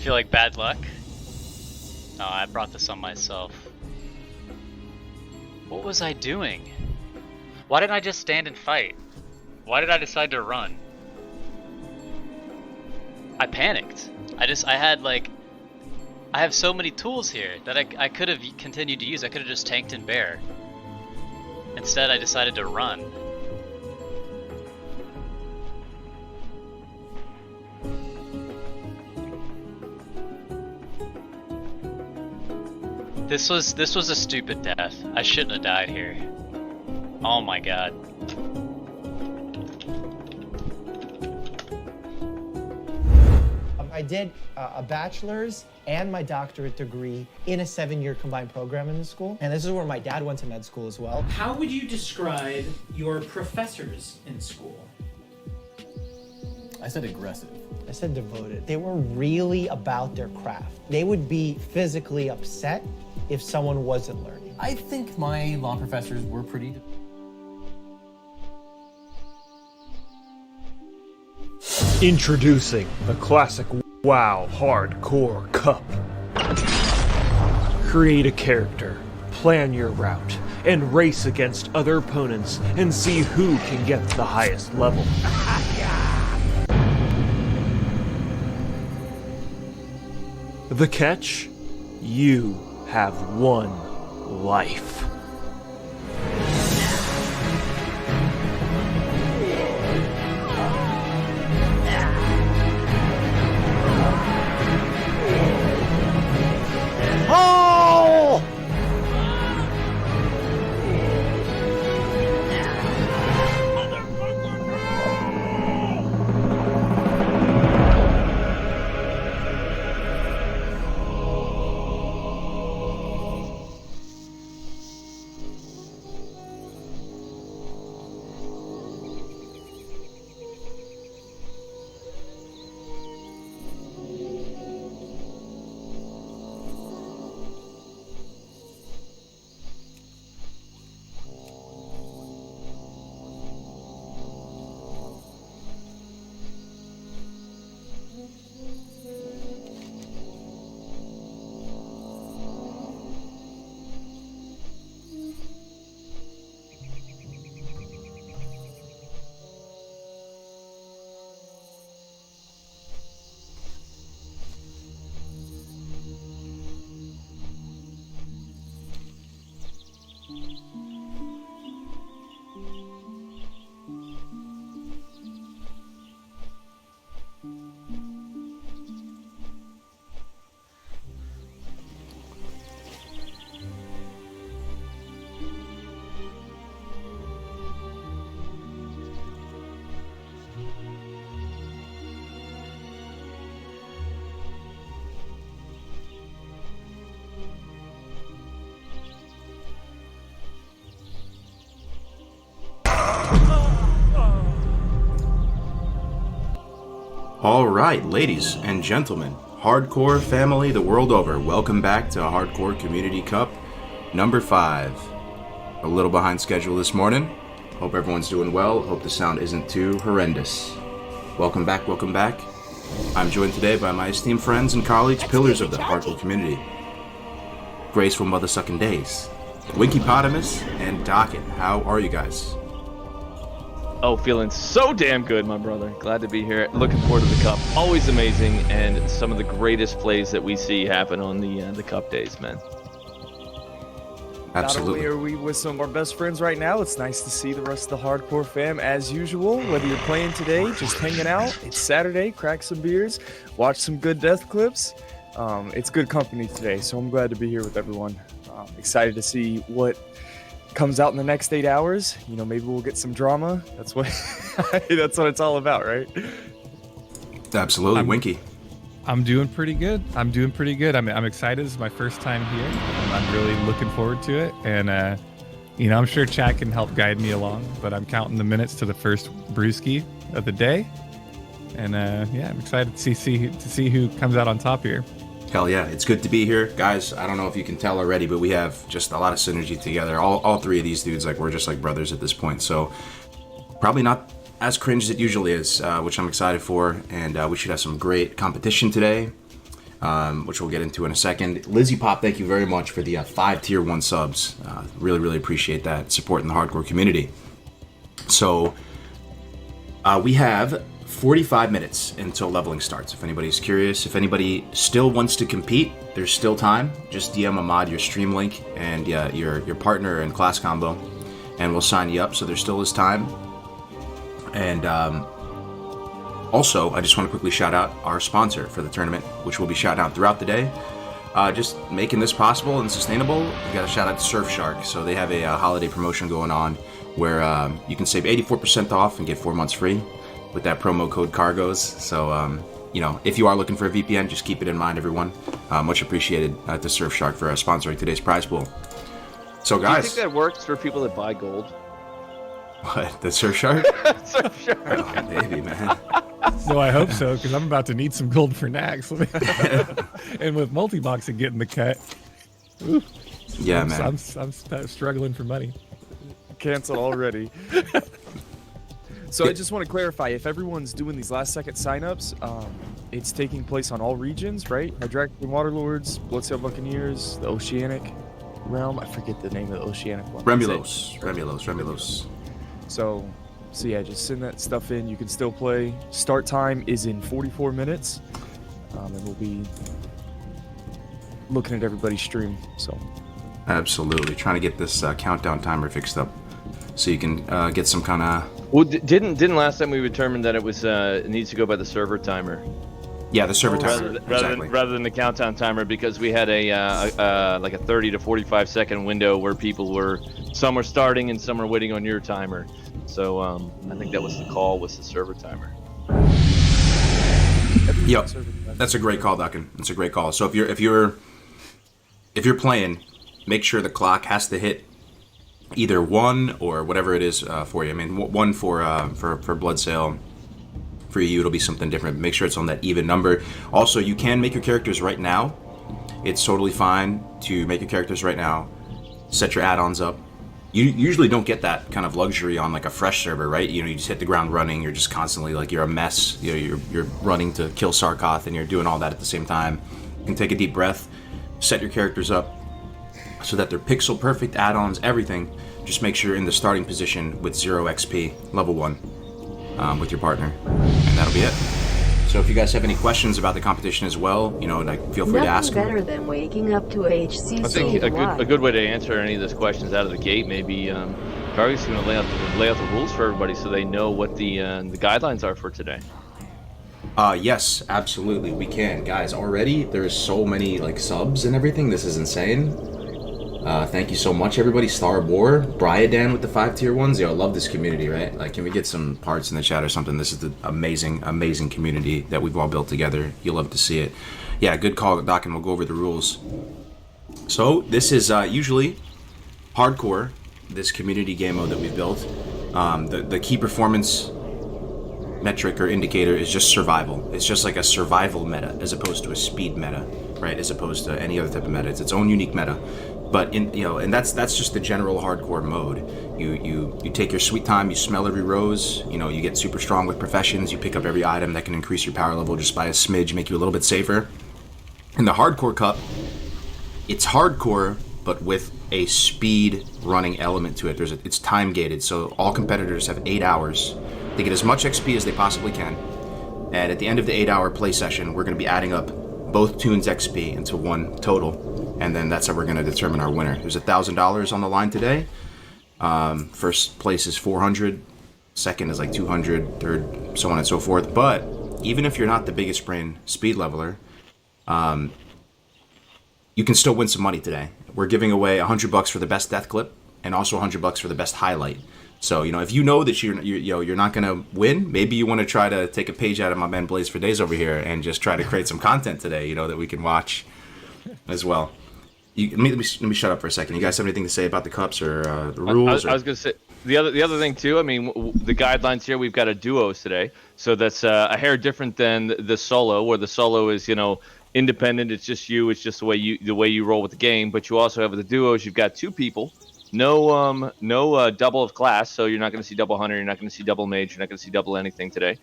feel like bad luck? Oh, I brought this on myself. What was I doing? Why didn't I just stand and fight? Why did I decide to run? I panicked. I have so many tools here that I could have continued to use. I could have just tanked and bear. Instead, I decided to run. This was a stupid death. I shouldn't have died here. Oh my god. I did a bachelor's and my doctorate degree in a 7-year combined program in the school. And this is where my dad went to med school as well. How would you describe your professors in school? I said aggressive. I said devoted. They were really about their craft. They would be physically upset if someone wasn't learning. I think my law professors were pretty... Introducing the classic WoW Hardcore Cup. Create a character, plan your route, and race against other opponents and see who can get the highest level. The catch? You have one life. Oh! All right, ladies and gentlemen, hardcore family the world over, welcome back to Hardcore Community Cup number 5. A little behind schedule this morning. Hope everyone's doing well. Hope the sound isn't too horrendous. Welcome back, welcome back. I'm joined today by my esteemed friends and colleagues, pillars of the hardcore community. Graceful Mother-Sucking Days, Winky Potamus, and Docket. How are you guys? Oh, feeling so damn good, my brother. Glad to be here. Looking forward to the Cup. Always amazing, and some of the greatest plays that we see happen on the Cup days, man. Absolutely. Not only are we with some of our best friends right now, it's nice to see the rest of the hardcore fam as usual. Whether you're playing today, just hanging out, it's Saturday, crack some beers, watch some good death clips. It's good company today, so I'm glad to be here with everyone. Excited to see what comes out in the next 8 hours. You know, maybe we'll get some drama. That's what that's what it's all about, right? Absolutely. Winky. I'm doing pretty good. I'm excited. This is my first time here. I'm really looking forward to it. And, I'm sure Chad can help guide me along, but I'm counting the minutes to the first brewski of the day. And, I'm excited to see who comes out on top here. Hell yeah, it's good to be here. Guys, I don't know if you can tell already, but we have just a lot of synergy together. All three of these dudes, we're just like brothers at this point. So probably not as cringe as it usually is, which I'm excited for. And we should have some great competition today. which we'll get into in a second. Lizzie Pop, thank you very much for the 5 tier 1 subs. Really, really appreciate that support in the hardcore community. So we have 45 minutes until leveling starts. If anybody's curious, if anybody still wants to compete, there's still time. Just DM a mod your stream link and your partner and class combo, and we'll sign you up. So there still is time. And also, I just want to quickly shout out our sponsor for the tournament, which will be shouted out throughout the day. Just making this possible and sustainable. We got to shout out to Surfshark. So they have a holiday promotion going on where you can save 84% off and get 4 months free with that promo code Cargos. So, if you are looking for a VPN, just keep it in mind, everyone. Much appreciated to Surfshark for sponsoring today's prize pool. So, guys. Do you think that works for people that buy gold? What? The Surfshark? Surfshark. Oh, baby, man. No, I hope so, because I'm about to need some gold for Nax. And with multi-boxing getting the cut, yeah, man. I'm struggling for money. Cancel already. So I just want to clarify, if everyone's doing these last-second signups, it's taking place on all regions, right? Hydractic Waterlords, Bloodsail Buccaneers, the Oceanic realm. I forget the name of the Oceanic one. Remulos. So yeah, just send that stuff in. You can still play. Start time is in 44 minutes, and we'll be looking at everybody's stream. So Absolutely. Trying to get this countdown timer fixed up so you can get some kind of... Well, didn't last time we determined that it needs to go by the server timer? Yeah, the server timer. Rather than the countdown timer, because we had like a 30 to 45 second window where some were starting and some were waiting on your timer. So I think that was the call, was the server timer. Yep, that's a great call, Duncan. That's a great call. So if you're playing, make sure the clock has to hit either 1 or whatever it is for you. I mean, 1 for Bloodsail. For you, it'll be something different. Make sure it's on that even number. Also, you can make your characters right now. It's totally fine to make your characters right now. Set your add-ons up. You usually don't get that kind of luxury on like a fresh server, right? You just hit the ground running. You're just constantly like, you're a mess. You're running to kill Sarkoth and you're doing all that at the same time. You can take a deep breath, set your characters up so that they're pixel perfect, add-ons, everything. Just make sure you're in the starting position with 0 XP, level 1. With your partner, and that'll be it. So if you guys have any questions about the competition as well, feel free to ask. Nothing better than waking up to HCC. I think a good way to answer any of those questions out of the gate, maybe Cargos going to lay out the rules for everybody so they know what the guidelines are for today. Yes, absolutely, we can, guys. Already there's so many subs and everything. This is insane. Thank you so much, everybody. Star War, Bryadan with the 5 tier 1s. Yo, I love this community, right? Can we get some parts in the chat or something? This is the amazing community that we've all built together. You'll love to see it. Yeah, good call, Doc, and we'll go over the rules. So this is usually hardcore, this community game mode that we've built. The key performance metric or indicator is just survival. It's just like a survival meta as opposed to a speed meta, right? As opposed to any other type of meta. It's its own unique meta. But and that's just the general hardcore mode. You take your sweet time, you smell every rose, you get super strong with professions, you pick up every item that can increase your power level just by a smidge, make you a little bit safer. In the hardcore cup, it's hardcore but with a speed running element to it. It's time gated, so all competitors have 8 hours. They get as much XP as they possibly can. And at the end of the 8-hour play session, we're going to be adding up both tunes XP into one total. And then that's how we're going to determine our winner. There's $1,000 on the line today. First place is 400, second is like 200, third, so on and so forth. But even if you're not the biggest brain speed leveler, you can still win some money today. We're giving away $100 for the best death clip and also $100 for the best highlight. So if you know that you're not going to win, maybe you want to try to take a page out of my man Blaze for Days over here and just try to create some content today, that we can watch as well. Let me shut up for a second. You guys have anything to say about the cups or the rules? I was going to say the other thing too. I mean, the guidelines here. We've got a duos today, so that's a hair different than the solo, where the solo is independent. It's just you. It's just the way you roll with the game. But you also have the duos. You've got 2 people. No double of class, so you're not going to see double hunter. You're not going to see double mage. You're not going to see double anything today,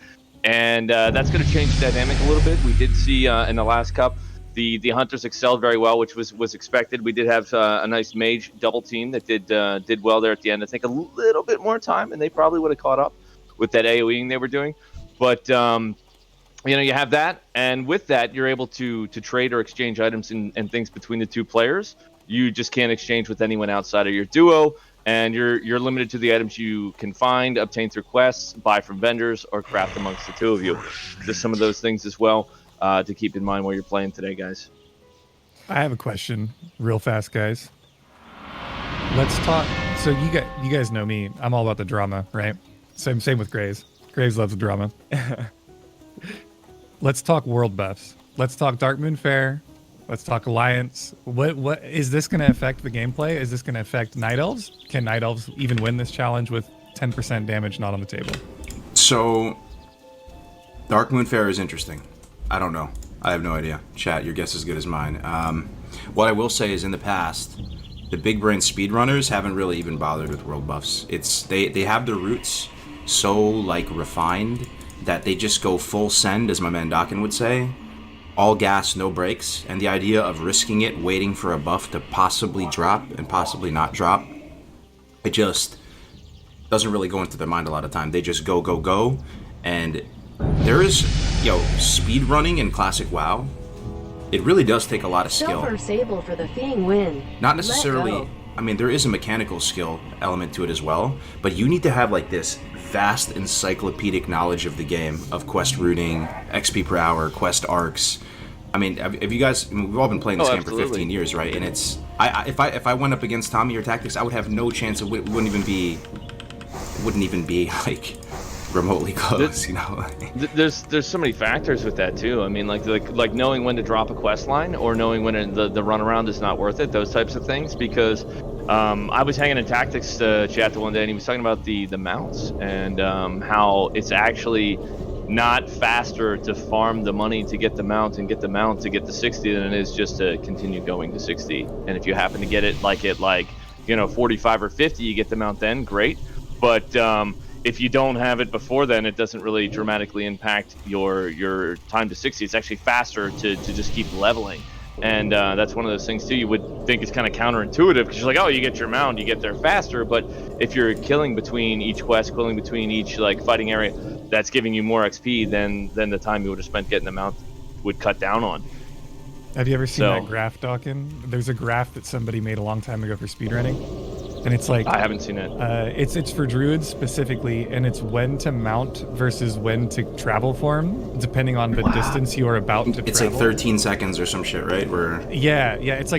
and that's going to change the dynamic a little bit. We did see in the last cup. The hunters excelled very well, which was expected. We did have a nice mage double team that did well there at the end. I think a little bit more time, and they probably would have caught up with that AoEing they were doing. But you have that, and with that, you're able to trade or exchange items and things between the two players. You just can't exchange with anyone outside of your duo, and you're limited to the items you can find, obtain through quests, buy from vendors, or craft amongst the two of you. Just some of those things as well to keep in mind while you're playing today, guys. I have a question, real fast, guys. Let's talk. So you guys know me. I'm all about the drama, right? Same with Graves. Graves loves the drama. Let's talk world buffs. Let's talk Darkmoon Fair. Let's talk Alliance. What is this going to affect the gameplay? Is this going to affect Night Elves? Can Night Elves even win this challenge with 10% damage not on the table? So, Darkmoon Fair is interesting. I don't know. I have no idea. Chat, your guess is as good as mine. What I will say is, in the past, the big brain speedrunners haven't really even bothered with world buffs. They have their roots so refined that they just go full send, as my man Dokken would say. All gas, no brakes, and the idea of risking it, waiting for a buff to possibly drop and possibly not drop, it just doesn't really go into their mind a lot of time. They just go, go, go, and there is, speed running in classic WoW. It really does take a lot of skill. Silver Sable for the Fiend win. Not necessarily. I mean, there is a mechanical skill element to it as well, but you need to have this vast encyclopedic knowledge of the game, of quest routing, XP per hour, quest arcs. I mean, have you guys? We've all been playing this game for 15 years, right? And it's if I went up against Tommy or Tactics, I would have no chance. It wouldn't even be remotely close, There's so many factors with that too. I mean, like knowing when to drop a quest line or knowing when the runaround is not worth it. Those types of things. Because I was hanging in Tactics chat the one day, and he was talking about the mounts and how it's actually not faster to farm the money to get the mount and get the mount to get to 60 than it is just to continue going to 60. And if you happen to get it 45 or 50, you get the mount then, great. But if you don't have it before then, it doesn't really dramatically impact your time to 60. It's actually faster to just keep leveling. And that's one of those things too. You would think it's kind of counterintuitive because you're like, oh, you get your mount, you get there faster. But if you're killing between each quest, killing between each fighting area, that's giving you more XP than the time you would have spent getting the mount would cut down on. Have you ever seen that graph, Dokken? There's a graph that somebody made a long time ago for speedrunning. And it's I haven't seen it. It's for druids specifically, and it's when to mount versus when to travel form, depending on the distance you are about to travel. It's 13 seconds or some shit, right? Yeah, it's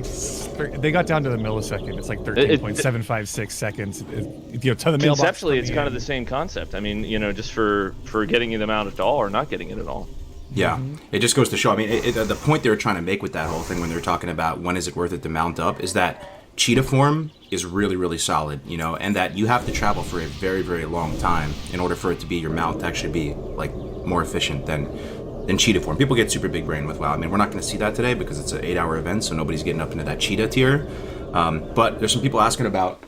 they got down to the millisecond. It's 13.756 seconds. To the mailbox. Conceptually, it's kind of the same concept. I mean, just for getting you the mount at all or not getting it at all. Yeah, It just goes to show. I mean, the point they were trying to make with that whole thing when they were talking about when is it worth it to mount up is that cheetah form is really, really solid, and that you have to travel for a very, very long time in order for it to be your mount to actually be more efficient than cheetah form. People get super big brain with WoW. I mean, we're not going to see that today because it's an 8-hour event, so nobody's getting up into that cheetah tier. But there's some people asking about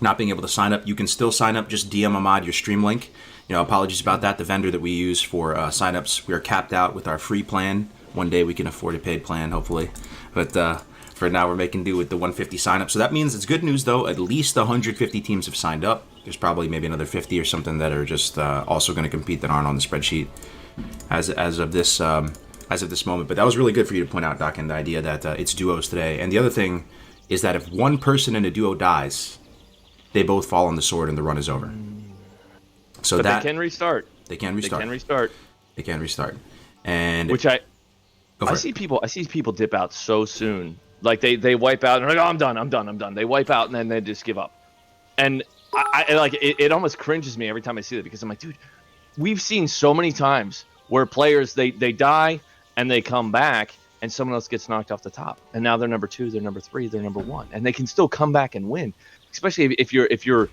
not being able to sign up. You can still sign up. Just DM Ahmad your stream link. Apologies about that. The vendor that we use for signups, we are capped out with our free plan. One day we can afford a paid plan, hopefully. But for now, we're making do with the 150 sign-up. So that means it's good news, though. At least 150 teams have signed up. There's probably maybe another 50 or something that are just also going to compete that aren't on the spreadsheet as of this moment. But that was really good for you to point out, Doc, and the idea that it's duos today. And the other thing is that if one person in a duo dies, they both fall on the sword and the run is over. So but they can restart. They can restart. They can restart. And which I see people dip out so soon. They wipe out and they're like, oh, I'm done. They wipe out and then they just give up. And it almost cringes me every time I see that because I'm like, dude, we've seen so many times where players they die and they come back and someone else gets knocked off the top. And now they're number 2, they're number 3, they're number 1. And they can still come back and win. Especially if you're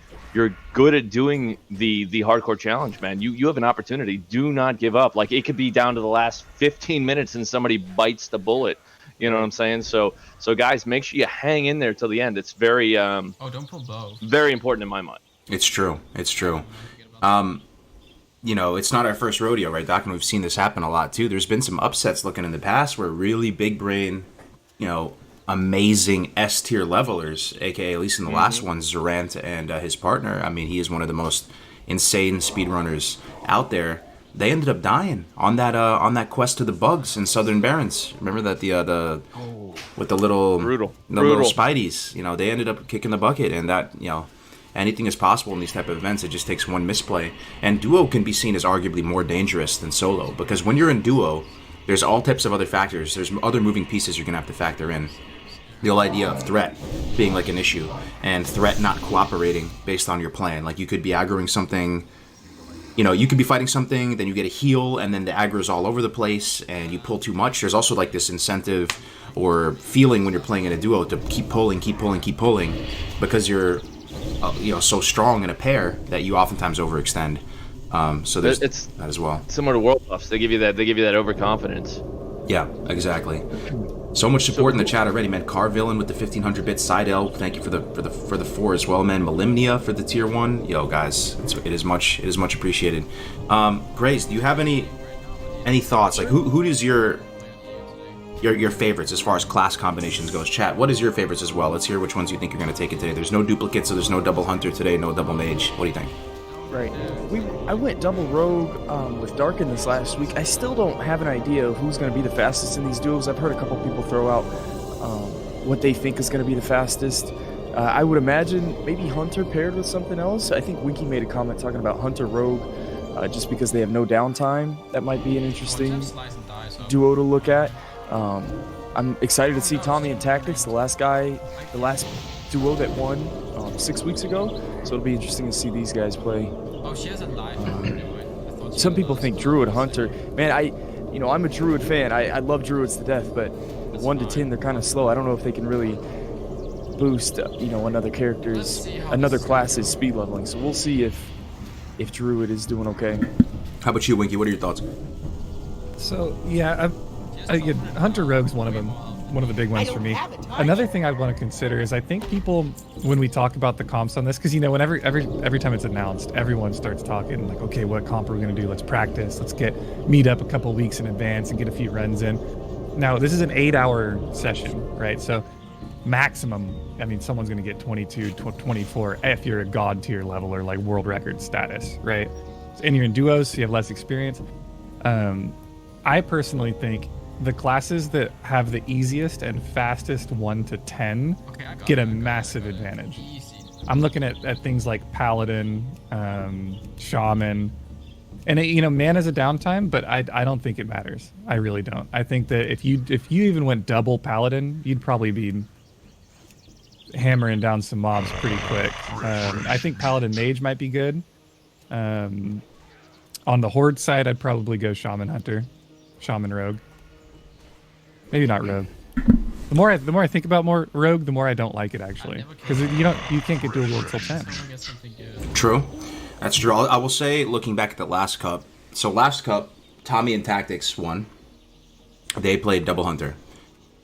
good at doing the hardcore challenge, man. You have an opportunity. Do not give up. It could be down to the last 15 minutes and somebody bites the bullet. You know what I'm saying? So guys, make sure you hang in there till the end. It's very don't pull bow. Very important in my mind. It's true. you know, it's not our first rodeo, right, Doc? And we've seen this happen a lot too. There's been some upsets looking in the past where really big brain, you know, amazing S tier levelers, aka at least in the last one, Zorant and his partner. I mean, he is one of the most insane speedrunners out there. They ended up dying on that quest to the bugs in Southern Barrens. Remember that the with the little Brutal. little Spideys. You know, they ended up kicking the bucket, and that, you know, anything is possible in these type of events. It just takes one misplay. And duo can be seen as arguably more dangerous than solo, because when you're in duo, there's all types of other factors. There's other moving pieces you're gonna have to factor in. The whole idea of threat being like an issue, and threat not cooperating based on your plan. Like, you could be aggroing something, you know, you could be fighting something, then you get a heal, and then the aggro's all over the place, and you pull too much. There's also like this incentive or feeling when you're playing in a duo to keep pulling, because you're, you know, so strong in a pair that you oftentimes overextend. So there's that as well. Similar to World Buffs, they give you that overconfidence. Yeah, exactly. So much support in the chat already, man. Carvillain with the 1500-bit side L. Thank you for the 4 as well, man. Malimnia for the tier 1. Yo, guys, it is much appreciated. Grace, do you have any thoughts? Like, who is your favorites as far as class combinations goes? Chat, what is your favorites as well? Let's hear which ones you think you're going to take it today. There's no duplicate, so there's no double hunter today, no double mage. What do you think? Right. I went double rogue with Darkin this last week. I still don't have an idea of who's going to be the fastest in these duels. I've heard a couple people throw out what they think is going to be the fastest. I would imagine maybe Hunter paired with something else. I think Winky made a comment talking about Hunter rogue just because they have no downtime. That might be an interesting duo to look at. I'm excited to see Tommy and Tactics, the last duo that won 6 weeks ago. So it'll be interesting to see these guys play. Some people think Druid Hunter. Man, I'm a Druid fan. I love Druids to death, but 1 to 10 they're kind of slow. I don't know if they can really boost another class's speed leveling. So we'll see if Druid is doing okay. How about you, Winky? What are your thoughts? So yeah, Hunter Rogue's one of them. One of the big ones for me. Another thing I want to consider is I think people, when we talk about the comps on this, because whenever every time it's announced, everyone starts talking like, okay, what comp are we going to do? Let's practice. Let's meet up a couple weeks in advance and get a few runs in. Now this is an 8-hour session, right? So maximum, someone's going to get 22, 24 if you're a god tier level or like world record status, right? And you're in duos, so you have less experience. I personally think the classes that have the easiest and fastest 1 to 10 get a massive advantage. I'm looking at things like Paladin, Shaman, and mana's a downtime, but I don't think it matters. I really don't. I think that if you even went double Paladin, you'd probably be hammering down some mobs pretty quick. I think Paladin Mage might be good. On the Horde side, I'd probably go Shaman Hunter, Shaman Rogue. Maybe not Rogue. The more I think about more Rogue, the more I don't like it actually, because you can't get dual wield till 10. True, that's true. I will say, looking back at the last cup. So last cup, Tommy and Tactics won. They played double hunter,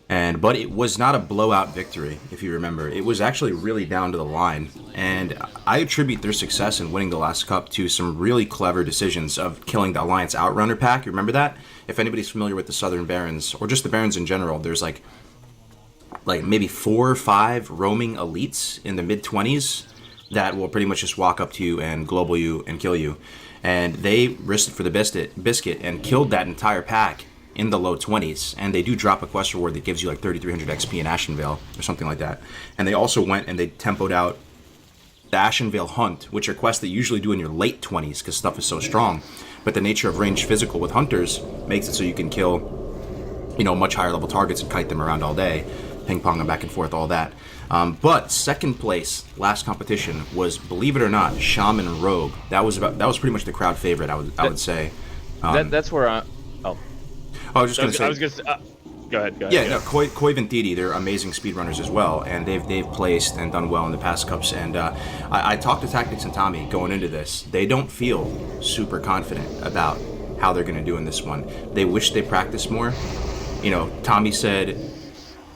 but it was not a blowout victory, if you remember. It was actually really down to the line, and I attribute their success in winning the last cup to some really clever decisions of killing the Alliance Outrunner pack. You remember that? If anybody's familiar with the Southern Barrens, or just the Barrens in general, there's like maybe 4 or 5 roaming elites in the mid-20s that will pretty much just walk up to you and global you and kill you. And they risked it for the biscuit and killed that entire pack in the low 20s. And they do drop a quest reward that gives you like 3,300 XP in Ashenvale or something like that. And they also went and they tempoed out the Ashenvale Hunt, which are quests that you usually do in your late 20s because stuff is so strong. But the nature of ranged physical with hunters makes it so you can kill, much higher level targets and kite them around all day, ping pong them back and forth, all that. But second place, last competition, was, believe it or not, Shaman Rogue. That was pretty much the crowd favorite, I would say. That's where I was just going to say. Go ahead. Yeah, no, Koi and Didi, they're amazing speedrunners as well, and they've placed and done well in the past cups. And I talked to Tactics and Tommy going into this. They don't feel super confident about how they're going to do in this one. They wish they practiced more. Tommy said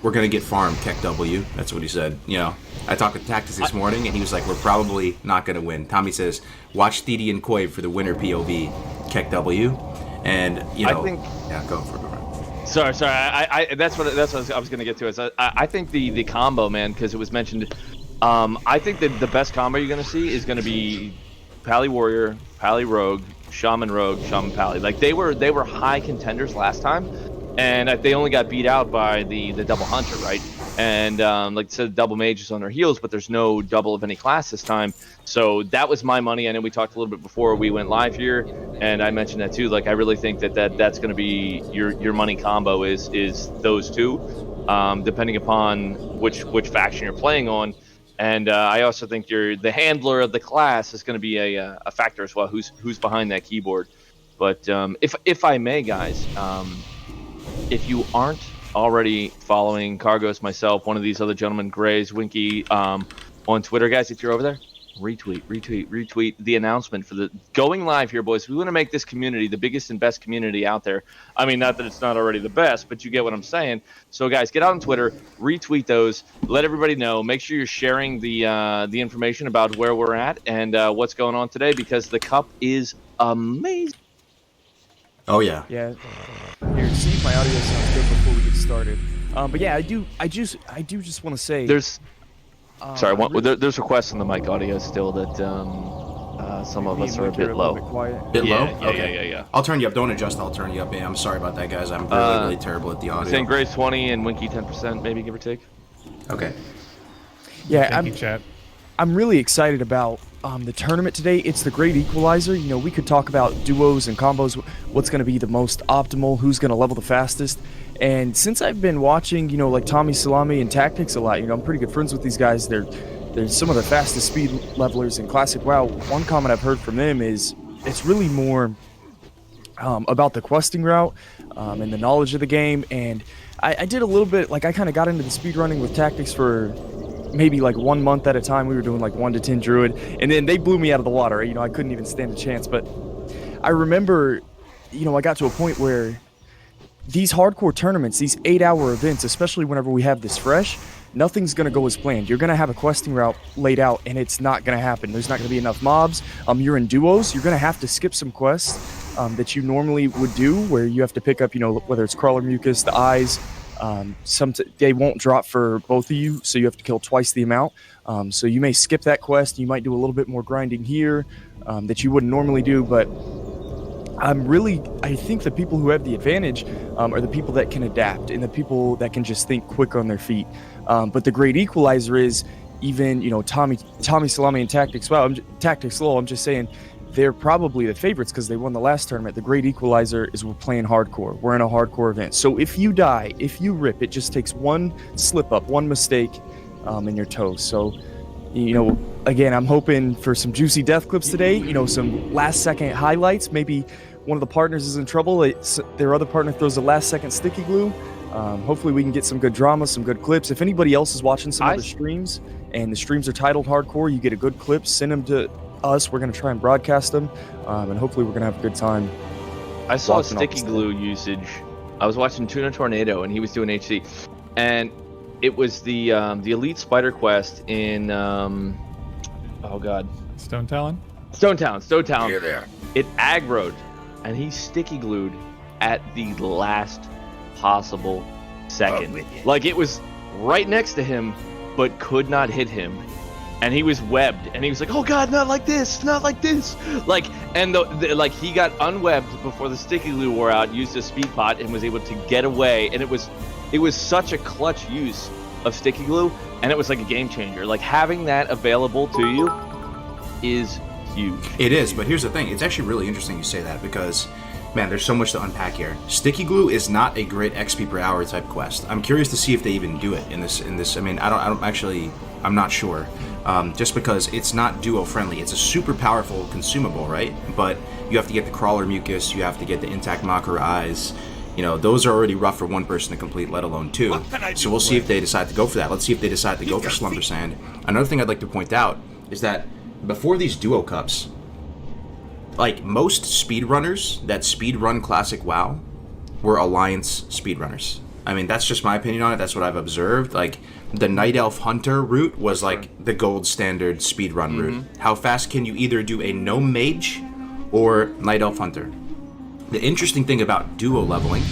we're gonna get farmed, Keck W. That's what he said. You know, I talked with Tactics this morning, and he was like, we're probably not gonna win. Tommy says, watch Thede and Koi for the winner POV, Keck W. And, you know, yeah, go for it. Sorry. That's what I was gonna get to. Is I think the combo, man, because it was mentioned. I think that the best combo you're gonna see is gonna be Pally Warrior, Pally Rogue, Shaman Pally. Like they were high contenders last time, and they only got beat out by the double hunter, right? And like I said, double mage is on their heels, but there's no double of any class this time. So that was my money. I know we talked a little bit before we went live here, and I mentioned that too. Like I really think that's going to be your money combo is those two, depending upon which faction you're playing on. And I also think the handler of the class is going to be a factor as well. Who's behind that keyboard? But if I may, guys, if you aren't already following Cargos, myself, one of these other gentlemen, Grays, Winky, on Twitter, guys, if you're over there, retweet the announcement for the going live here, boys. We want to make this community the biggest and best community out there. I mean, not that it's not already the best, but you get what I'm saying. So, guys, get out on Twitter, retweet those, let everybody know. Make sure you're sharing the information about where we're at and what's going on today, because the cup is amazing. Oh yeah. Yeah. Here, see if my audio sounds good before we get started. But yeah, I do just want to say there's there's requests on the mic audio still that some of us are a bit low. Bit low? Okay. Yeah. I'll turn you up. Don't adjust. I'll turn you up. Yeah, I'm sorry about that, guys. I'm really terrible at the audio. Saying Grace 20 and Winky 10%, maybe, give or take. Okay. Yeah, I'm really excited about the tournament today. It's the great equalizer. You know, we could talk about duos and combos, what's going to be the most optimal, who's going to level the fastest. And since I've been watching, you know, like Tommy Salami and Tactics a lot, you know, I'm pretty good friends with these guys. They're some of the fastest speed levelers in Classic WoW. One comment I've heard from them is it's really more about the questing route and the knowledge of the game. And I did a little bit, like I kind of got into the speed running with Tactics for maybe like 1 month at a time. We were doing like 1 to 10 druid, and then they blew me out of the water. You know, I couldn't even stand a chance. But I remember, you know, I got to a point where these hardcore tournaments, these 8-hour events, especially whenever we have this fresh, nothing's going to go as planned. You're going to have a questing route laid out, and it's not going to happen. There's not going to be enough mobs. You're in duos. You're going to have to skip some quests that you normally would do, where you have to pick up, you know, whether it's crawler mucus, the eyes. They won't drop for both of you, so you have to kill twice the amount. So you may skip that quest. You might do a little bit more grinding here that you wouldn't normally do, but I think the people who have the advantage are the people that can adapt and the people that can just think quick on their feet. But the great equalizer is even, you know, Tommy Salami and Tactics. Wow, Tactics Low. I'm just saying they're probably the favorites because they won the last tournament. The great equalizer is we're playing hardcore. We're in a hardcore event. So if you die, if you rip, it just takes one slip up, one mistake, and you're toast. So, you know, again, I'm hoping for some juicy death clips today. You know, some last second highlights. Maybe one of the partners is in trouble. Their other partner throws a last second sticky glue. Hopefully we can get some good drama, some good clips. If anybody else is watching some other streams and the streams are titled hardcore, you get a good clip, send them to us. We're going to try and broadcast them, and hopefully we're going to have a good time. I saw sticky glue usage. I was watching Tuna Tornado, and he was doing HC, and it was the Elite Spider Quest in oh god, Stone Talon. Here they are. It aggroed, and he sticky glued at the last possible second. Like it was right next to him, but could not hit him. And he was webbed, and he was like, "Oh God, not like this, not like this!" Like, and like he got unwebbed before the sticky glue wore out. Used a speed pot and was able to get away. And it was such a clutch use of sticky glue, and it was like a game changer. Like having that available to you is huge. It is, but here's the thing: it's actually really interesting you say that because, man, there's so much to unpack here. Sticky glue is not a great XP per hour type quest. I'm curious to see if they even do it in this. I mean, I'm not sure. Just because it's not duo friendly. It's a super powerful consumable, right? But you have to get the crawler mucus, you have to get the intact mocker eyes. You know, those are already rough for one person to complete, let alone two. So we'll see if they decide to go for that. Let's see if they decide to go for Slumber Sand. Another thing I'd like to point out is that before these duo cups, like most speedrunners that speedrun Classic WoW were Alliance speedrunners. I mean, that's just my opinion on it. That's what I've observed. Like, the Night Elf Hunter route was like the gold standard speedrun route. How fast can you either do a no mage or Night Elf Hunter? The interesting thing about duo leveling,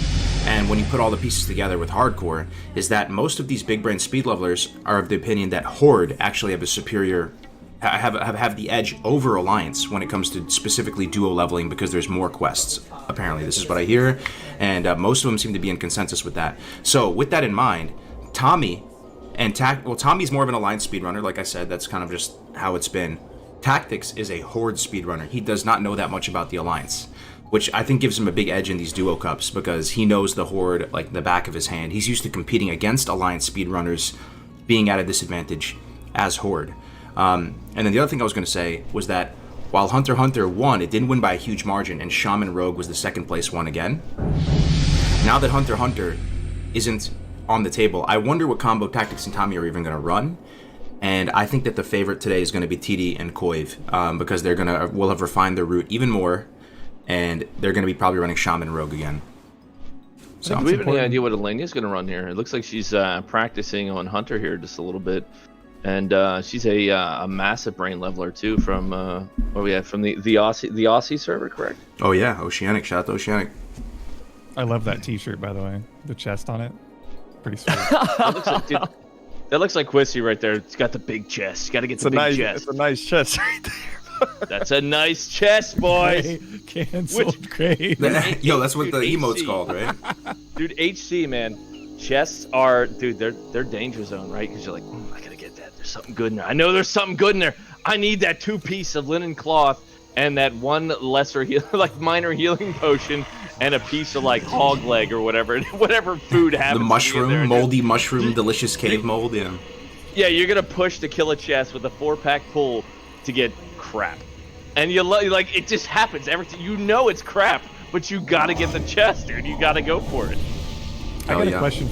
and when you put all the pieces together with hardcore, is that most of these big brain speed levelers are of the opinion that Horde actually have a superior, have the edge over Alliance when it comes to specifically duo leveling, because there's more quests. Apparently, this is what I hear, and most of them seem to be in consensus with that. So, with that in mind, Tommy and Tommy's more of an Alliance speedrunner, like I said. That's kind of just how it's been. Tactics is a Horde speedrunner. He does not know that much about the Alliance, which I think gives him a big edge in these duo cups, because he knows the Horde like the back of his hand. He's used to competing against Alliance speedrunners, being at a disadvantage as Horde. And then the other thing I was going to say was that while Hunter x Hunter won, it didn't win by a huge margin, and Shaman Rogue was the second place one again. Now that Hunter x Hunter isn't on the table, I wonder what combo Tactics and Tommy are even going to run. And I think that the favorite today is going to be TD and Koiv, because will have refined their route even more, and they're going to be probably running Shaman Rogue again. So, do we have any idea what Elenia's going to run here? It looks like she's practicing on Hunter here just a little bit. And she's a massive brain leveler too from from the Aussie server, correct? Oh yeah, Oceanic. Shout out to Oceanic. I love that T-shirt, by the way. The chest on it, pretty sweet. That looks like Quissy right there. It's got the big chest. You got to get the big chest. It's a nice chest right there. That's a nice chest, boys. Canceled. Great. Yo, that's what the emote's called, right? Dude, HC, man. Chests are, dude, they're danger zone, right? Because you're like, I gotta get that. There's something good in there. I know there's something good in there. I need that 2-piece of linen cloth and that one lesser minor healing potion and a piece of like hog leg or whatever food happens. The mushroom, there, moldy mushroom, delicious cave mold. Yeah. Yeah, you're gonna push to kill a chest with a 4-pack pull to get crap, and you like it just happens. Everything it's crap, but you gotta get the chest, dude. You gotta go for it. I got a question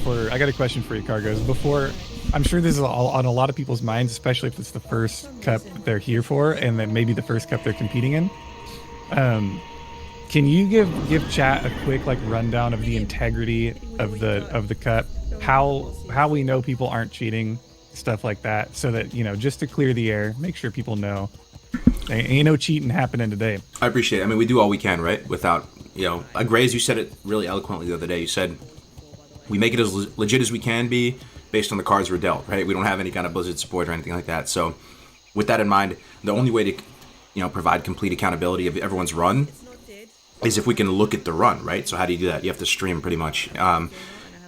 for you, Cargos. Before, I'm sure this is all on a lot of people's minds, especially if it's the first cup they're here for, and then maybe the first cup they're competing in. Can you give chat a quick rundown of the integrity of the cup, how we know people aren't cheating, stuff like that, so that just to clear the air, make sure people know there ain't no cheating happening today. I appreciate it. I mean, we do all we can, right? Without Graze, you said it really eloquently the other day. You said we make it as legit as we can be based on the cards we're dealt, right? We don't have any kind of Blizzard support or anything like that. So with that in mind, the only way to provide complete accountability of everyone's run is if we can look at the run, right? So how do you do that? You have to stream pretty much.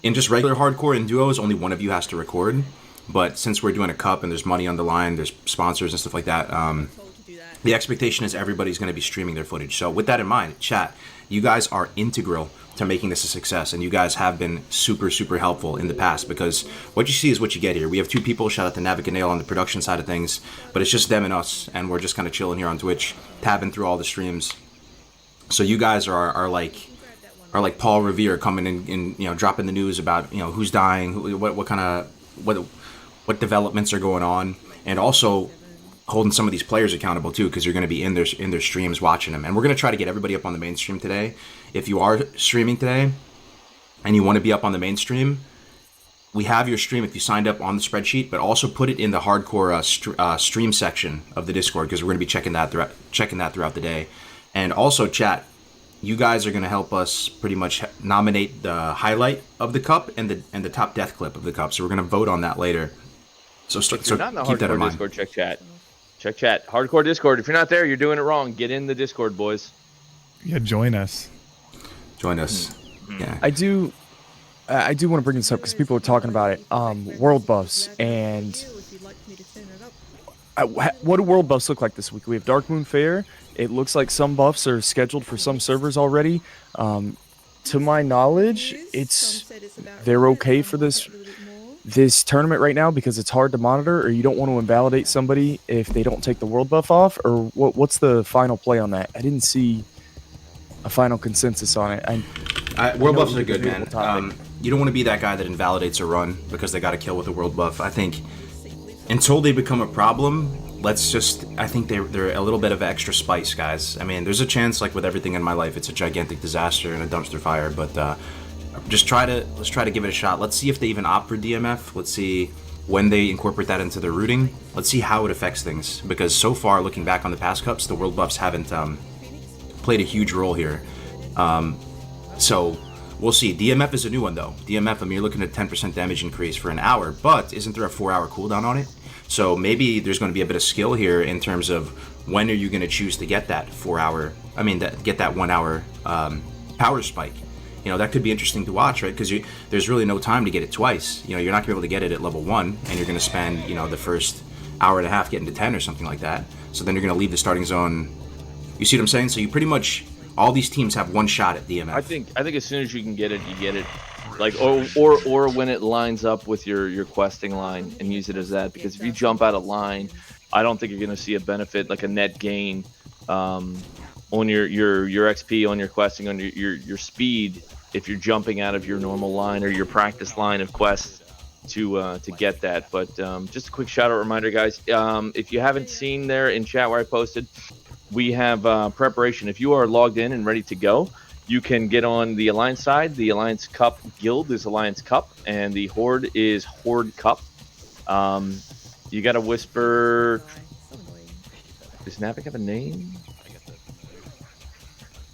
In just regular hardcore and duos, only one of you has to record. But since we're doing a cup and there's money on the line, there's sponsors and stuff like that, the expectation is everybody's going to be streaming their footage. So with that in mind, chat, you guys are integral to making this a success, and you guys have been super, super helpful in the past, because what you see is what you get here. We have two people, shout out to Navic and Nail on the production side of things, but it's just them and us, and we're just kind of chilling here on Twitch, tabbing through all the streams. So you guys are like Paul Revere coming in, dropping the news about who's dying, what developments are going on, and also holding some of these players accountable too, because you're going to be in their streams watching them. And we're going to try to get everybody up on the main stream today. If you are streaming today and you want to be up on the main stream, we have your stream if you signed up on the spreadsheet, but also put it in the hardcore stream section of the Discord, because we're going to be checking that throughout the day. And also, chat, you guys are going to help us pretty much nominate the highlight of the cup and the top death clip of the cup. So we're going to vote on that later. So keep that in mind. Discord, check chat. Check chat. Hardcore Discord. If you're not there, you're doing it wrong. Get in the Discord, boys. Yeah, join us. Yeah. I do want to bring this up because people are talking about it. World buffs and what do world buffs look like this week? We have Dark Moon Fair. It looks like some buffs are scheduled for some servers already. To my knowledge, they're okay for this tournament right now because it's hard to monitor, or you don't want to invalidate somebody if they don't take the world buff off, or what's the final play on that? I didn't see a final consensus on it. World buffs are good, man. You don't want to be that guy that invalidates a run because they got a kill with a world buff. I think until they become a problem, I think they're a little bit of extra spice, guys. I mean, there's a chance, like with everything in my life, it's a gigantic disaster and a dumpster fire, but let's try to give it a shot. Let's see if they even opt for DMF. Let's see when they incorporate that into their routing. Let's see how it affects things, because so far, looking back on the past cups, the world buffs haven't played a huge role here. So we'll see. DMF is a new one though. DMF, I mean, you're looking at 10% damage increase for an hour, but isn't there a 4-hour cooldown on it? So maybe there's going to be a bit of skill here in terms of when are you going to choose to get that 4-hour, get that 1 hour power spike. You know, that could be interesting to watch, right? Because there's really no time to get it twice. You know, you're not going to be able to get it at level 1, and you're going to spend, you know, the first hour and a half getting to 10 or something like that. So then you're going to leave the starting zone. You see what I'm saying? So you pretty much, all these teams have one shot at DMF. I think as soon as you can get it, you get it. Like, or when it lines up with your questing line and use it as that. Because if you jump out of line, I don't think you're going to see a benefit, like a net gain on your XP, on your questing, on your speed, if you're jumping out of your normal line or your practice line of quests to get that. But just a quick shout out reminder, guys. If you haven't seen there in chat where I posted, we have preparation. If you are logged in and ready to go, you can get on the Alliance side. The Alliance Cup Guild is Alliance Cup, and the Horde is Horde Cup. You got to whisper. Does Navik have a name?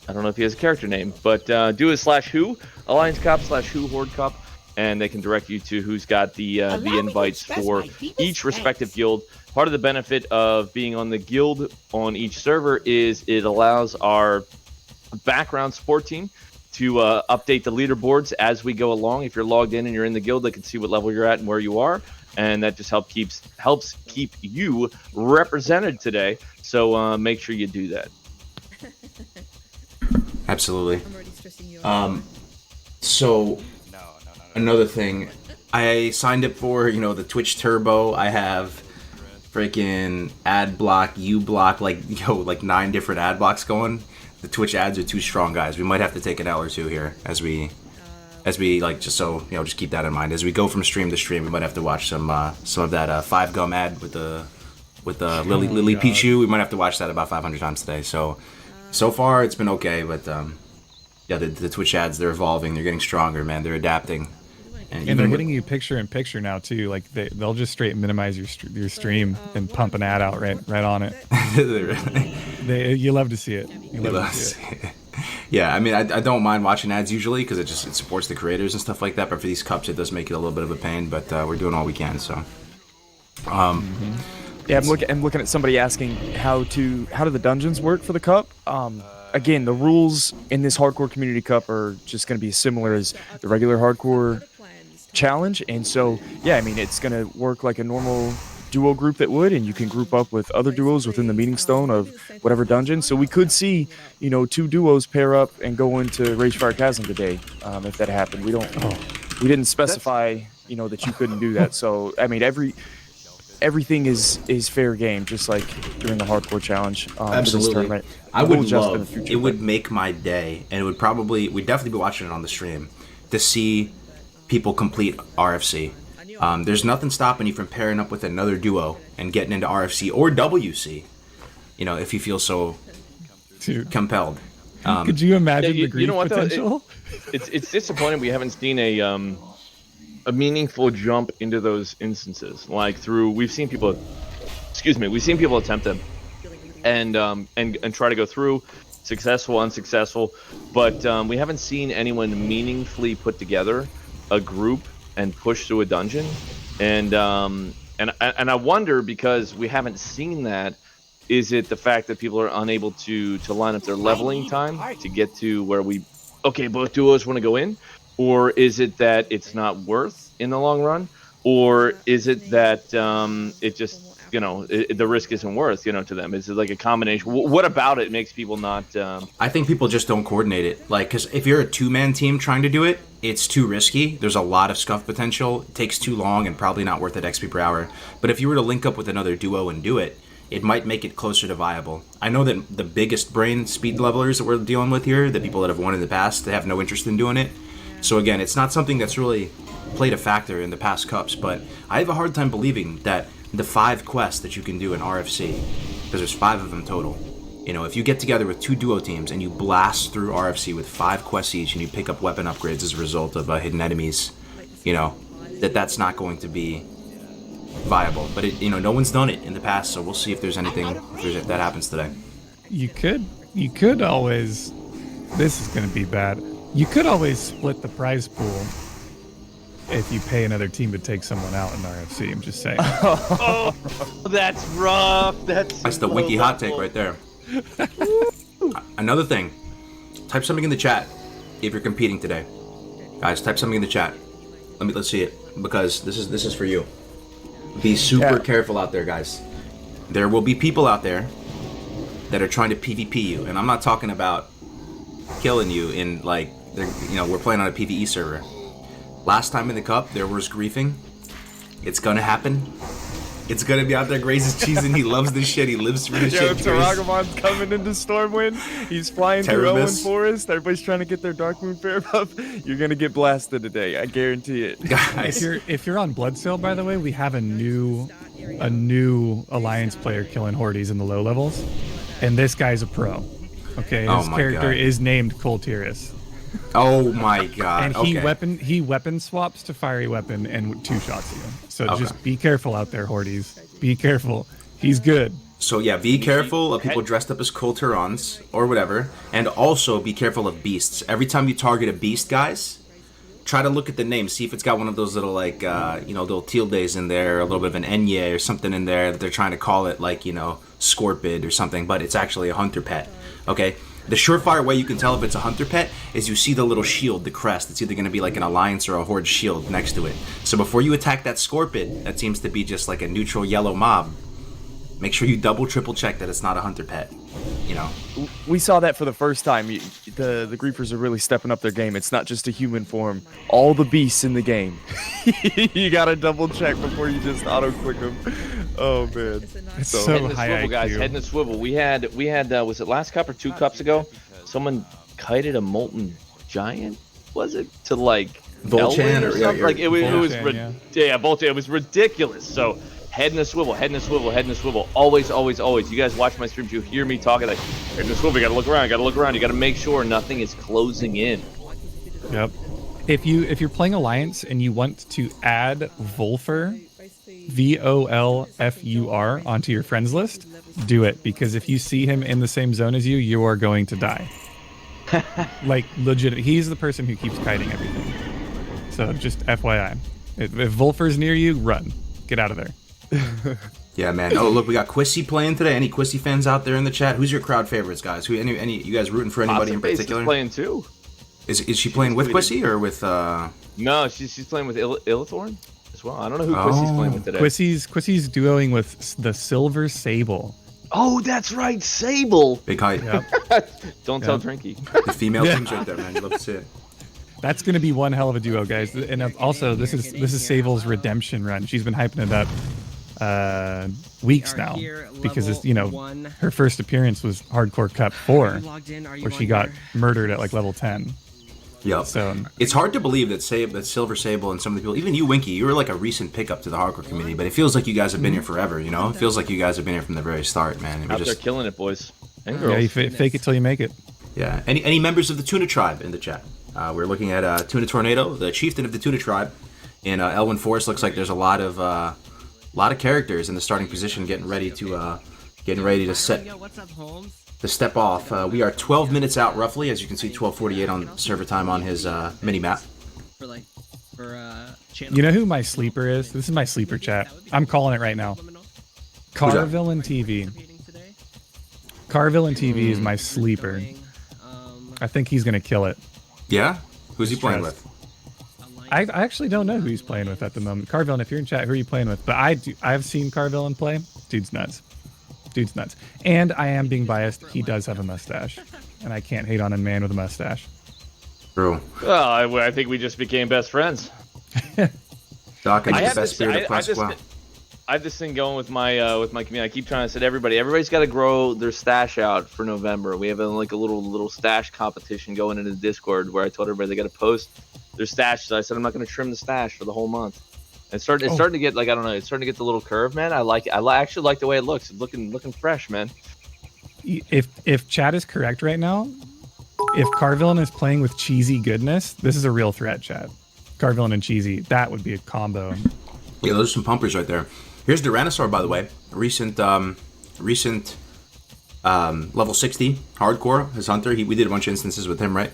I don't know if he has a character name, but do it /who, Alliance Cup /who Horde Cup, and they can direct you to who's got the invites for each respective guild. Part of the benefit of being on the guild on each server is it allows our background support team to update the leaderboards as we go along. If you're logged in and you're in the guild, they can see what level you're at and where you are, and that just helps keep you represented today. So make sure you do that. Absolutely. So another thing, I signed up for, you know, the Twitch Turbo. I have freaking ad block, U block, like 9 different ad blocks going. The Twitch ads are too strong, guys. We might have to take an L or two here as we like, just so, you know, just keep that in mind as we go from stream to stream. We might have to watch some of that 5 gum ad with the Lily Pichu. We might have to watch that about 500 times today. So far it's been okay, but yeah, the Twitch ads, they're evolving, they're getting stronger, man. They're adapting, and they're hitting you picture in picture now too. Like they'll just straight minimize your stream and pump an ad out right on it. You love to see it. You love to see it. Yeah, I mean, I don't mind watching ads usually because it supports the creators and stuff like that. But for these cups, it does make it a little bit of a pain. But we're doing all we can. So. Yeah, I'm looking at somebody asking how do the dungeons work for the cup. Again, the rules in this hardcore community cup are just going to be similar as the regular hardcore challenge, and so yeah, I mean, it's going to work like a normal duo group that would, and you can group up with other duos within the meeting stone of whatever dungeon. So we could see, you know, 2 duos pair up and go into Ragefire Chasm today, if that happened. We didn't specify, you know, that you couldn't do that. So I mean, everything is fair game, just like during the hardcore challenge. Absolutely. I would love, it would make my day, and we'd definitely be watching it on the stream to see people complete RFC. There's nothing stopping you from pairing up with another duo and getting into RFC or WC, you know, if you feel so compelled. Could you imagine the grief potential? It's disappointing we haven't seen a meaningful jump into those instances. Like we've seen people attempt them and try to go through, successful, unsuccessful, but we haven't seen anyone meaningfully put together a group and push through a dungeon. And I wonder, because we haven't seen that, is it the fact that people are unable to line up their leveling time to get to where both duos want to go in? Or is it that it's not worth in the long run? Or is it that it just, you know, the risk isn't worth, you know, to them? Is it like a combination? What about it makes people not... I think people just don't coordinate it. Like, because if you're a 2-man team trying to do it, it's too risky. There's a lot of scuff potential. It takes too long and probably not worth it XP per hour. But if you were to link up with another duo and do it, it might make it closer to viable. I know that the biggest brain speed levelers that we're dealing with here, the people that have won in the past, they have no interest in doing it. So again, it's not something that's really played a factor in the past cups, but I have a hard time believing that the 5 quests that you can do in RFC, because there's 5 of them total, You know, if you get together with 2 duo teams and you blast through RFC with 5 quests each and you pick up weapon upgrades as a result of hidden enemies, you know, that's not going to be viable. But you know, no one's done it in the past, so we'll see if there's anything if that happens today. You could always. This is going to be bad. You could always split the prize pool if you pay another team to take someone out in RFC. I'm just saying. Oh, that's rough. That's the winky hot take right there. Another thing, type something in the chat if you're competing today, guys. Type something in the chat. Let's see it, because this is for you. Be super careful out there, guys. There will be people out there that are trying to PvP you, and I'm not talking about killing you in like, you know, we're playing on a PvE server. Last time in the cup, there was griefing. It's gonna happen. It's gonna be out there. Graze is cheesing. He loves this shit. He lives for this shit. Taragamon's coming into Stormwind. He's flying through Owen Forest. Everybody's trying to get their Darkmoon Fair buff. You're gonna get blasted today. I guarantee it. Guys. If you're on Bloodsail, by the way, we have a new Alliance player killing Hordes in the low levels, and this guy's a pro. Okay, his character is named Coltyrus. Oh my god! And he weapon swaps to fiery weapon and 2-shots you. So just be careful out there, Hordes. Be careful. He's good. So yeah, be careful of people dressed up as Coltyrons or whatever, and also be careful of beasts. Every time you target a beast, guys, try to look at the name, see if it's got one of those little like you know, little tildes in there, a little bit of an enye or something in there that they're trying to call it, like, you know, Scorpid or something, but it's actually a hunter pet. Okay. The surefire way you can tell if it's a hunter pet is you see the little shield, the crest. It's either going to be like an Alliance or a Horde shield next to it. So before you attack that Scorpid, that seems to be just like a neutral yellow mob, make sure you double, triple check that it's not a hunter pet. You know, we saw that for the first time. The Griefers are really stepping up their game. It's not just a human form. All the beasts in the game. You gotta double check before you just auto click them. Oh man, it's so head in the high swivel, IQ. guys. Head in the swivel. We had was it last cup or 2 cups ago? Someone kited a molten giant. Was it to like Volchan or something? Like it was Volchan, Volchan. It was ridiculous. So head in the swivel, head in the swivel, head in the swivel. Always, always, always. You guys watch my streams, you hear me talking like, head in the swivel. You gotta look around. You gotta look around. You gotta make sure nothing is closing in. Yep. If you're playing Alliance and you want to add Volfur, Volfur, onto your friends list, do it, because if you see him in the same zone as you, you are going to die. Like legit, he's the person who keeps kiting everything. So just FYI, if Volfur's near you, run, get out of there. Yeah, man. Oh, look, we got Quissy playing today. Any Quissy fans out there in the chat? Who's your crowd favorites, guys? Any you guys rooting for anybody in particular? Playing too. Is she playing with Quissy or with? No, she's playing with Illithorn as well. I don't know who Quissy's playing with today. Quissy's duoing with the Silver Sable. Oh, that's right, Sable. Big height. Yep. Don't tell Drinky. The female team's right there, man. You love to see it. That's going to be one hell of a duo, guys. And also, this is Sable's redemption run. She's been hyping it up weeks now, because it's, you know, her first appearance was Hardcore Cup 4, where she got murdered at like level 10. Yep. So it's hard to believe that Silver Sable and some of the people, even you, Winky, you were like a recent pickup to the hardcore community, but it feels like you guys have been here forever. You know, it feels like you guys have been here from the very start, man. Out there killing it, boys and girls. Yeah, you fake it till you make it. Yeah. Any members of the Tuna Tribe in the chat? We're looking at Tuna Tornado, the chieftain of the Tuna Tribe in Elwyn Forest. Looks like there's a lot of characters in the starting position getting ready to step off. We are 12 minutes out roughly, as you can see, 12:48 on server time on his mini map. You know who my sleeper is? This is my sleeper chat. I'm calling it right now. Carvillain TV. Carvillain TV is my sleeper. I think he's gonna kill it. Yeah? Who's he playing with? I actually don't know who he's playing with at the moment. Carvillain, if you're in chat, who are you playing with? But I've seen Carvillain play. Dude's nuts. Dude's nuts. And I am being biased. He does have a mustache. And I can't hate on a man with a mustache. True. Well, I think we just became best friends. Doc, I have the best spirit of classic WoW. I have this thing going with my community. I keep trying to say to everybody's got to grow their stash out for November. We have a little stash competition going into the Discord where I told everybody they got to post their stash. So I said I'm not going to trim the stash for the whole month. It's starting to get like, I don't know, it's starting to get the little curve, man. I like it. I actually like the way it looks. It's looking fresh, man. if Chad is correct right now, if Carvillain is playing with cheesy goodness, this is a real threat, Chad. Carvillain and cheesy, that would be a combo. Yeah, those are some pumpers right there. Here's Duranosaur, by the way. Recent level 60 hardcore, his hunter. We did a bunch of instances with him, right?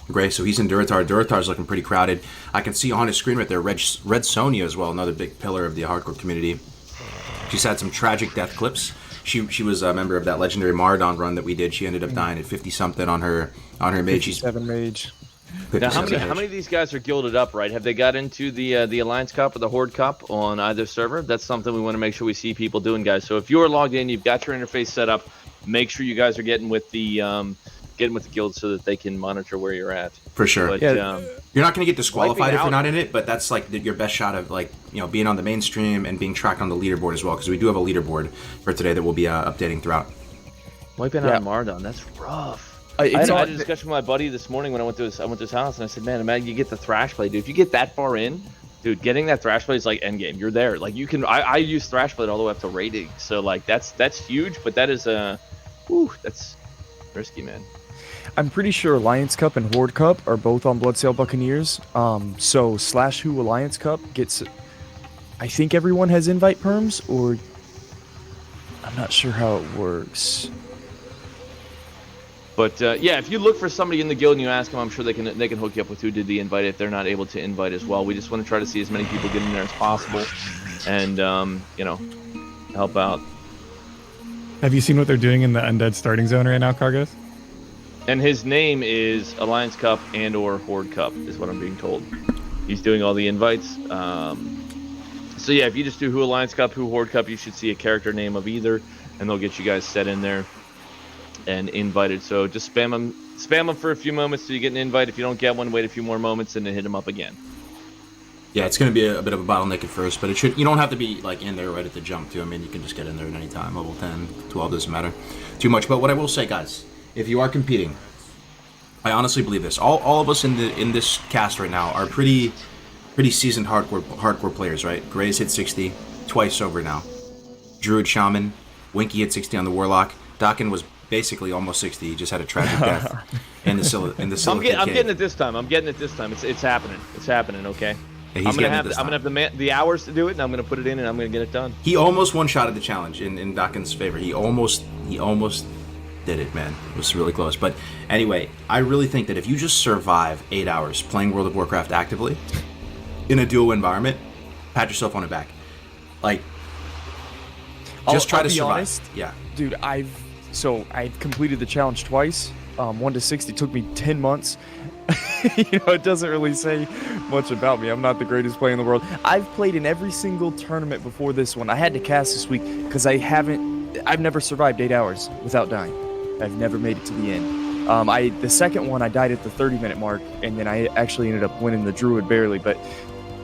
Gray, so he's in Duratar. Duratar's looking pretty crowded. I can see on his screen right there, Red Sonia as well, another big pillar of the hardcore community. She's had some tragic death clips. She was a member of that legendary Maraudon run that we did. She ended up dying at 50-something on her mage. 57 mage. Now, how many of these guys are gilded up, right? Have they got into the Alliance Cup or the Horde Cup on either server? That's something we want to make sure we see people doing, guys. So if you're logged in, you've got your interface set up, make sure you guys are getting with the guild so that they can monitor where you're at. For sure. But, you're not going to get disqualified if out. you're not in it, but that's like your best shot of being on the mainstream and being tracked on the leaderboard as well, because we do have a leaderboard for today that we'll be updating throughout. Wiping out Maraudon, that's rough. I had a discussion with my buddy this morning when I went to his house, and I said, man, imagine you get the Thrash Blade, dude. If you get that far in, dude, getting that Thrash Blade is like endgame. You're there. Like, you can. I use Thrash Blade all the way up to rating, so like that's huge. But that is that's risky, man. I'm pretty sure Alliance Cup and Horde Cup are both on Bloodsail Buccaneers. So /who Alliance Cup gets. I think everyone has invite perms, or I'm not sure how it works. But yeah, if you look for somebody in the guild and you ask them, I'm sure they can hook you up with who did the invite if they're not able to invite as well. We just want to try to see as many people get in there as possible, and help out. Have you seen what they're doing in the Undead starting zone right now, Cargos? And his name is Alliance Cup and/or Horde Cup, is what I'm being told. He's doing all the invites. So yeah, if you just do who Alliance Cup, who Horde Cup, you should see a character name of either, and they'll get you guys set in there and invited. So just spam them for a few moments till you get an invite. If you don't get one, wait a few more moments and then hit them up again. Yeah, it's going to be a bit of a bottleneck at first, but you don't have to be like in there right at the jump too. I mean, you can just get in there at any time. Level 10, 12 doesn't matter too much. But what I will say, guys, if you are competing, I honestly believe this. All of us in this cast right now are pretty seasoned hardcore players, right? Gray's hit 60 twice over now. Druid Shaman, Winky hit 60 on the Warlock. Dakin was basically almost 60. He just had a tragic death in the Silicate I'm getting it this time. It's happening. It's happening. Okay. Yeah, I'm gonna have the hours to do it, and I'm gonna put it in, and I'm gonna get it done. He almost one-shotted the challenge in Dakin's favor. He almost did it, man. It was really close. But anyway, I really think that if you just survive 8 hours playing World of Warcraft actively in a duo environment, pat yourself on the back. Like, just try to survive. Honest, yeah, dude. I completed the challenge twice. 1 to 60 took me 10 months. It doesn't really say much about me. I'm not the greatest player in the world. I've played in every single tournament before this one. I had to cast this week because I've never survived 8 hours without dying. I've never made it to the end. The second one I died at the 30-minute mark, and then I actually ended up winning the Druid barely. But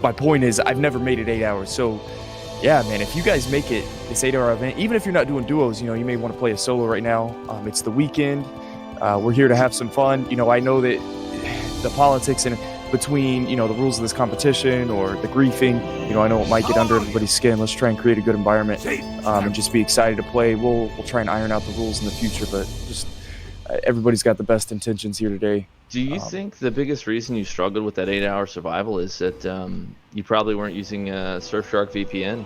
my point is, I've never made it 8 hours. So yeah, man, if you guys make it this 8-hour event, even if you're not doing duos, you may want to play a solo right now. It's the weekend. We're here to have some fun. I know that the politics in between, the rules of this competition or the griefing, I know it might get under everybody's skin. Let's try and create a good environment and just be excited to play. We'll try and iron out the rules in the future, but just everybody's got the best intentions here today. Do you think the biggest reason you struggled with that 8-hour survival is that you probably weren't using Surfshark VPN?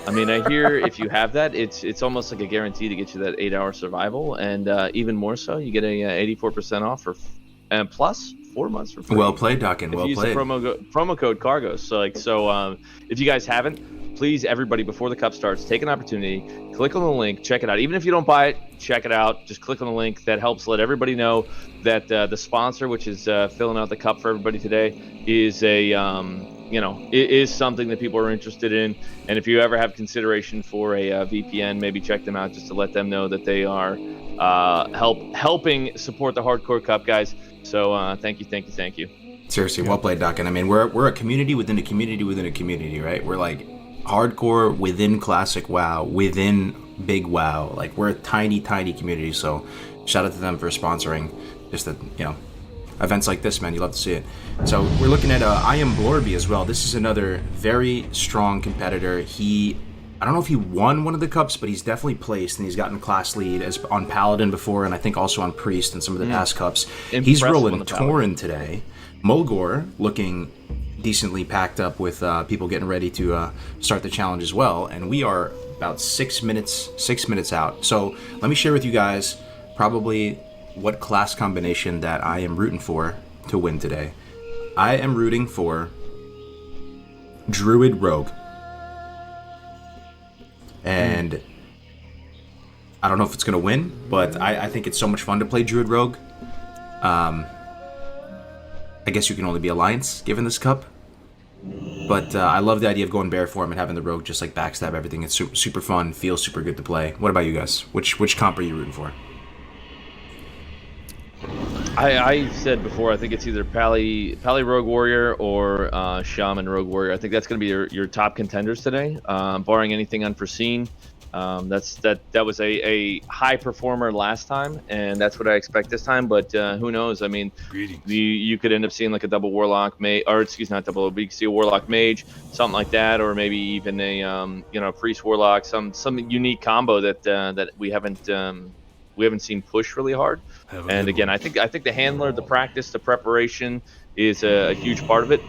I mean, I hear if you have that, it's almost like a guarantee to get you that 8-hour survival, and even more so, you get a 84% off for plus 4 months for free. Well played, Dakin. Well use played. The promo code Cargos. So if you guys haven't, please, everybody, before the cup starts, take an opportunity, click on the link, check it out. Even if you don't buy it, check it out. Just click on the link. That helps let everybody know that the sponsor, which is filling out the cup for everybody today, is it is something that people are interested in. And if you ever have consideration for a VPN, maybe check them out just to let them know that they are helping support the Hardcore Cup, guys. So thank you. Seriously, well played, Dakin. I mean, we're a community within a community within a community, right? We're like hardcore within classic WoW, within big WoW. Like, we're a tiny community. So shout out to them for sponsoring just events like this, man. You love to see it. So we're looking at I Am Blorby as well. This is another very strong competitor. He I don't know if he won one of the cups, but he's definitely placed, and he's gotten class lead as on Paladin before, and I think also on Priest and some of the past cups. He's rolling Tauren today. Mulgore looking decently packed up with people getting ready to start the challenge as well, and we are about 6 minutes out. So let me share with you guys probably what class combination that I am rooting for to win today. I am rooting for Druid Rogue. And I don't know if it's going to win, but I think it's so much fun to play Druid Rogue. I guess you can only be Alliance given this cup. But I love the idea of going Bear form and having the Rogue just like backstab everything. It's super fun, feels super good to play. What about you guys? Which comp are you rooting for? I said before, I think it's either Pally Rogue Warrior or Shaman Rogue Warrior. I think that's going to be your top contenders today, barring anything unforeseen. That was a high performer last time, and that's what I expect this time. But who knows? I mean, you could end up seeing like a double Warlock Mage, or excuse me, not double. You could see a Warlock Mage, something like that, or maybe even a Priest Warlock, some unique combo that we haven't seen push really hard. And again, I think the handler, the practice, the preparation is a huge part of it.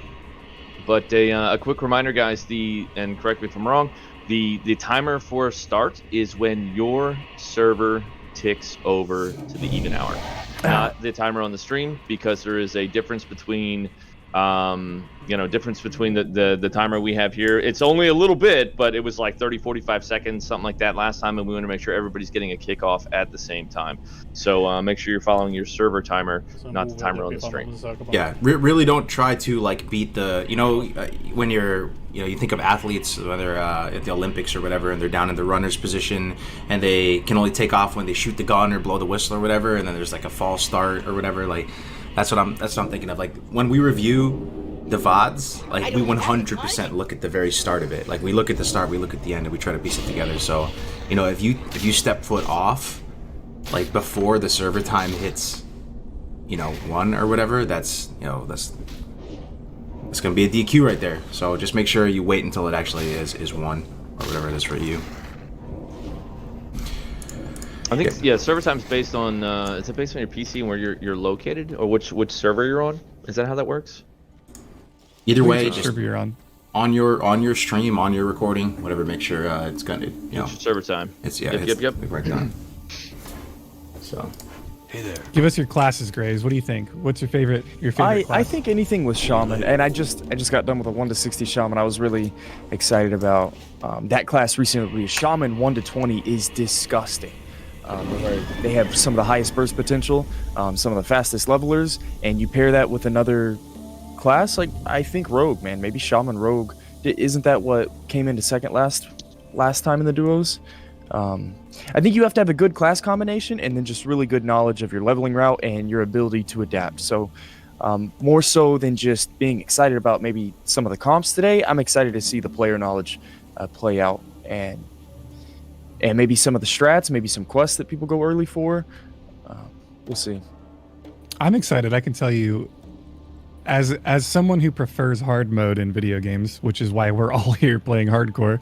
But a quick reminder, guys, and correct me if I'm wrong, the timer for start is when your server ticks over to the even hour, not the timer on the stream, because there is a difference between the timer we have here. It's only a little bit, but it was like 30-45 seconds, something like that last time, and we want to make sure everybody's getting a kickoff at the same time. So make sure you're following your server timer, not the timer on the stream. Yeah, really don't try to like beat the, when you're, you think of athletes, whether at the Olympics or whatever, and they're down in the runner's position, and they can only take off when they shoot the gun or blow the whistle or whatever, and then there's like a false start or whatever. Like that's what I'm thinking of. Like when we review the VODs, like we 100% look at the very start of it. Like we look at the start, we look at the end, and we try to piece it together. So, if you step foot off, like before the server time hits, 1 or whatever, that's it's gonna be a DQ right there. So just make sure you wait until it actually is 1 or whatever it is for you. I think server time's based on is it based on your PC and where you're located, or which server you're on? Is that how that works? Either way, just server you're on your stream, on your recording, whatever. Make sure it's gonna server time. It's yep. right down. So. Hey there. Give us your classes, Graves. What do you think? What's your favorite class? I think anything with Shaman, and I just got done with a 1 to 60 Shaman. I was really excited about that class recently. Shaman 1 to 20 is disgusting. They have some of the highest burst potential, some of the fastest levelers, and you pair that with another class, like I think Rogue, man, maybe Shaman Rogue. Isn't that what came into second last time in the duos? I think you have to have a good class combination and then just really good knowledge of your leveling route and your ability to adapt. So more so than just being excited about maybe some of the comps today, I'm excited to see the player knowledge play out and maybe some of the strats, maybe some quests that people go early for. We'll see. I'm excited. I can tell you, as someone who prefers hard mode in video games, which is why we're all here playing hardcore,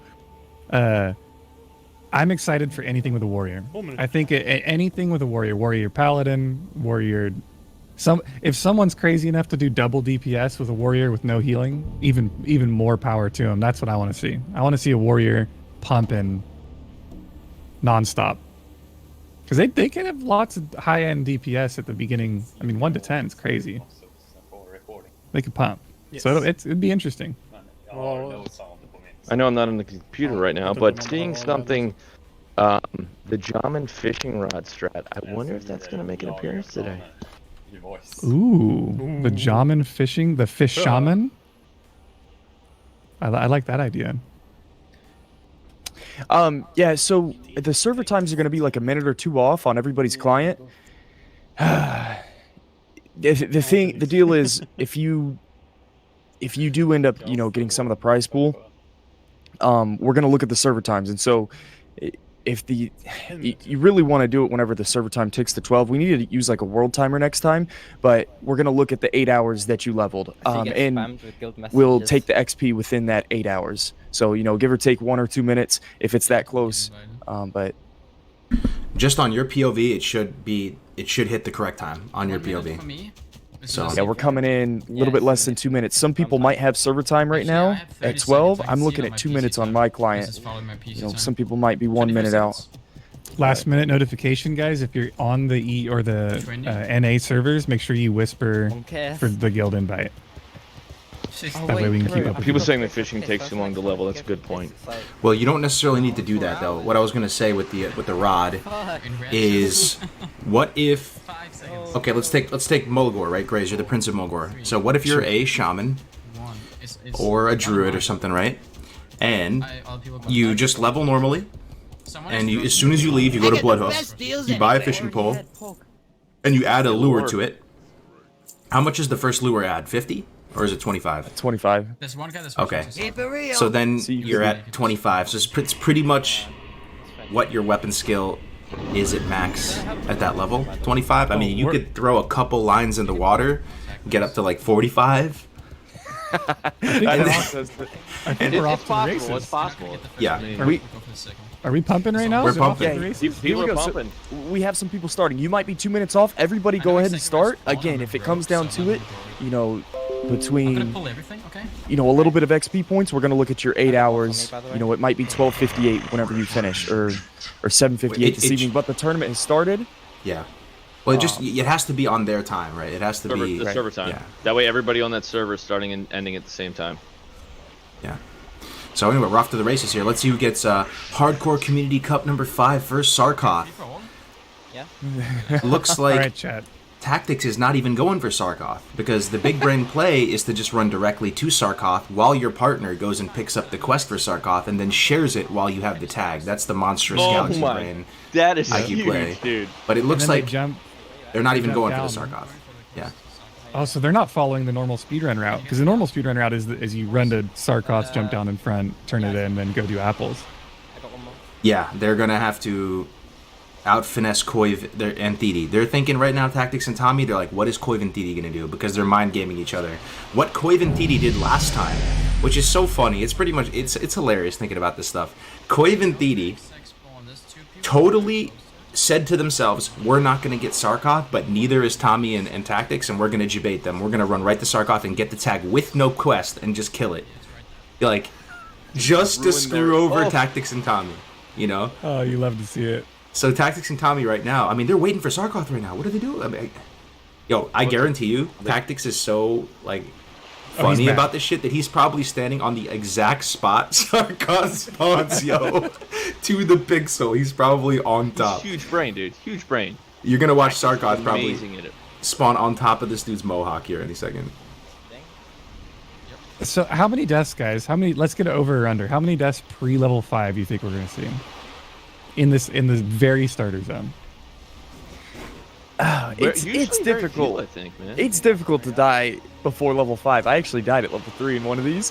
I'm excited for anything with a warrior. I think anything with a warrior paladin, warrior. If someone's crazy enough to do double DPS with a warrior with no healing, even more power to him. That's what I want to see. I want to see a warrior pumping nonstop, because they can have lots of high-end DPS at the beginning. I mean, 1 to 10 is crazy. They could pump, yes. So it'd be interesting. I know I'm not on the computer right now, but seeing something, the Jamin fishing rod strat, I wonder if that's going to make an appearance today. Ooh, the Jamin fishing, the fish shaman. I like that idea. Yeah, so the server times are going to be like a minute or 2 off on everybody's client. The deal is, if you do end up, getting some of the prize pool, we're going to look at the server times. And so if you really want to do it whenever the server time ticks to 12, we need to use like a world timer next time, but we're going to look at the 8 hours that you leveled, and we'll take the XP within that 8 hours. So, you know, give or take 1 or 2 minutes if it's that close. But just on your POV, it should hit the correct time on your POV. So yeah, we're coming in a little bit less than 2 minutes. Some people might have server time right now at 12. I'm looking at 2 minutes on my client. You know, some people might be 1 minute out. Last minute notification, guys. If you're on the E or the NA servers, make sure you whisper for the guild invite. That way we can keep up. People saying that fishing takes too long to level. That's a good point. Well, you don't necessarily need to do that though. What I was gonna say with the rod is, what if? Okay, let's take Mulgore, right? Graze, you're the Prince of Mulgore. So what if you're a shaman or a druid or something, right? And you just level normally, and you, as soon as you leave, you go to Bloodhoof, you buy a fishing pole, and you add a lure to it. How much is the first lure add? 50? Or is it 25? 25. Okay. So then you're at 25. So it's pretty much what your weapon skill is at max at that level. 25? I mean, you could throw a couple lines in the water, get up to like 45. It's possible. It's possible. Yeah. Are we pumping right now? We're pumping. People are pumping. So we have some people starting. You might be 2 minutes off. Everybody go ahead and start. Again, if it comes down to it, you know, between, you know, a little bit of XP points, we're going to look at your 8 hours. You know, it might be 12:58 whenever you finish, or 7:58 this evening, but the tournament has started. Yeah. Well, it has to be on their time, right? It has to be the server time. Yeah. That way everybody on that server is starting and ending at the same time. Yeah. So anyway, we're off to the races here. Let's see who gets Hardcore Community Cup number 5 first. Sarkoth. Yeah. Looks like All right, chat. Tactics is not even going for Sarkoth, because the big brain play is to just run directly to Sarkoth while your partner goes and picks up the quest for Sarkoth and then shares it while you have the tag. That's the monstrous galaxy brain. That is IQ huge, play. dude. But it looks like they're not even jump going down. for the Sarkoth. Yeah. Oh, so they're not following the normal speedrun route, because the normal speedrun route is you run to Sarkoth, jump down in front, turn it in, then go do apples. Yeah, they're gonna have to out-finesse Koiv and Thidi. They're thinking right now, Tactics and Tommy, they're like, what is Koiv and Thidi going to do? Because they're mind-gaming each other. What Koiv and Thidi did last time, which is so funny, it's pretty much, it's hilarious thinking about this stuff. Koiv and Thidi totally said to themselves, we're not going to get Sarkoth, but neither is Tommy and Tactics, and we're going to debate them. We're going to run right to Sarkoth and get the tag with no quest and just kill it. Like, just to screw over Tactics and Tommy, you know? Oh, you love to see it. So Tactics and Tommy right now, I mean, they're waiting for Sarkoth right now. What do they do? I mean, I guarantee you, Tactics is so, like, funny about this shit that he's probably standing on the exact spot Sarkoth spawns, yo, to the pixel. He's probably on top. Huge brain, dude. Huge brain. You're going to watch Sarkoth probably spawn on top of this dude's mohawk here any second. So how many deaths, guys? Let's get it over or under. How many deaths pre-level 5 you think we're going to see? In the very starter zone. It's difficult. Few, I think, man. It's difficult to die before level 5. I actually died at level 3 in one of these.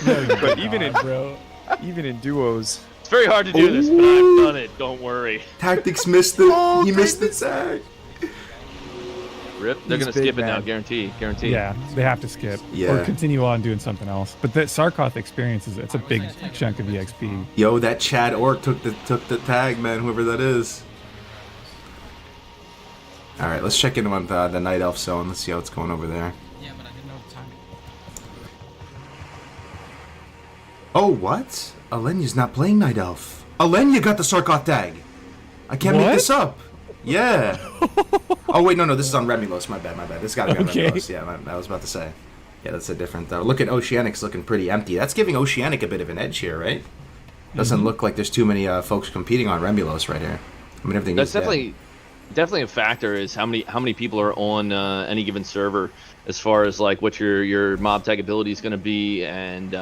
But even in duos, it's very hard to do this, but I've done it. Don't worry. Tactics missed it. He missed the tag. Rip. They're gonna skip it now, guarantee. Yeah, they have to skip or continue on doing something else. But the Sarkoth experience it's a big chunk of EXP. Yo, that Chad Orc took the tag, man. Whoever that is. All right, let's check in on the Night Elf zone. Let's see how it's going over there. Yeah, but I didn't know the time. Oh, what? Alenya's not playing Night Elf. Alenya got the Sarkoth tag. I can't make this up. Yeah. Oh wait, no, this is on Remulos. My bad. This gotta be on Remulos. Yeah, I was about to say. Yeah, that's a different. Look at Oceanic's looking pretty empty. That's giving Oceanic a bit of an edge here, right? Doesn't look like there's too many folks competing on Remulos right here. I mean, everything. That's definitely a factor is how many people are on any given server, as far as like what your mob tag ability is going to be, and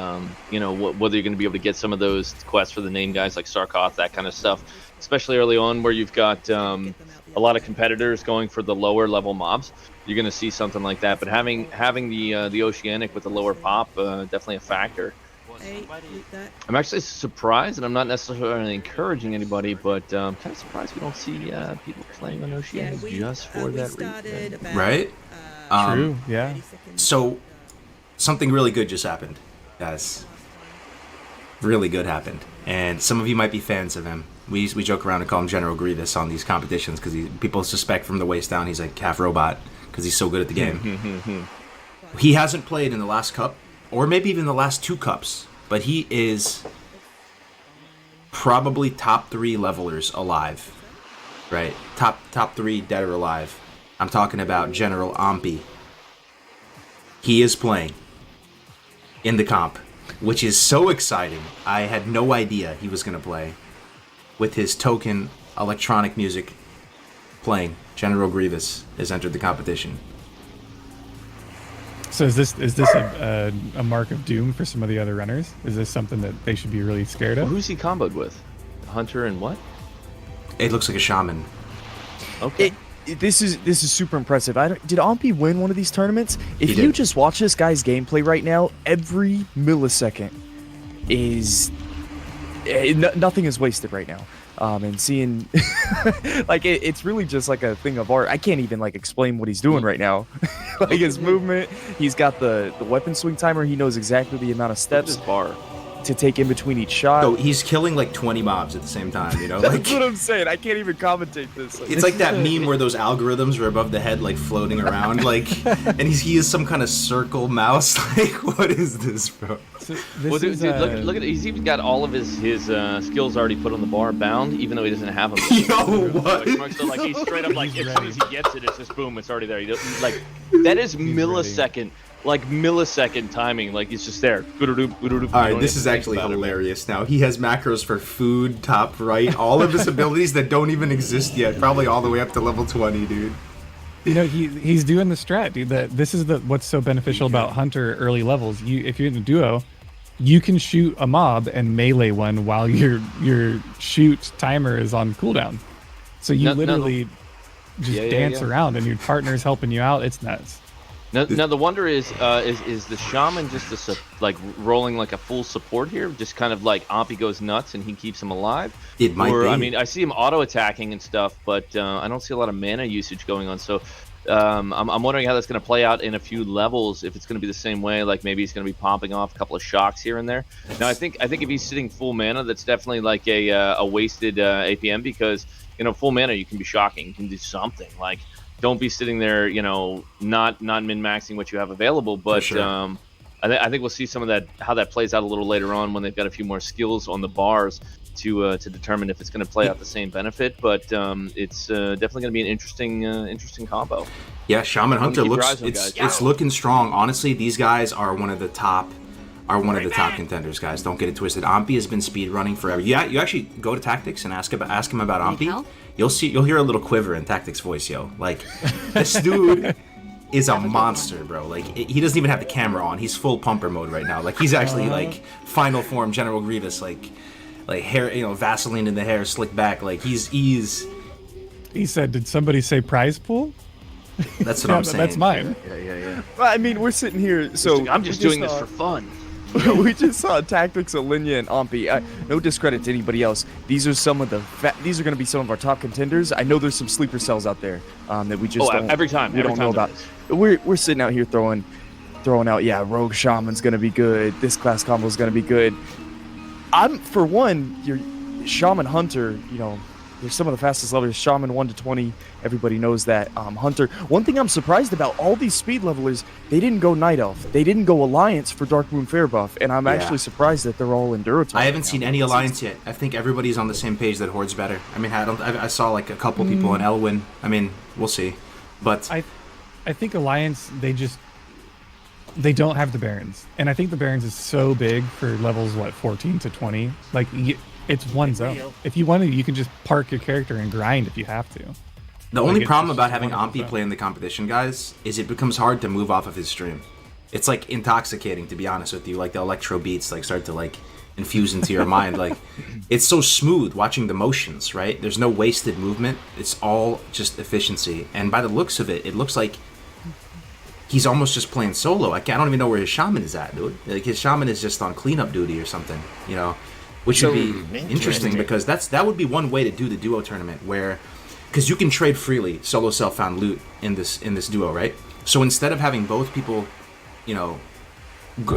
you know whether you're going to be able to get some of those quests for the name guys like Sarkoth, that kind of stuff. Especially early on, where you've got a lot of competitors going for the lower level mobs, you're going to see something like that. But having the Oceanic with the lower pop, definitely a factor. I'm actually surprised, and I'm not necessarily encouraging anybody, but I'm kind of surprised we don't see people playing on Oceans just for that reason. Right? True. Yeah. So, something really good just happened, guys. Really good happened. And some of you might be fans of him. We joke around and call him General Grievous on these competitions because people suspect from the waist down he's like half robot because he's so good at the game. He hasn't played in the last cup, or maybe even the last 2 cups, but he is probably top 3 levelers alive. Right? Top 3 dead or alive. I'm talking about General Ampi. He is playing in the comp, which is so exciting. I had no idea he was going to play with his token electronic music playing. General Grievous has entered the competition. So is this a mark of doom for some of the other runners? Is this something that they should be really scared of? Well, who's he comboed with? Hunter and what? It looks like a shaman. Okay. This is super impressive. Did Ampi win one of these tournaments? If He you did. just watch this guy's gameplay right now, every millisecond is nothing is wasted right now. And seeing like it's really just like a thing of art. I can't even like explain what he's doing right now. Like his movement, he's got the weapon swing timer. He knows exactly the amount of steps to take in between each shot. So he's killing like 20 mobs at the same time, you know? That's Like, what I'm saying. I can't even commentate this. it's like that meme where those algorithms are above the head, like floating around, like, and he is some kind of circle mouse. Like, what is this, bro? So Well, dude, look at he's even got all of his skills already put on the bar, bound, even though he doesn't have them. Yo, what? So like he's straight up like as soon as he gets it, it's just boom, it's already there. Like that is millisecond. Like millisecond timing, like it's just there. Alright, this is actually hilarious now. He has macros for food, top right, all of his abilities that don't even exist yet, probably all the way up to level 20, dude. You know, he's doing the strat, dude. This is what's so beneficial about Hunter early levels. If you're in a duo, you can shoot a mob and melee one while your shoot timer is on cooldown. So you literally just dance around and your partner's helping you out. It's nuts. Now the wonder is the shaman just like rolling like a full support here, just kind of like Ampi goes nuts and he keeps him alive? It might be. I mean, I see him auto attacking and stuff, but I don't see a lot of mana usage going on. So I'm wondering how that's going to play out in a few levels. If it's going to be the same way, like maybe he's going to be popping off a couple of shocks here and there. Now I think if he's sitting full mana, that's definitely like a wasted APM, because full mana you can be shocking, you can do something like. Don't be sitting there, not min-maxing what you have available. But sure. I think we'll see some of that, how that plays out a little later on when they've got a few more skills on the bars to determine if it's going to play out the same benefit. But it's definitely going to be an interesting combo. Yeah, Shaman Hunter keep your looks eyes on it's looking strong. Honestly, these guys are one of the top contenders, guys. Don't get it twisted. Ampi has been speed running forever. Yeah, you actually go to Tactics and ask him about Ampi. You'll hear a little quiver in Tactics' voice, yo. Like, this dude is a monster, bro. Like, he doesn't even have the camera on. He's full pumper mode right now. Like, he's actually like final form General Grievous, like hair, Vaseline in the hair, slick back. Like he's. He said, "Did somebody say prize pool?" That's what I'm saying. That's mine. Yeah. Well, I mean, we're sitting here, so I'm just doing this for fun. We just saw Tactics, Alinia, and Ampi. No discredit to anybody else. These are some of these are going to be some of our top contenders. I know there's some sleeper cells out there that we just don't know about. We're sitting out here throwing out. Yeah, Rogue Shaman's going to be good. This class combo is going to be good. For one, your Shaman Hunter. They're some of the fastest levelers. Shaman 1 to 20. Everybody knows that. Hunter. One thing I'm surprised about, all these speed levelers, they didn't go Night Elf. They didn't go Alliance for Dark Moon Fair buff. And I'm actually surprised that they're all Enduro. I haven't seen any Alliance yet. I think everybody's on the same page that Horde's better. I mean, I saw like a couple people in Elwyn. I mean, we'll see. But I think Alliance, they don't have the Barons. And I think the Barons is so big for levels, 14 to 20. Like, it's one zone. If you want to, you can just park your character and grind if you have to. The only problem about having Ampi play in the competition, guys, is it becomes hard to move off of his stream. It's like intoxicating, to be honest with you. Like the electro beats start to infuse into your mind. Like, it's so smooth watching the motions, right? There's no wasted movement. It's all just efficiency. And by the looks of it, it looks like he's almost just playing solo. I don't even know where his shaman is at, dude. Like his shaman is just on cleanup duty or something, you know, which would be interesting because that would be one way to do the duo tournament where, because you can trade freely solo self-found loot in this duo, right? So instead of having both people, you know,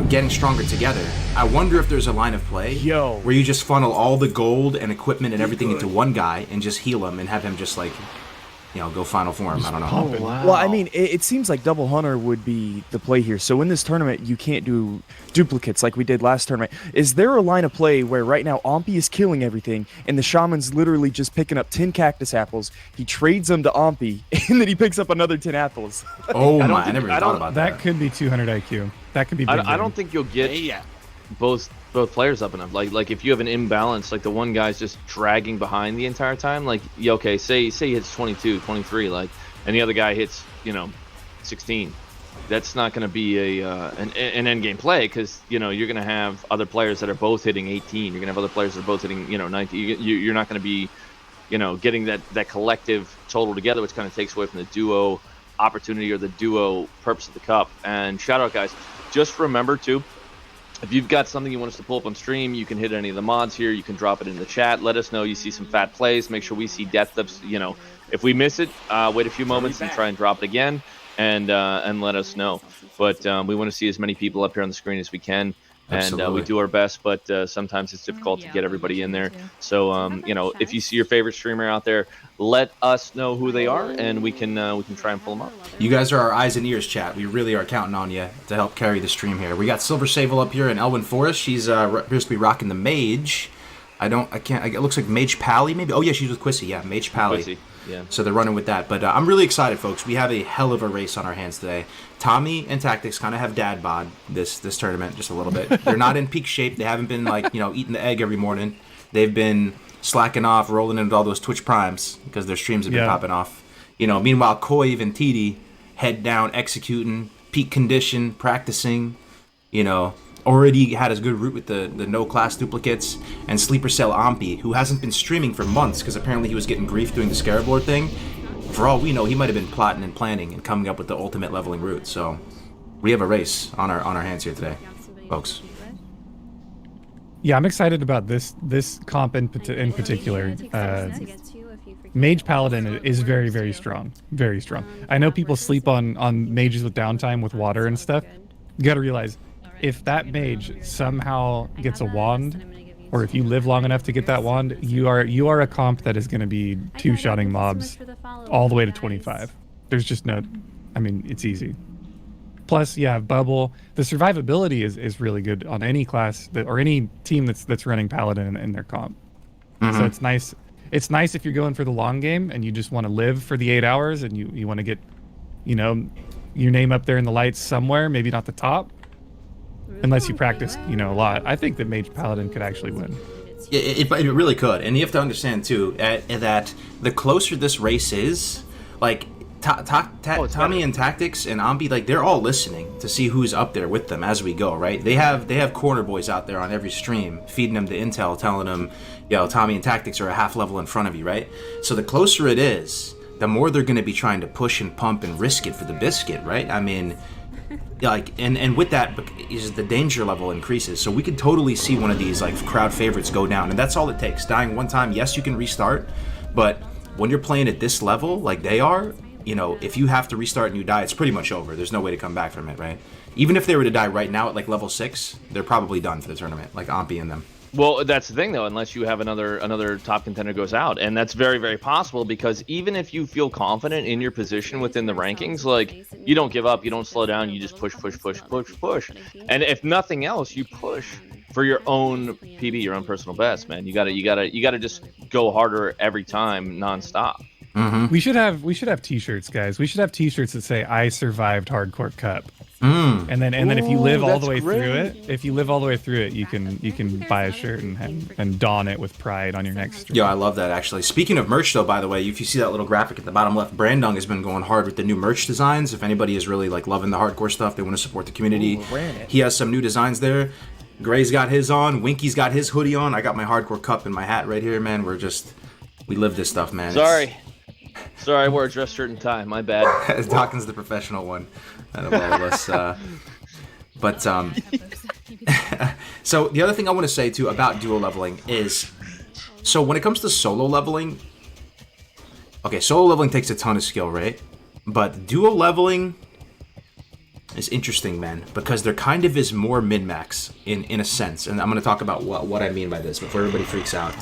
getting stronger together, I wonder if there's a line of play where you just funnel all the gold and equipment and everything into one guy and just heal him and have him just like, you know, go final form. I don't know. Oh, wow. Well, I mean, it seems like Double Hunter would be the play here. So in this tournament, you can't do duplicates like we did last tournament. Is there a line of play where right now Ompi is killing everything and the Shaman's literally just picking up 10 cactus apples, he trades them to Ompi, and then he picks up another 10 apples? Oh my, I never even thought about that. That could be 200 IQ. That could be big. I don't think you'll get both players up enough. Like if you have an imbalance, like the one guy's just dragging behind the entire time, like okay, say he hits 22, 23, like, and the other guy hits, you know, 16. That's not going to be an end game play, because you know you're going to have other players that are both hitting 18. You're going to have other players that are both hitting, you know, 19. You're not going to be, you know, getting that collective total together, which kind of takes away from the duo opportunity or the duo purpose of the cup. And shout out, guys. Just remember too, if you've got something you want us to pull up on stream, you can hit any of the mods here. You can drop it in the chat. Let us know you see some fat plays. Make sure we see death clips. You know, if we miss it, wait a few moments and try and drop it again, and let us know. But we want to see as many people up here on the screen as we can. And we do our best, but sometimes it's difficult to get everybody in there. So, you know, if you see your favorite streamer out there, let us know who they are, and we can try and pull them up. You guys are our eyes and ears, chat. We really are counting on you to help carry the stream here. We got Silver Sable up here and Elwyn Forrest. She's appears to be rocking the Mage. It looks like Mage Pally, maybe. Oh yeah, she's with Quissy. Yeah, Mage Pally. Quissy. Yeah. So they're running with that. But I'm really excited, folks. We have a hell of a race on our hands today. Tommy and Tactics kind of have dad bod this tournament just a little bit. They're not in peak shape. They haven't been, like, you know, eating the egg every morning. They've been slacking off, rolling into all those Twitch primes because their streams have been popping off. You know, meanwhile, Koiv and TD head down, executing, peak condition, practicing, you know, already had a good route with the no class duplicates, and Sleeper Cell Ompi, who hasn't been streaming for months because apparently he was getting grief doing the Scarabord thing. For all we know, he might have been plotting and planning and coming up with the ultimate leveling route. So we have a race on our hands here today, folks. Yeah, I'm excited about this comp in particular. Mage Paladin is very, very strong. Very strong. I know people sleep on mages with downtime with water and stuff. You gotta realize, if that mage somehow gets a wand, or if you live long enough to get that wand, you are a comp that is going to be two-shotting mobs all the way to 25. There's just no, I mean, it's easy. Plus, yeah, Bubble. The survivability is really good on any class or any team that's running Paladin in their comp. Mm-hmm. So it's nice. It's nice if you're going for the long game and you just want to live for the 8 hours and you want to get, you know, your name up there in the lights somewhere, maybe not the top. Unless you practice, you know, a lot. I think that Mage Paladin could actually win. It really could. And you have to understand, too, that the closer this race is, like, Tommy and Tactics and Ombi, like, they're all listening to see who's up there with them as we go, right? They have corner boys out there on every stream, feeding them the intel, telling them, yo, Tommy and Tactics are a half level in front of you, right? So the closer it is, the more they're going to be trying to push and pump and risk it for the biscuit, right? I mean, like, and with that is the danger level increases. So we could totally see one of these, like, crowd favorites go down, and that's all it takes. Dying one time, yes, you can restart, but when you're playing at this level, like they are, you know, if you have to restart and you die, it's pretty much over. There's no way to come back from it, right? Even if they were to die right now at, like, level 6, they're probably done for the tournament, like Ompi and them. Well, that's the thing, though, unless you have another top contender goes out. And that's very, very possible, because even if you feel confident in your position within the rankings, like, you don't give up, you don't slow down, you just push. And if nothing else, you push for your own PB, your own personal best, man. You gotta just go harder every time, nonstop. Mm-hmm. We should have T-shirts, guys. We should have T-shirts that say "I survived Hardcore Cup." And then if you live all the way through it, you can buy a shirt and don it with pride on your next stream. Yo, I love that, actually. Speaking of merch, though, by the way, if you see that little graphic at the bottom left, Brandung has been going hard with the new merch designs. If anybody is really, like, loving the hardcore stuff, they want to support the community. He has some new designs there. Gray's got his on. Winky's got his hoodie on. I got my Hardcore Cup and my hat right here, man. We live this stuff, man. Sorry. Sorry, I wore a dress shirt and tie. My bad. Dawkins the professional one out of all of us. But so the other thing I want to say too about duo leveling is, so when it comes to solo leveling, okay, solo leveling takes a ton of skill, right? But duo leveling is interesting, man, because there kind of is more min-max in a sense, and I'm going to talk about what I mean by this before everybody freaks out.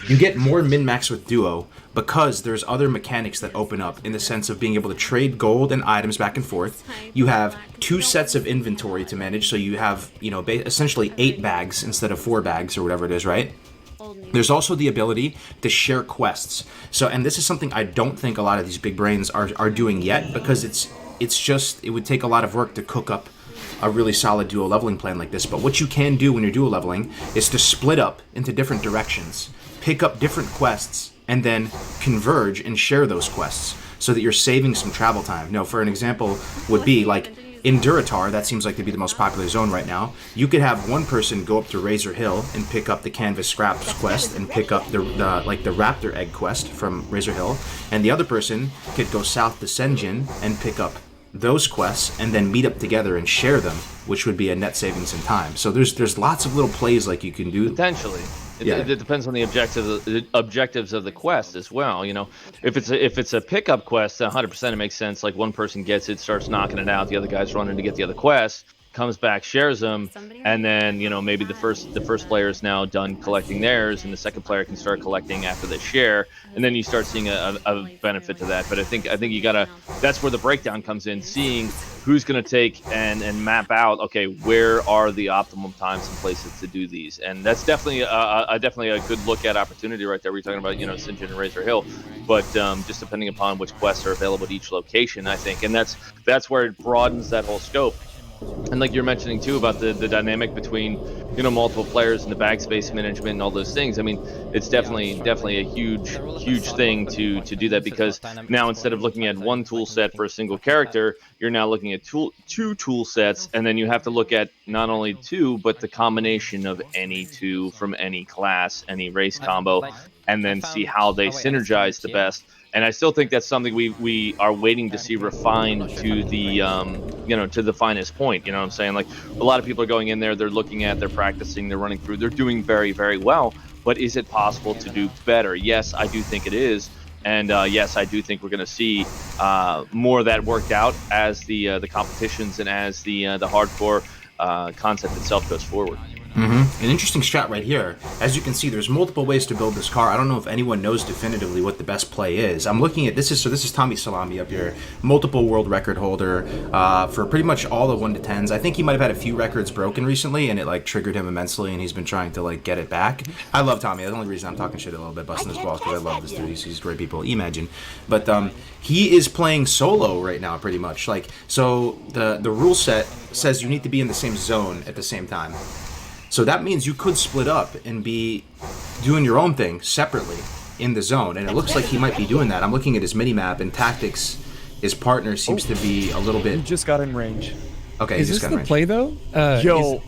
You get more min-max with duo because there's other mechanics that open up in the sense of being able to trade gold and items back and forth. You have 2 sets of inventory to manage, so you have, you know, essentially 8 bags instead of 4 bags or whatever it is, right? There's also the ability to share quests. So, and this is something I don't think a lot of these big brains are doing yet, because it would take a lot of work to cook up a really solid duo leveling plan like this. But what you can do when you're duo leveling is to split up into different directions, pick up different quests, and then converge and share those quests so that you're saving some travel time. Now, for an example would be like in Duratar, that seems like to be the most popular zone right now. You could have one person go up to Razor Hill and pick up the Canvas Scraps quest and pick up the Raptor Egg quest from Razor Hill, and the other person could go south to Senjin and pick up those quests and then meet up together and share them, which would be a net savings in time. So there's lots of little plays like you can do. Potentially. It depends on the objectives of the quest as well. You know, if it's a pickup quest, 100% it makes sense. Like one person gets it, starts knocking it out, the other guy's running to get the other quest, comes back, shares them, and then, you know, maybe the first player is now done collecting theirs, and the second player can start collecting after they share, and then you start seeing a benefit to that. But I think you gotta, that's where the breakdown comes in, seeing who's going to take and map out, okay, where are the optimum times and places to do these. And that's definitely a good look at opportunity right there. We're talking about, you know, Sinjin and Razor Hill, but just depending upon which quests are available at each location, I think. And that's where it broadens that whole scope. And like you're mentioning too about the dynamic between, you know, multiple players and the bag space management and all those things. I mean, it's definitely a huge thing to do that, because now instead of looking at one tool set for a single character, you're now looking at two tool sets, and then you have to look at not only 2 but the combination of any 2 from any class, any race combo, and then see how they synergize the best. And I still think that's something we are waiting to see refined to the you know, to the finest point. You know what I'm saying? Like, a lot of people are going in there, they're looking at, they're practicing, they're running through, they're doing very, very well. But is it possible to do better? Yes, I do think it is. And yes, I do think we're going to see more of that worked out as the competitions and as the hardcore concept itself goes forward. Mm-hmm. An interesting strat right here. As you can see, there's multiple ways to build this car. I don't know if anyone knows definitively what the best play is. I'm looking at this is Tommy Salami up here, multiple world record holder for pretty much all the 1 to 10s. I think he might have had a few records broken recently, and it like triggered him immensely, and he's been trying to like get it back. I love Tommy. That's the only reason I'm talking shit a little bit, busting his balls, because I love this dude. He's great people. Imagine, but he is playing solo right now, pretty much. Like, so the rule set says you need to be in the same zone at the same time. So that means you could split up and be doing your own thing separately in the zone. And it looks like he might be doing that. I'm looking at his mini-map, and Tactics, his partner, seems to be a little bit... He just got in range. Okay, is he just this got in the range. play, though? Yo.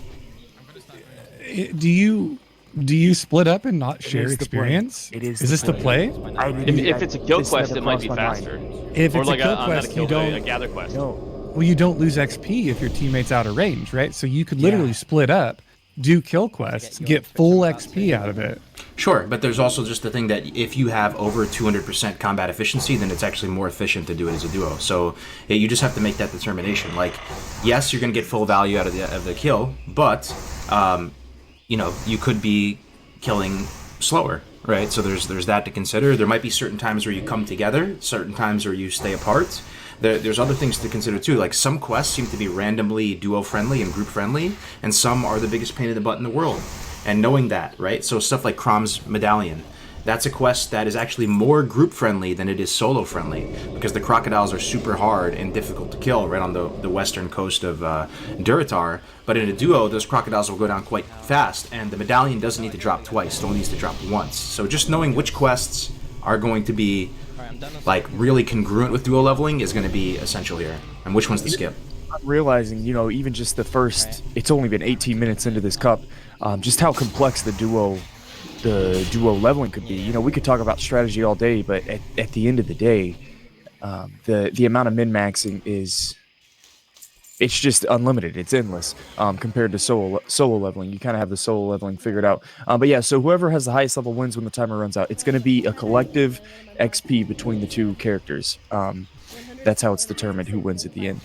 Do you split up and not share experience? It is. Is this the play? If it's a kill quest, it might be faster. If or it's like a kill quest, you don't... a gather quest. No. Well, you don't lose XP if your teammate's out of range, right? So you could literally split up, do kill quests, get full XP out of it. Sure, but there's also just the thing that if you have over 200% combat efficiency, then it's actually more efficient to do it as a duo. So you just have to make that determination. Like, yes, you're going to get full value out of the kill, but you know, you could be killing slower, right? So there's that to consider. There might be certain times where you come together, certain times where you stay apart. There's other things to consider too, like some quests seem to be randomly duo friendly and group friendly, and some are the biggest pain in the butt in the world. And knowing that, right? So stuff like Crom's Medallion, that's a quest that is actually more group friendly than it is solo friendly, because the crocodiles are super hard and difficult to kill right on the western coast of Duratar. But in a duo, those crocodiles will go down quite fast, and the medallion doesn't need to drop twice, it only needs to drop once. So just knowing which quests are going to be like really congruent with duo leveling is going to be essential here, and which ones to skip. I'm realizing, you know, even just the first, it's only been 18 minutes into this cup, just how complex the duo the duo leveling could be. You know, we could talk about strategy all day, but at the end of the day, the amount of min-maxing it's just unlimited. It's endless compared to solo leveling. You kind of have the solo leveling figured out. But yeah, so whoever has the highest level wins when the timer runs out. It's going to be a collective XP between the two characters. That's how it's determined who wins at the end.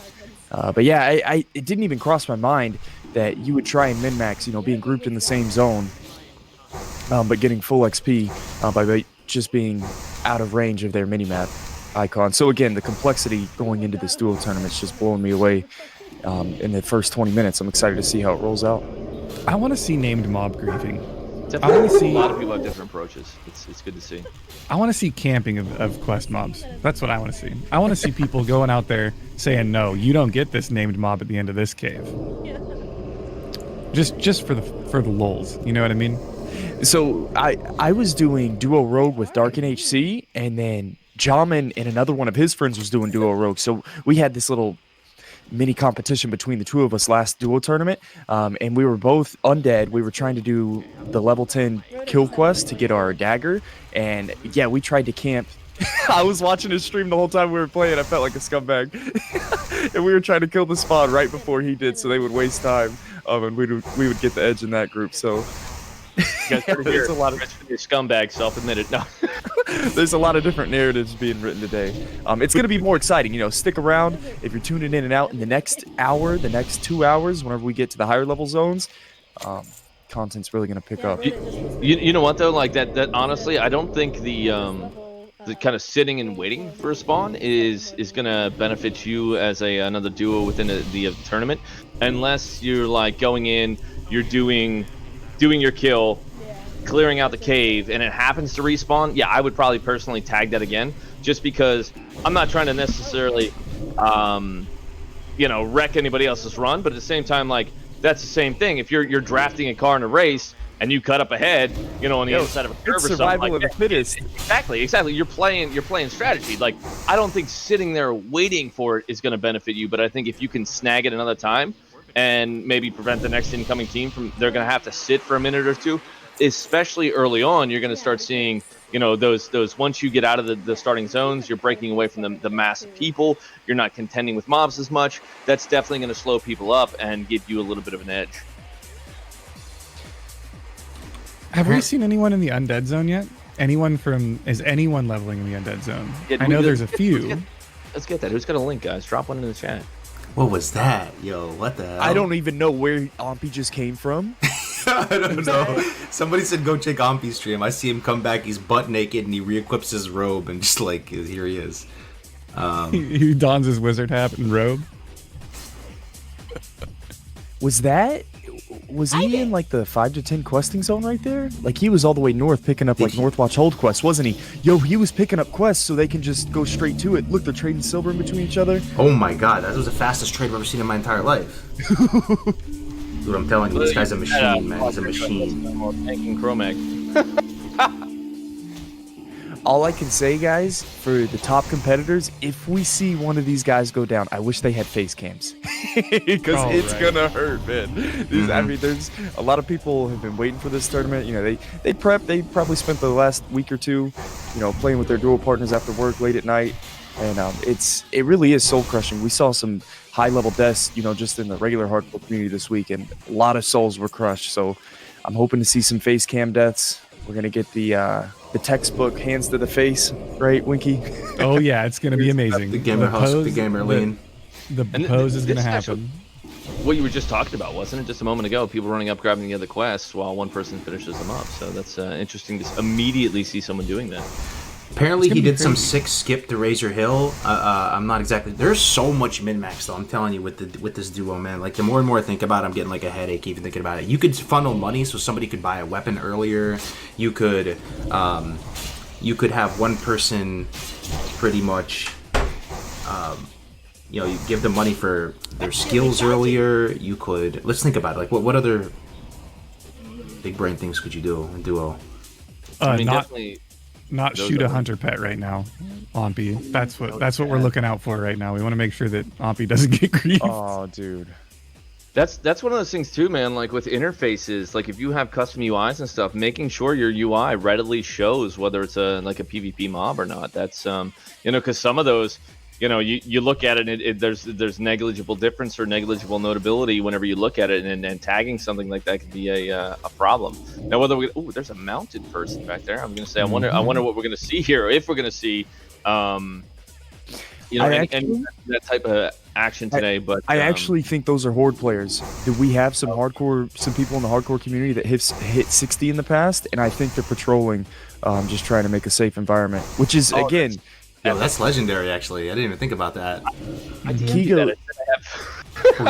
But yeah, it didn't even cross my mind that you would try and min-max, you know, being grouped in the same zone, but getting full XP by just being out of range of their minimap icon. So again, the complexity going into this duo tournament is just blowing me away in the first 20 minutes. I'm excited to see how it rolls out. I want to see named mob griefing. Definitely. I want to see a lot of people have different approaches. It's good to see. I want to see camping of quest mobs. That's what I want to see. I want to see people going out there saying, no, you don't get this named mob at the end of this cave. Just for the lulz, you know what I mean? So I was doing duo rogue with Darken HC, and then Jamin and another one of his friends was doing duo rogue. So we had this little mini competition between the two of us last duo tournament, and we were both undead. We were trying to do the level 10 kill quest to get our dagger, and yeah, we tried to camp. I was watching his stream the whole time we were playing. I felt like a scumbag. And we were trying to kill the spawn right before he did, so they would waste time, and we would get the edge in that group. So You guys heard it here. A lot of scumbag, self-admitted. No. There's a lot of different narratives being written today. It's going to be more exciting. You know, stick around if you're tuning in and out in the next hour, the next 2 hours, whenever we get to the higher level zones. Content's really going to pick up. You know what though? Like that honestly, I don't think the kind of sitting and waiting for a spawn is going to benefit you as another duo within the tournament, unless you're like going in, you're doing your kill, clearing out the cave, and it happens to respawn. Yeah, I would probably personally tag that again, just because I'm not trying to necessarily, wreck anybody else's run, but at the same time, like, that's the same thing. If you're drafting a car in a race and you cut up ahead, on the other side of a curve or something like that. Survival of the fittest. Exactly. You're playing strategy. Like, I don't think sitting there waiting for it is going to benefit you, but I think if you can snag it another time and maybe prevent the next incoming team from, they're going to have to sit for a minute or two, especially early on, you're going to start seeing, those once you get out of the starting zones, you're breaking away from the mass of people, you're not contending with mobs as much. That's definitely going to slow people up and give you a little bit of an edge. Have we seen anyone in the undead zone yet? Is anyone leveling in the undead zone? Yeah, I know there's a few. Let's get that. Who's got a link, guys? Drop one in the chat. What was that? Yo, what the hell? I don't even know where Ompi just came from. I don't know. Somebody said go check Ompi's stream. I see him come back, he's butt naked, and he re-equips his robe, and just like, here he is. He dons his wizard hat and robe. Was he in like the 5 to 10 questing zone right there? Like he was all the way north picking up like Northwatch Hold quests, wasn't he? Yo, he was picking up quests so they can just go straight to it. Look, they're trading silver in between each other. Oh my god, that was the fastest trade I've ever seen in my entire life. Dude, I'm telling you, this guy's a machine, man. He's a machine. Tanking Chromag. All I can say, guys, for the top competitors, if we see one of these guys go down, I wish they had face cams. Because it's gonna hurt, man. I mean, there's a lot of people have been waiting for this tournament. They probably spent the last week or two, playing with their dual partners after work late at night. And it really is soul crushing. We saw some high level deaths, just in the regular hardcore community this week, and a lot of souls were crushed. So I'm hoping to see some face cam deaths. We're gonna get the textbook hands to the face, right, Winky? Oh yeah, it's gonna be amazing. The gamer husk, the gamer lean. The pose is gonna happen. What you were just talking about, wasn't it? Just a moment ago, people running up grabbing the other quests while one person finishes them up. So that's interesting to immediately see someone doing that. Apparently he did some sick skip to Razor Hill. I'm not exactly. There's so much min-max though. I'm telling you, with this duo, man. Like the more and more I think about it, I'm getting like a headache even thinking about it. You could funnel money so somebody could buy a weapon earlier. You could have one person pretty much. You give them money for their skills earlier. You could. Let's think about it. Like what other big brain things could you do in duo? I mean, definitely. Not shoot a hunter pet right now, Ompi. That's what we're looking out for right now. We want to make sure that Ompi doesn't get griefed. Oh, dude. That's one of those things too, man. Like with interfaces, like if you have custom UIs and stuff, making sure your UI readily shows whether it's a PvP mob or not. That's because some of those, you look at it and there's negligible difference or negligible notability whenever you look at it, and tagging something like that could be a problem. Now whether there's a mounted person back there. I'm gonna say I wonder what we're gonna see here, if we're gonna see and that type of action today. But I actually think those are horde players. Do we have some people in the hardcore community that hit 60 in the past, and I think they're patrolling, just trying to make a safe environment, which is again. Yo, that's legendary. Actually, I didn't even think about that.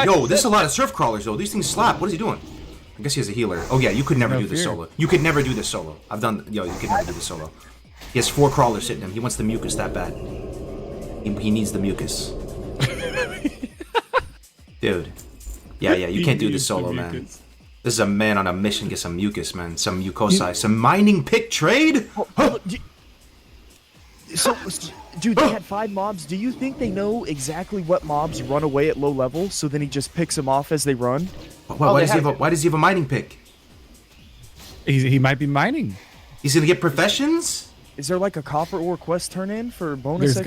Yo, there's a lot of surf crawlers though. These things slap. What is he doing? I guess he has a healer. Oh yeah, you could never do this solo. You could never do this solo. You could never do this solo. He has 4 crawlers sitting him. He wants the mucus that bad. He needs the mucus. Dude. Yeah, you can't do this solo, man. This is a man on a mission. Get some mucus, man. Some mucosi. Some mining pick trade? So, dude, they had 5 mobs. Do you think they know exactly what mobs run away at low level, so then he just picks them off as they run? Why does he have a mining pick? He might be mining. He's gonna get professions? Is there like a copper ore quest turn in for bonus? There's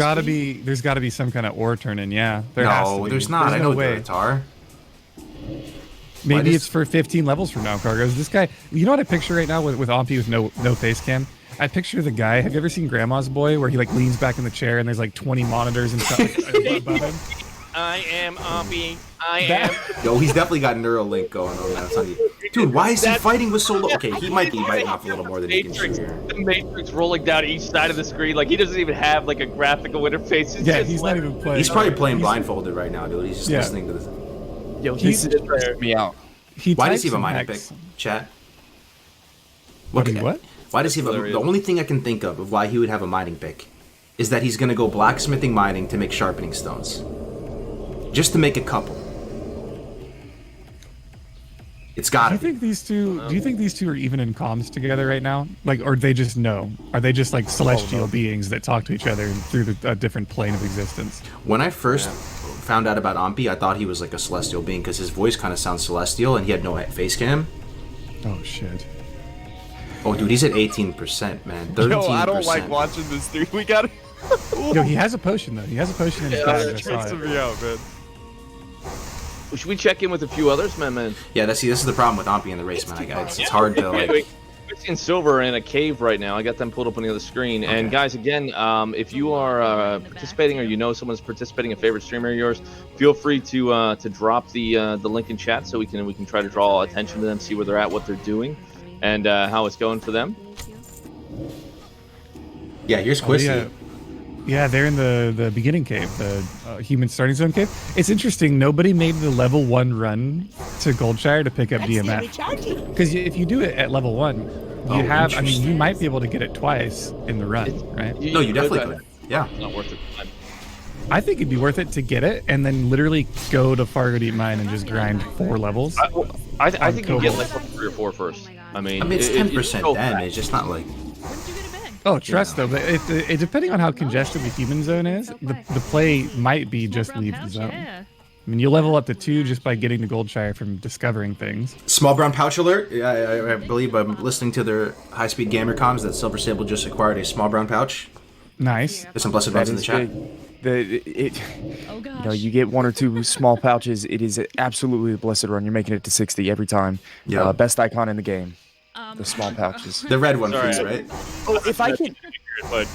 gotta be some kind of ore turn in. Yeah. There's not. I know there are. Maybe it's for 15 levels from now, Cargos. This guy, you know what I picture right now with Ompi with no face cam? I picture the guy. Have you ever seen Grandma's Boy, where he like leans back in the chair and there's like 20 monitors and stuff above him? I am Ompi. I am. Yo, he's definitely got Neuralink going on. I'm telling you. Dude, why is he fighting with so low? Okay, he might be biting off a little more than he can chew. The Matrix rolling down each side of the screen, like he doesn't even have like a graphical interface. He's not even playing. He's probably playing blindfolded right now, dude. He's just listening to this. Yo, this stresses me out. Why does he have a mining pick? Chat. What? Why does he have the only thing I can think of why he would have a mining pick is that he's gonna go blacksmithing mining to make sharpening stones. Just to make a couple. It's gotta be. Do you think these two are even in comms together right now? Like, or they just know? Are they just like celestial beings that talk to each other through a different plane of existence? When I first found out about Ompi, I thought he was like a celestial being because his voice kind of sounds celestial and he had no face cam. Oh shit. Oh dude, he's at 18%, man. 13%. Yo, I don't like watching this dude. We gotta. Yo, he has a potion though. He has a potion in his bag. That stresses me out, man. Should we check in with a few others, man? Yeah, this is the problem with Ompi in the race, man. It's hard to like. We're seeing Silver in a cave right now. I got them pulled up on the other screen. Okay. And guys, again, if you are participating or you know someone's participating, a favorite streamer of yours, feel free to drop the link in chat so we can try to draw attention to them, see where they're at, what they're doing, and how it's going for them. Yeah, here's Quissy. Yeah, they're in the beginning cave, the human starting zone cave. It's interesting. Nobody made the level 1 run to Goldshire to pick up DMF. Because if you do it at level 1, you might be able to get it twice in the run, right? No, you definitely could. Yeah. It's not worth it. I think it'd be worth it to get it and then literally go to Fargo Deep Mine and just grind 4 levels. I think you get like 3 or 4 first. I mean it's 10% damage. It's not like. Oh, trust though, but it depending on how congested the human zone is, the play might be just leave the zone. I mean, you level up to 2 just by getting to Goldshire from discovering things. Small brown pouch alert. I believe I'm listening to their high-speed gamer comms that Silver Sable just acquired a small brown pouch. Nice. There's some blessed vibes in the chat. You get 1 or 2 small pouches. It is absolutely a blessed run. You're making it to 60 every time. Yeah. Best icon in the game. The small pouches. The red one, please, right? Oh, if I can. But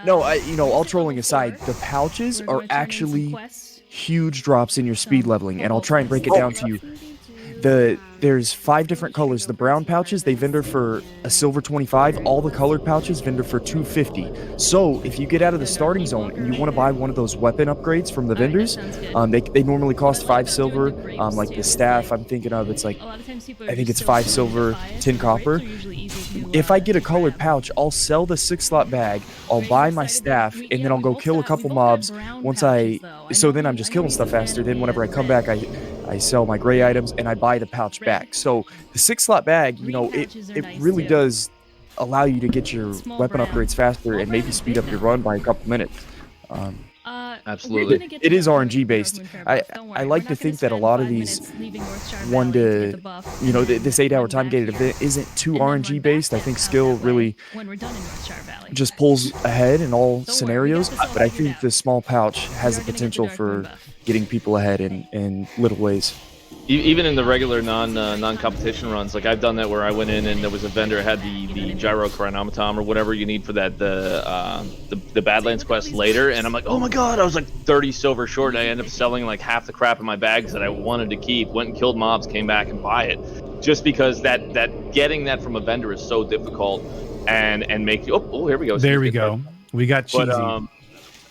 No, all trolling aside, the pouches are actually huge drops in your speed leveling, and I'll try and break it down to you. There's 5 different colors. The brown pouches, they vendor for a silver 25. All the colored pouches vendor for 250. So if you get out of the starting zone and you want to buy one of those weapon upgrades from the vendors, they normally cost 5 silver. Like the staff I'm thinking of, it's like, I think it's 5 silver, 10 copper. If I get a colored pouch, I'll sell the 6-slot bag, I'll buy my staff, and then I'll go kill a couple mobs so then I'm just killing stuff faster. Then whenever I come back, I sell my gray items and I buy the pouch back. So the 6-slot bag, it really does allow you to get your weapon upgrades faster and maybe speed up your run by a couple minutes. Absolutely. It is RNG based. I like to think that a lot of these this 8-hour time gated event isn't too RNG based. I think skill really just pulls ahead in all scenarios. But I think the small pouch has the potential for getting people ahead in little ways. Even in the regular non-competition runs, like I've done that where I went in and there was a vendor that had the gyro chronometer or whatever you need for that the Badlands quest later, and I'm like, oh my god, I was like 30 silver short, and I ended up selling like half the crap in my bags that I wanted to keep. Went and killed mobs, came back and buy it, just because that getting that from a vendor is so difficult and make you. Oh, here we go. There we go. We got cheesy. But,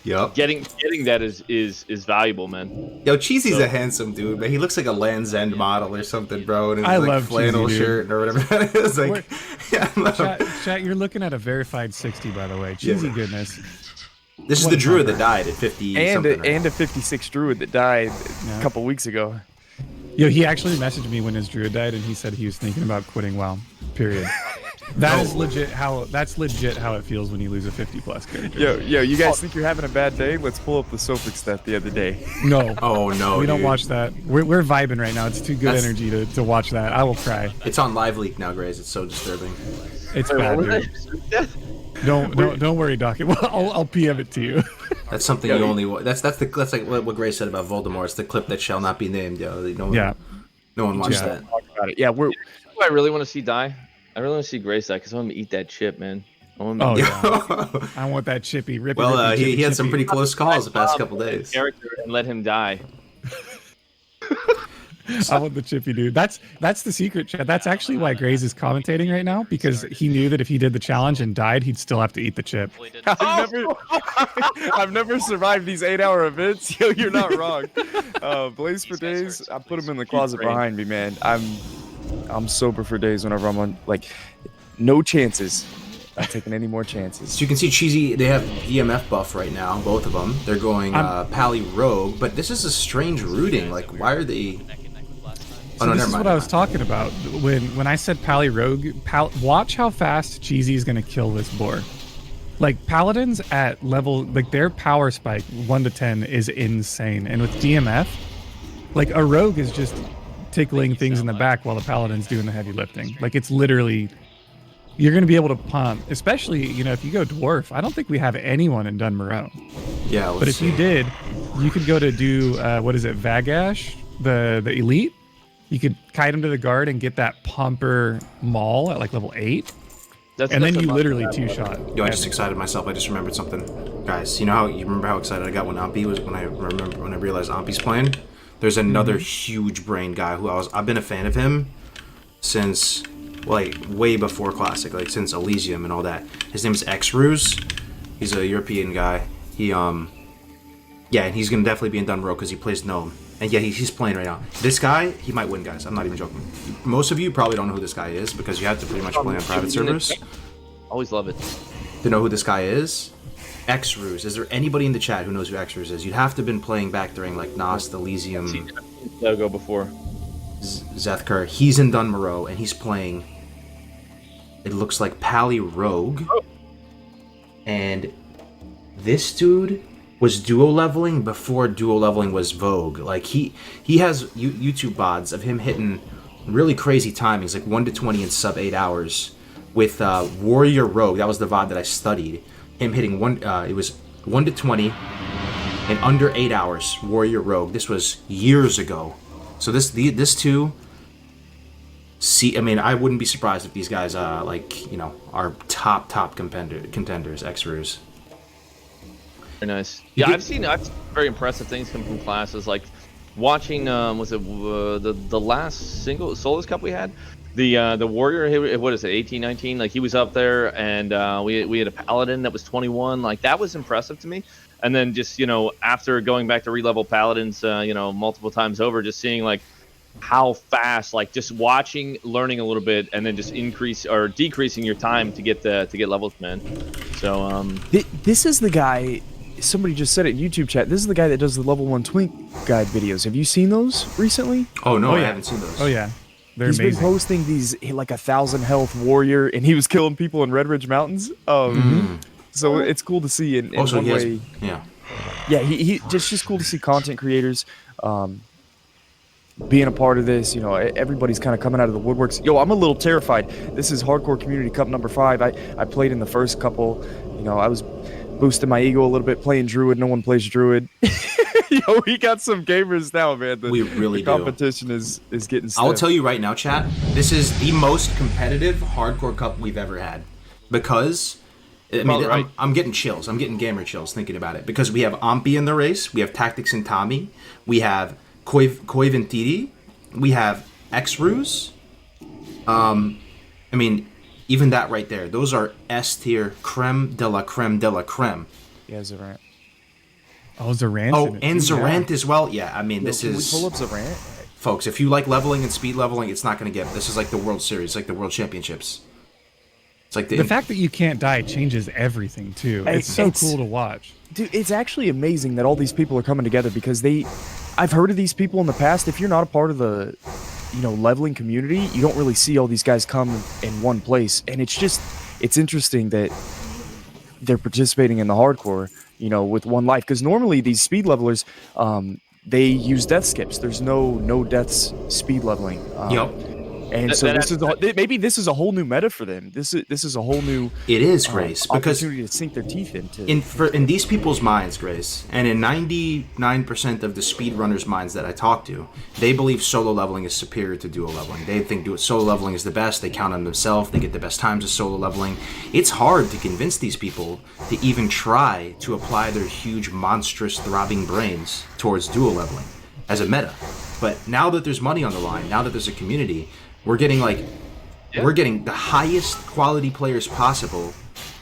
Yep. Getting that is valuable, man. Yo, Cheesy's a handsome dude, man. He looks like a Land's End model or something, bro. And his I like love flannel Cheesy, dude. shirt or whatever that is. Like, yeah, I love him. Chat, you're looking at a verified 60, by the way. Cheesy goodness. This is the druid that died at 50 And something. and a 56 druid that died a couple weeks ago. Yo, he actually messaged me when his druid died, and he said he was thinking about quitting WoW. Period. That's legit how it feels when you lose a 50+ character. Yo, you guys think you're having a bad day? Let's pull up the Sophic stat the other day. No. Oh no. We don't dude. watch that. We're vibing right now. It's too good energy to watch that. I will cry. It's on Live Leak now, Grace. It's so disturbing. It's bad, dude. Don't worry, Doc. Well, I'll PM it to you. That's something you only. That's like what Grace said about Voldemort. It's the clip that shall not be named. Yo, no one watched that. Talk about it. Yeah, Do I really want to see die? I really want to see Grace die because I want to eat that chip, man. I want I want that chippy. Well, he had some pretty close calls the past couple days. Character and let him die. I want the chippy, dude. That's the secret, chat. That's actually why Graze is commentating right now, because he knew that if he did the challenge and died, he'd still have to eat the chip. I've never survived these 8-hour events. Yo, you're not wrong. Blaze for days. I put him in the closet behind me, man. I'm sober for days whenever I'm on, like, no chances. Not taking any more chances. So you can see Cheesy, they have EMF buff right now, both of them. They're going Pally Rogue, but this is a strange routing. Like, why are they... So this is what I was talking about when I said Pally Rogue. Watch how fast Cheesy is going to kill this boar. Like, Paladins at level, like, their power spike 1 to 10 is insane, and with DMF, like, a rogue is just tickling things in the back while the Paladin's doing the heavy lifting. Like, it's literally, you're going to be able to pump, especially, if you go dwarf. I don't think we have anyone in Dunmoreau. Yeah, but if you did, you could go to do Vagash, the elite. You could kite him to the guard and get that pumper maul at like level 8. And then you literally two-shot. Yo, I just excited myself. I just remembered something. Guys, you remember how excited I got when Ampy was, when I realized Ampy's playing? There's another huge brain guy who I've been a fan of him since, like, way before Classic, like since Elysium and all that. His name is X-Ruse. He's a European guy. And he's gonna definitely be in Dunmoreau because he plays Gnome. And yeah, he's playing right now. This guy, he might win, guys. I'm not even joking. Most of you probably don't know who this guy is because you have to pretty much play on private servers. Always love it. To know who this guy is, X-Ruse. Is there anybody in the chat who knows who X-Ruse is? You'd have to have been playing back during like Nost, Elysium. That'll go before. Zethker. He's in Dunmoreau and he's playing. It looks like Pally Rogue. And this dude was duo leveling before duo leveling was vogue. Like he has YouTube VODs of him hitting really crazy timings, like 1 to 20 in sub 8 hours with Warrior Rogue. That was the VOD that I studied. Him hitting it was 1 to 20 in under 8 hours. Warrior Rogue. This was years ago. So this two. I mean, I wouldn't be surprised if these guys are top contenders. X-Ruse. Very nice. Yeah, I've seen very impressive things come from classes. Like watching, was it the last single Solos Cup we had? The Warrior, what is it, 18, 19? Like he was up there, and we had a Paladin that was 21. Like that was impressive to me. And then just after going back to re-level Paladins, multiple times over, just seeing like how fast, like just watching, learning a little bit, and then just increase or decreasing your time to get levels, man. So this is the guy. Somebody just said it in YouTube chat. This is the guy that does the level 1 Twink guide videos. Have you seen those recently? Oh no, I haven't seen those. Oh yeah, He's been posting these like 1,000 health warrior, and he was killing people in Red Ridge Mountains. So it's cool to see in one way. yeah, he just cool to see content creators being a part of this. You know, everybody's kind of coming out of the woodworks. Yo, I'm a little terrified. This is Hardcore Community Cup number 5. I played in the first couple. You know, I was boosting my ego a little bit playing Druid. No one plays Druid. Yo, we got some gamers now, man. We really the competition is getting stiff. I'll tell you right now, chat, this is the most competitive Hardcore Cup we've ever had. Because, I mean, right. I'm getting chills. I'm getting gamer chills thinking about it. Because we have Ampi in the race. We have Tactics and Tommy. We have Koiventiti. We have X-Ruse. I mean, even that right there. Those are S-tier creme de la creme de la creme. Yeah, Zarant. Oh, Zarant. Oh, and Zarant as well. Yeah, I mean, this can is... we pull up Zarant? Folks, if you like leveling and speed leveling, it's not going to get... This is like the World Series, like the World Championships. It's like the fact that you can't die changes everything, too. It's so cool to watch. Dude, it's actually amazing that all these people are coming together because I've heard of these people in the past. If you're not a part of the, you know, leveling community, you don't really see all these guys come in one place. And it's interesting that they're participating in the hardcore, you know, with one life. Because normally these speed levelers, they use death skips. There's no deaths speed leveling. Yep. And so maybe this is a whole new meta for them. This is a whole new Grace, because opportunity to sink their teeth into. In these people's minds, Grace, and in 99% of the speedrunners' minds that I talk to, they believe solo leveling is superior to duo leveling. They think solo leveling is the best. They count on themselves. They get the best times of solo leveling. It's hard to convince these people to even try to apply their huge, monstrous, throbbing brains towards duo leveling as a meta. But now that there's money on the line, now that there's a community, we're getting the highest quality players possible,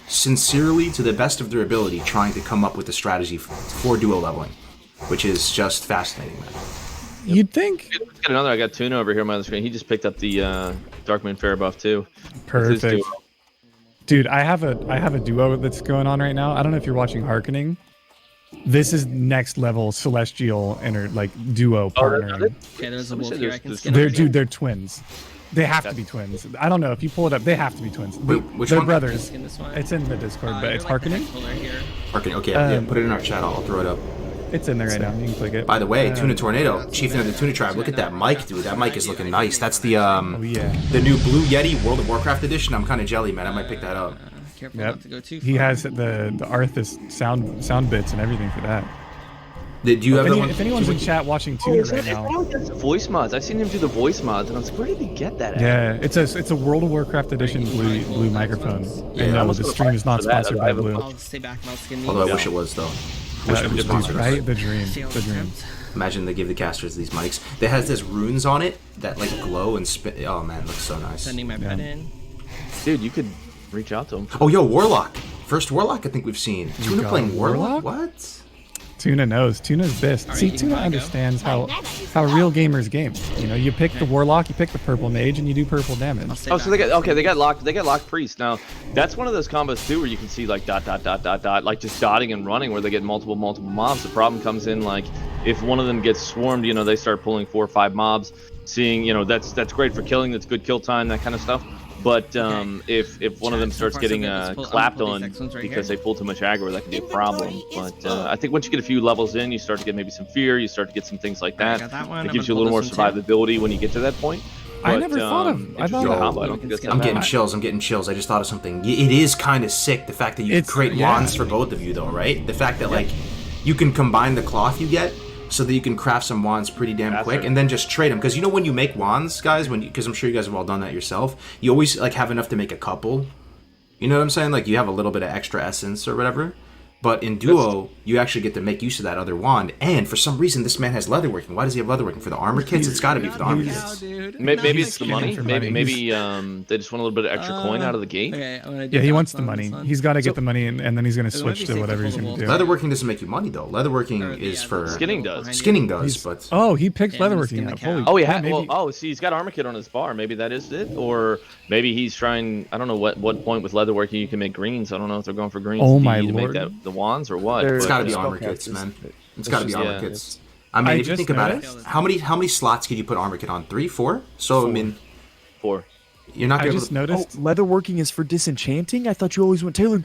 sincerely to the best of their ability, trying to come up with a strategy for duo leveling, which is just fascinating, man. You'd think. I got Tuna over here on my other screen. He just picked up the Darkmoon Fair buff too. Perfect. Dude, I have a duo that's going on right now. I don't know if you're watching Harkening. This is next level celestial duo partnering. Okay, there's a wolf here. I can skin it. Dude, they're twins. They have to be twins. I don't know if you pull it up. They have to be twins. Wait, which they're one? brothers. It's in the Discord, but it's Harkening. Harkening. Okay, yeah, put it in our chat. I'll throw it up. It's in there right now. You can click it. By the way, Tuna Tornado, chieftain of the Tuna Tribe. Look at that mic, dude. That mic is looking nice. That's the the new Blue Yeti World of Warcraft edition. I'm kind of jelly, man. I might pick that up. Careful not to go too far. He has the Arthas sound bits and everything for that. Did you if anyone's in chat watching Tuna right now, voice mods. I've seen him do the voice mods, and I was like, where did he get that at? Yeah, it's a World of Warcraft edition blue microphone. Yeah, the stream is not sponsored by Blue. I'll stay back and I'll skin these. Although I wish it was though. Right, the dream. Imagine they give the casters these mics. That has this runes on it that like glow and spin. Oh man, it looks so nice. Sending my pet in. Dude, you could reach out to him. Oh, yo, Warlock. First Warlock I think we've seen. Tuna playing Warlock? What? Tuna knows. Tuna's best. Right, See, Tuna understands how real gamers game. You know, you pick the Warlock, you pick the purple mage, and you do purple damage. Oh, so they got locked priest. Now that's one of those combos too where you can see like dot, like just dotting and running where they get multiple mobs. The problem comes in like if one of them gets swarmed, you know, they start pulling 4 or 5 mobs. Seeing, you know, that's great for killing. That's good kill time, that kind of stuff. But if one of them starts getting clapped on because they pull too much aggro, that can be a problem. But I think once you get a few levels in, you start to get maybe some fear. You start to get some things like that. It gives you a little more survivability when you get to that point. I never thought of. I'm getting chills. I just thought of something. It is kind of sick the fact that you can create wands for both of you, though, right? The fact that like you can combine the cloth you get, so that you can craft some wands pretty damn quick, and then just trade them. Because you know when you make wands, guys, because I'm sure you guys have all done that yourself, you always like have enough to make a couple. You know what I'm saying? Like you have a little bit of extra essence or whatever. But in Duo, you actually get to make use of that other wand. And for some reason, this man has leatherworking. Why does he have leatherworking? For the armor kits? It's got to be for the armor kits. Maybe it's the money. Maybe they just want a little bit of extra coin out of the gate. Yeah, he wants the money. He's got to get the money, and then he's going to switch to whatever he's going to do. Leatherworking doesn't make you money, though. Leatherworking is for... Skinning does. Skinning does, but... Oh, he picked leatherworking up. Oh, yeah. Well, see, he's got armor kit on his bar. Maybe that is it. Or maybe he's trying... I don't know what point with leatherworking you can make greens. I don't know if they're going for greens. Oh, my lord. To make the wands or what. It's got to be armor kits, man. It's got to be armor kits. I mean, if you think about it, how many slots could you put armor kit on? 3, 4? So, 4. I mean... 4. You're not going to... noticed. leatherworking is for disenchanting? I thought you always went tailoring.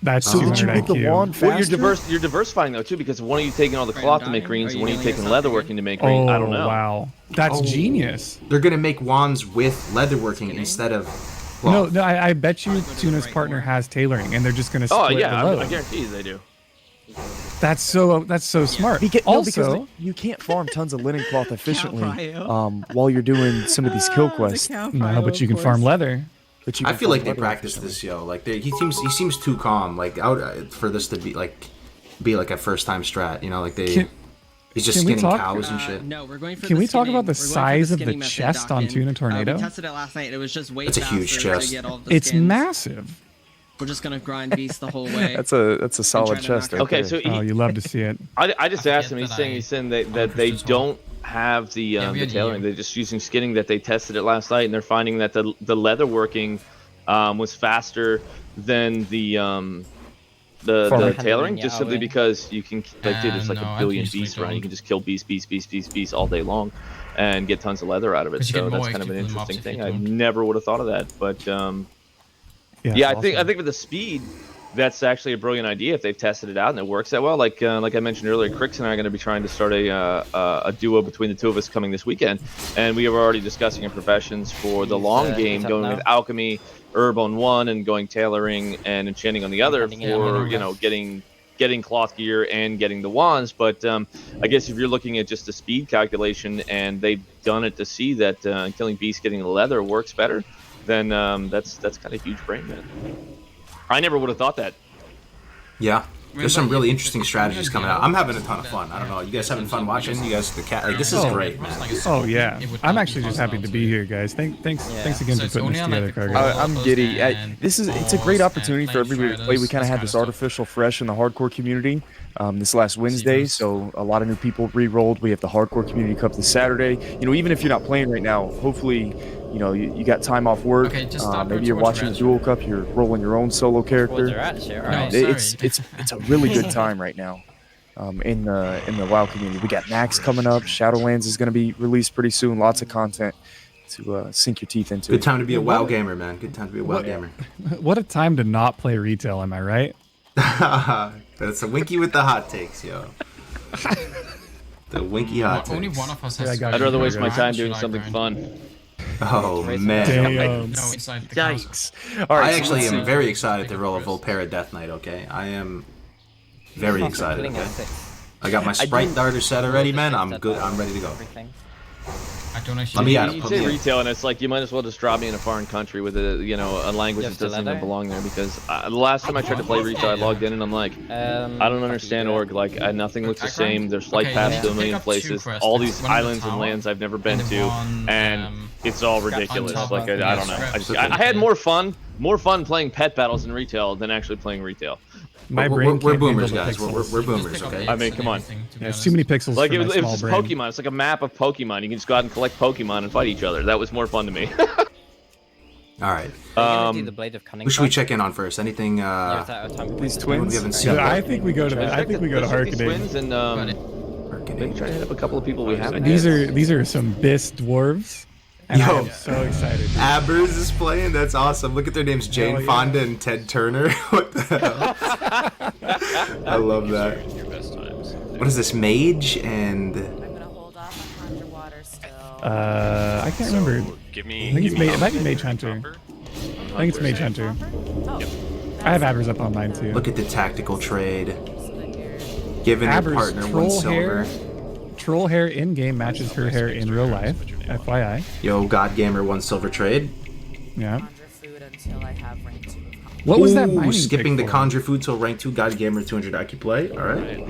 That's Oh. 200 Did you get the IQ. wand Well, faster? you're diversifying though too, because one of you taking all the Right, cloth I'm to make dying. greens, Are and one you of you doing taking something leatherworking to make green. I don't know. Wow. That's Oh. genius. They're gonna make wands with leatherworking instead of. Well, No, I bet you Tuna's partner has tailoring, and they're just going to Oh split yeah, the load. I guarantee you they do. That's so smart. Because Also, you can't farm tons of linen cloth efficiently bio. while you're doing some of these kill quests. no, but you can farm leather. But you I can feel farm like they leather practiced efficiently. this, yo. Like he seems too calm. Like for this to be like a first time strat. You know, like Can- he's just can we skinning talk- cows and shit. No, we're going for Can the we talk skinning. about the We're going for size of skinning the method, chest on Dokken. Tuna Tornado? We tested it last night. And it was just way It's a faster huge chest. to get all the It's skins. massive. We're just gonna grind beast the whole way. That's a solid try to chest. knock Right Okay, there. so Oh, you love to see it. I just I asked him. forget He's that saying I that they pushed as don't have the we had tailoring. you. They're just using skinning. That they tested it last night, and they're finding that the leatherworking was faster than the tailoring, just simply because you can dude, there's like No, a I've billion usually beasts around. You don't. can just kill beast all day long, and get tons of leather out of it. 'Cause you So get that's more kind of an XP from the mobs interesting if you thing. I don't. never would have thought of that, but Yeah, yeah, it's I think awesome. with the speed, that's actually a brilliant idea if they've tested it out and it works that well. Like I mentioned earlier, Crix and I are going to be trying to start a duo between the two of us coming this weekend, and we were already discussing our professions for the long game, going with alchemy, herb on one, and going tailoring and enchanting on the other for getting cloth gear and getting the wands. But I guess if you're looking at just the speed calculation and they've done it to see that killing beasts, getting the leather works better, then that's kind of huge brain, man. I never would have thought that. Yeah. There's some really interesting strategies coming out. I'm having a ton of fun. I don't know. You guys having fun watching? You guys, the cat, like this is great, man. Oh yeah, I'm actually just happy to be here, guys. Thanks again for putting this together, Cargo. I'm giddy. It's a great opportunity for everybody to play. We kind of had this artificial fresh in the hardcore community this last Wednesday, so a lot of new people re-rolled. We have the hardcore community cup this Saturday. You know, even if you're not playing right now, hopefully, you know, you got time off work. Okay, just stop Maybe her you're towards watching the red. Duel Cup. You're rolling your own solo character. No, It's a really good time right now. In the WoW community, we got Max coming up. Shadowlands is going to be released pretty soon. Lots of content to sink your teeth into. Good time to be a WoW gamer, man. Good time to be a WoW gamer. What a time to not play retail, am I right? That's a winky with the hot takes, yo. The winky hot Only takes. one of us Yeah, I has. got I'd you. rather waste my Grind, time should doing I something grind? fun. Oh man. Damn. No, inside the castle. Yikes! All right, I so actually let's am see. very excited to roll a Volpera Death Knight, okay? I am very excited, okay? I got my Sprite Darter set already, man. I'm good. I'm ready to go. I don't actually. Let me out. You Put say me in. retail, and it's like you might as well just drop me in a foreign country with a language that doesn't even belong there. Because the last time I tried to play retail, I logged in and I'm like, I don't understand org. Like nothing looks the same. There's flight Okay, paths you to a need to million pick up places. 2 quests. All It's these one in the islands and tower, lands I've never been and to, one, and it's all ridiculous. top Like of I the don't know. scraps. I had more fun playing pet battles in retail than actually playing retail. My We're brain we're can't boomers, handle the guys. pixels. We're boomers, okay? I mean, come on. Yeah, it's too many pixels Like for it my was small just brain. Pokemon. It's like a map of Pokemon. You can just go out and collect Pokemon and fight each other. That was more fun to me. All right. Who Who should we check in on first? Anything? These anyone twins. we haven't seen? I think we go to Harkening. Harkening. And maybe try to hit up a couple of people we haven't. These hit. are some Bis dwarves. And I Yo. am so excited. dude. Abers is playing. That's awesome. Look at their names: Jane Hell yeah. Fonda and Ted Turner. What the hell? I love that. What is this? Mage and I can't remember. Give me. I think it's Mage. It might be Mage Hunter. I think it's Mage Hunter. I have Abers up on mine too. look at the tactical trade. Giving their Abers partner one troll silver. hair. Troll hair in game matches her hair in real life. FYI. Yo, God Gamer 1 silver trade. Yeah. What was that Ooh, mining skipping the pick for? conjure food till rank 2 God Gamer 200 IQ play. All right.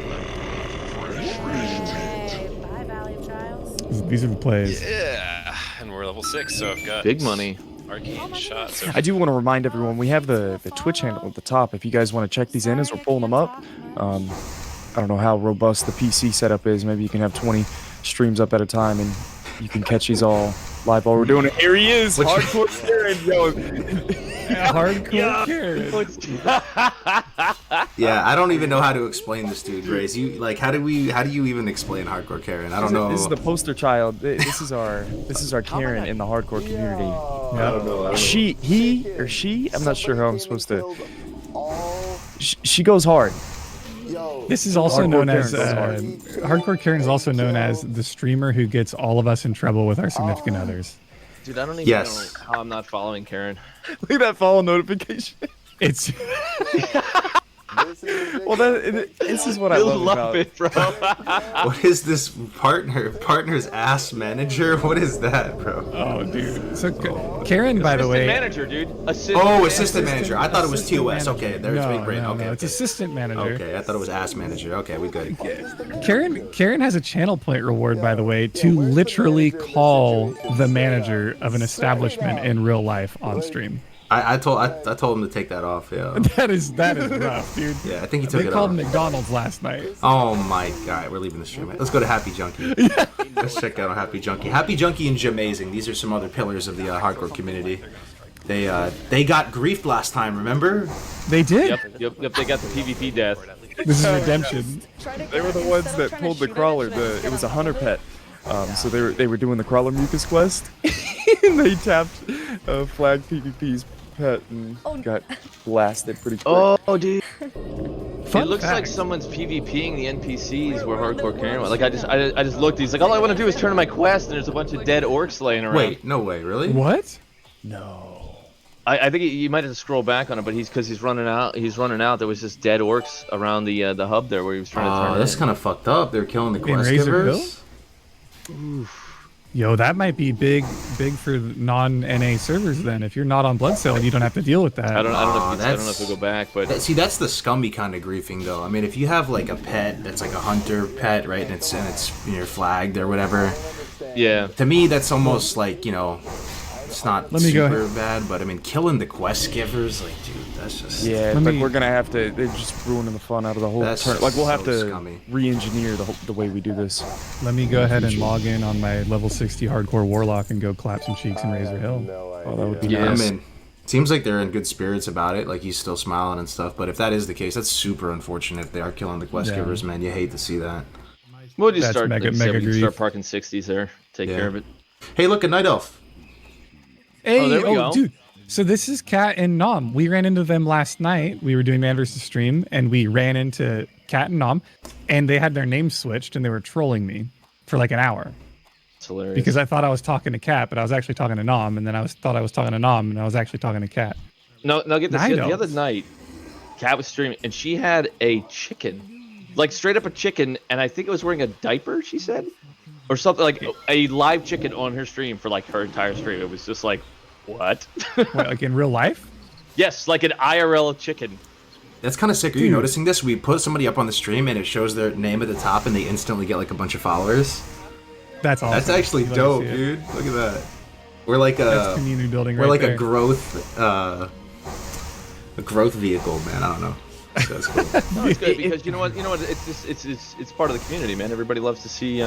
These are the plays. Yeah, and we're level 6, so I've got Big money. Arcane shots. So I do want to remind everyone we have the Twitch handle at the top. If you guys want to check these in as we're pulling them up. I don't know how robust the PC setup is. Maybe you can have 20 streams up at a time and you can catch these all live while we're doing it. Here he is, hardcore Karen, yo. Hardcore Karen. Yeah, I don't even know how to explain this dude, Grace. You like how do you even explain hardcore Karen? I don't know. This is the poster child. This is our Karen in the hardcore community. I don't know. He or she? I'm not sure how I'm supposed to. she goes hard. This is also Hardcore known as Karen goes Hardcore Karen is also known as the streamer who gets all of us in trouble with our significant others. Dude, I don't even Yes. know how I'm not following Karen. Look at that follow notification. It's Well, this is what I You'll love love about it, bro. What is this partner's ass manager? What is that, bro? oh, dude. So Karen, by the Assistant way, manager, dude. Assistant manager. I thought it was TOS. manager. Okay, there's no, big brain. no, Okay, no, it's okay. assistant manager. Okay, I thought it was ass manager. Okay, we good. Karen has a channel point reward, by the way, to literally call the manager of an establishment in real life on stream. I told him to take that off. Yeah. That is rough, dude. Yeah, I think he took They it called off. McDonald's last night. Oh my god, we're leaving the stream. Let's go to Happy Junkie. Let's check out Happy Junkie. Happy Junkie and Jamazing. These are some other pillars of the hardcore community. They got griefed last time, remember? They did. Yep. They got the PvP death. This is redemption. They were the ones that pulled the crawler. It was a hunter pet. So they were doing the crawler mucus quest, and they tapped Flag PvP's pet and got blasted pretty quick. Oh, dude. Fun it looks fact. like someone's PvPing the NPCs where Hardcore Karen went. Like I just looked. He's like, all I want to do is turn in my quest, and there's a bunch of dead orcs laying around. Wait, no way, really? What? No. I think you might have to scroll back on it, but he's running out. He's running out. There was just dead orcs around the hub there where he was trying to turn. That's kind of fucked up. They're killing the In quest Razor Hill? givers. Yo, that might be big for non-NA servers then. If you're not on Bloodsail, you don't have to deal with that. I don't know if we go back, but See, that's the scummy kind of griefing, though. I mean, if you have like a pet that's like a hunter pet, right, and it's flagged or whatever. Yeah. To me, that's almost like it's not Let me go super bad, but I mean, killing the quest givers, like, dude, that's just. Yeah, Let like me- we're gonna have to. They're just ruining the fun out of the whole That's turn. Like we'll have so to scummy. re-engineer the way we do this. Let me go ahead and log in on my level 60 hardcore warlock and go clap some cheeks in Razor Hill. Oh, that would be Yeah, nice. I mean, seems like they're in good spirits about it. Like he's still smiling and stuff. But if that is the case, that's super unfortunate. If they are killing the quest Yeah. givers, man, you hate to see that. we'll just That's start. mega- like I said, mega we can grief. start parking 60s there. Take Yeah. care of it. Hey, look, a night elf. Hey, there we go. dude. So this is Kat and Nom. We ran into them last night. We were doing Man vs. Stream, and we ran into Kat and Nom, and they had their names switched, and they were trolling me for like an hour. It's hilarious. Because I thought I was talking to Kat, but I was actually talking to Nom, and then thought I was talking to Nom, and I was actually talking to Kat. No, get this. Night The other elves. night, Kat was streaming, and she had a chicken, like straight up a chicken, and I think it was wearing a diaper. She said, or something like a live chicken on her stream for like her entire stream. It was just like, what? What, like in real life? Yes, like an IRL chicken. That's kind of sick. Are you noticing this? We put somebody up on the stream and it shows their name at the top, and they instantly get like a bunch of followers. That's awesome. That's actually Let me dope, see it. dude. Look at that. We're like That's a community building we're right like there. a growth vehicle, man. I don't know. So that's cool. No, it's good because you know what? It's just it's part of the community, man. Everybody loves to see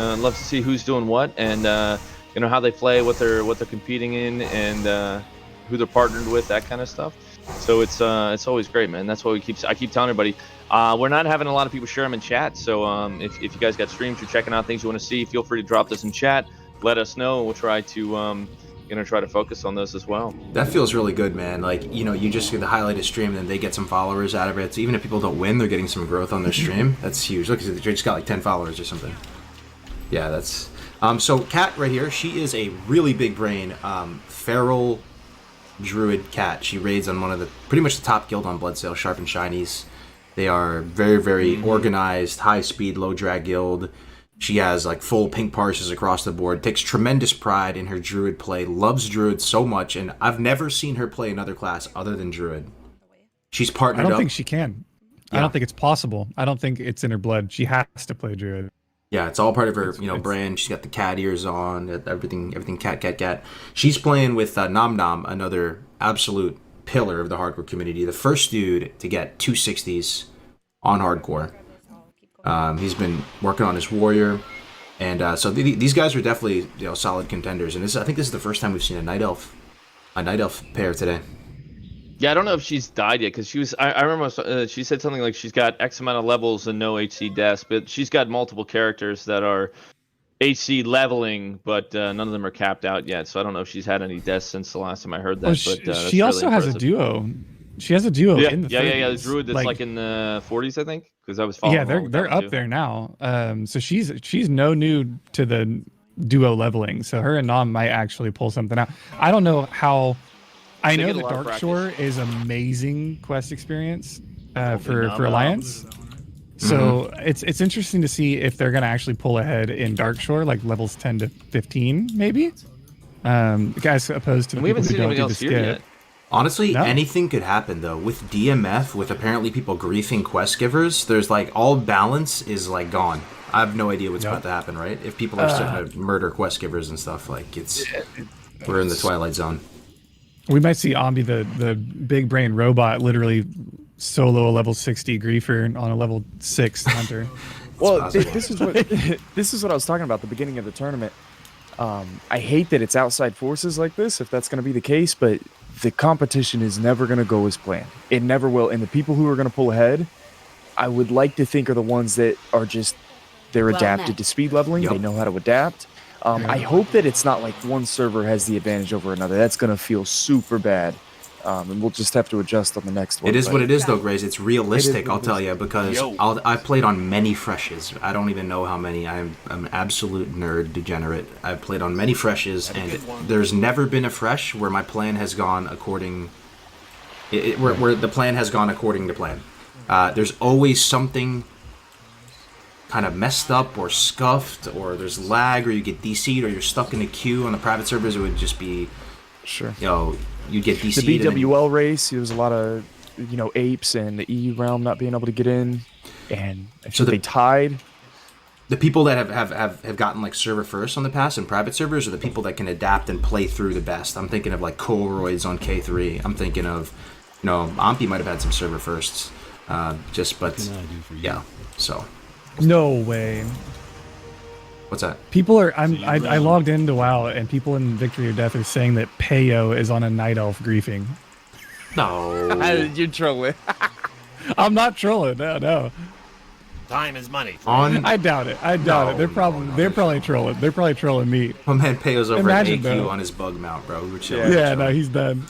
who's doing what, and how they play, what they're competing in, and who they're partnered with, that kind of stuff. So it's always great, man. That's why I keep telling everybody. We're not having a lot of people share them in chat, so if you guys got streams, you're checking out things you want to see, feel free to drop this in chat. Let us know, and we'll try to try to focus on this as well. That feels really good, man. Like, you just get the highlighted stream, and then they get some followers out of it. So even if people don't win, they're getting some growth on their stream. That's huge. Look, they just got like 10 followers or something. Yeah, that's... So Kat right here, she is a really big brain, feral druid cat. She raids on one of pretty much the top guild on Bloodsail, Sharp and Shinies. They are very, very organized, high speed, low drag guild. She has like full pink parses across the board, takes tremendous pride in her druid play, loves druid so much, and I've never seen her play another class other than druid. She's partnered I up. don't think she can. I don't think it's possible. I don't think it's in her blood. She has to play druid. Yeah, it's all part of her, brand. She's got the cat ears on, everything cat. She's playing with Nom Nom, another absolute pillar of the hardcore community. The first dude to get 260s on hardcore. He's been working on his warrior, and so these guys are definitely solid contenders. And I think this is the first time we've seen a night elf pair today. Yeah, I don't know if she's died yet, because she was. I remember she said something like she's got X amount of levels and no HC deaths, but she's got multiple characters that are HC leveling, but none of them are capped out yet. So I don't know if she's had any deaths since the last time I heard that. Well, but she also has a impressive. duo. She has a duo Yeah, in the yeah, 30s. yeah, yeah. The druid that's like in the 40s, I think, because I was Yeah, following. they're up there now. So she's no new to the duo leveling. So her and Nom might actually pull something out. I don't know how. I They know get a the lot of Dark practice. Shore is amazing quest experience Nom for out. Alliance. So it's interesting to see if they're gonna actually pull ahead in Dark Shore, like levels 10 to 15, maybe. Guys, opposed to the We people haven't who seen don't anybody do the else here skip. yet. Honestly, No. anything could happen though. With DMF, with apparently people griefing quest givers, there's like all balance is like gone. I have no idea what's about to happen, right? If people are starting to murder quest givers and stuff, like we're in the twilight zone. We might see Ombi, the big brain robot, literally solo a level 60 griefer on a level 6 hunter. Well, this is what I was talking about at the beginning of the tournament. I hate that it's outside forces like this, if that's going to be the case, but the competition is never going to go as planned. It never will. And the people who are going to pull ahead, I would like to think are the ones that are just, they're adapted to speed leveling. They know how to adapt. I hope that it's not like one server has the advantage over another. That's going to feel super bad. And we'll just have to adjust on the next one. It is what it is, though, Grace. It's realistic, I'll tell you, because Yo. I played on many freshes. I don't even know how many. I'm an absolute nerd degenerate. I've played on many freshes, and there's never been a fresh where my plan has gone according... where the plan has gone according to plan. There's always something kind of messed up or scuffed, or there's lag, or you get DC'd, or you're stuck in a queue on the private servers. It would just be... Sure. You know, you get DC'd. The BWL race, there was a lot of, apes and the E realm not being able to get in, and I think they tied. The people that have gotten like server first on the past and private servers are the people that can adapt and play through the best. I'm thinking of like Colroyds on K3. I'm thinking of, Ampi might have had some server firsts, yeah. So. No way. What's that? People are. I logged into WoW, and people in Victory or Death are saying that Peyo is on a Night Elf griefing. No. You're trolling. I'm not trolling. No. Time is money. I doubt it. They're probably trolling. They're probably trolling me. My man Peyo's over at AQ though. on his bug mount, bro. We're chilling. Yeah, no, he's done.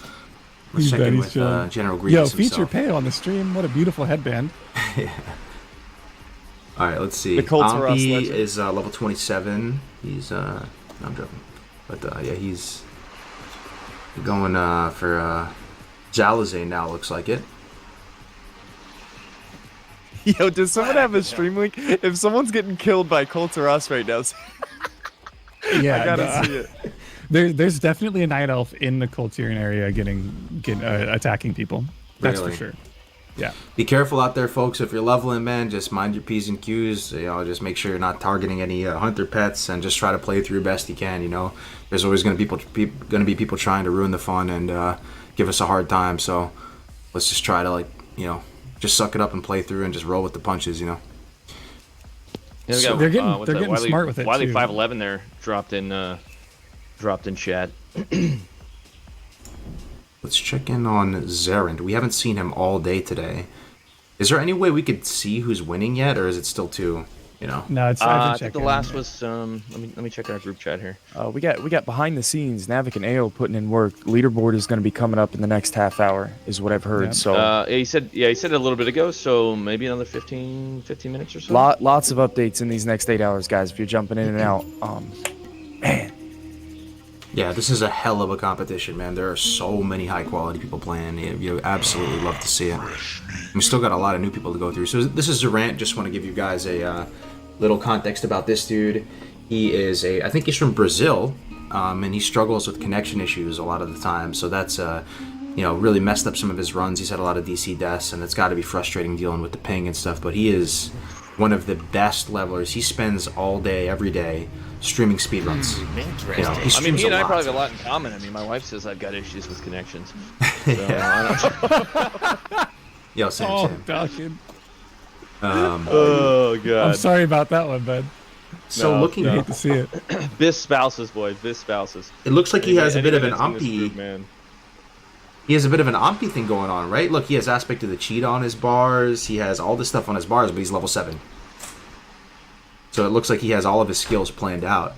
We're He's checking done. with He's chilling. General Grievous Yo, feature himself. Peyo on the stream. What a beautiful headband. Yeah. All right, let's see. The Colts are us, Ampi legend. is level 27. He's no, I'm joking, but yeah, he's going for Jalazay now. Looks like it. Yo, does someone have a stream link? If someone's getting killed by Colts or us right now, Yeah, I gotta see it. There's definitely a Night Elf in the Coltiran area getting attacking people. That's Really? for sure. Yeah. Be careful out there, folks. If you're leveling, man, just mind your P's and Q's. Just make sure you're not targeting any hunter pets, and just try to play through best you can. There's always going to be people trying to ruin the fun and give us a hard time. So let's just try to just suck it up and play through and just roll with the punches. Yeah, So they're getting smart with it, Wiley too. 511 there dropped in chat. Let's check in on Zerend. We haven't seen him all day today. Is there any way we could see who's winning yet, or is it still too, No, it's. I think the last was let me check our group chat here. We got behind the scenes Navik and AO putting in work. Leaderboard is going to be coming up in the next half hour, is what I've heard. Yeah. So He said it a little bit ago, so maybe another 15 minutes or so. lots of updates in these next 8 hours, guys. If you're jumping in and out, man. Yeah, this is a hell of a competition, man. There are so many high-quality people playing. You absolutely love to see it. We still got a lot of new people to go through. So this is Zerant. Just want to give you guys a little context about this dude. He is I think he's from Brazil, and he struggles with connection issues a lot of the time. So that's, really messed up some of his runs. He's had a lot of DC deaths, and it's got to be frustrating dealing with the ping and stuff. But he is one of the best levelers. He spends all day, every day, streaming speedruns. He I mean, streams he and a I lot. probably have a lot in common. I mean, my wife says I've got issues with connections. Yo, same. Falcon. Oh god. I'm sorry about that one, bud. So looking I at hate to see it. Bis spouses, boy. Bis spouses. it looks like he has a bit of an Anyone that's in this Ampi. group, man. He has a bit of an Ampi thing going on, right? Look, he has aspect of the cheetah on his bars. He has all this stuff on his bars, but he's level 7. So it looks like he has all of his skills planned out,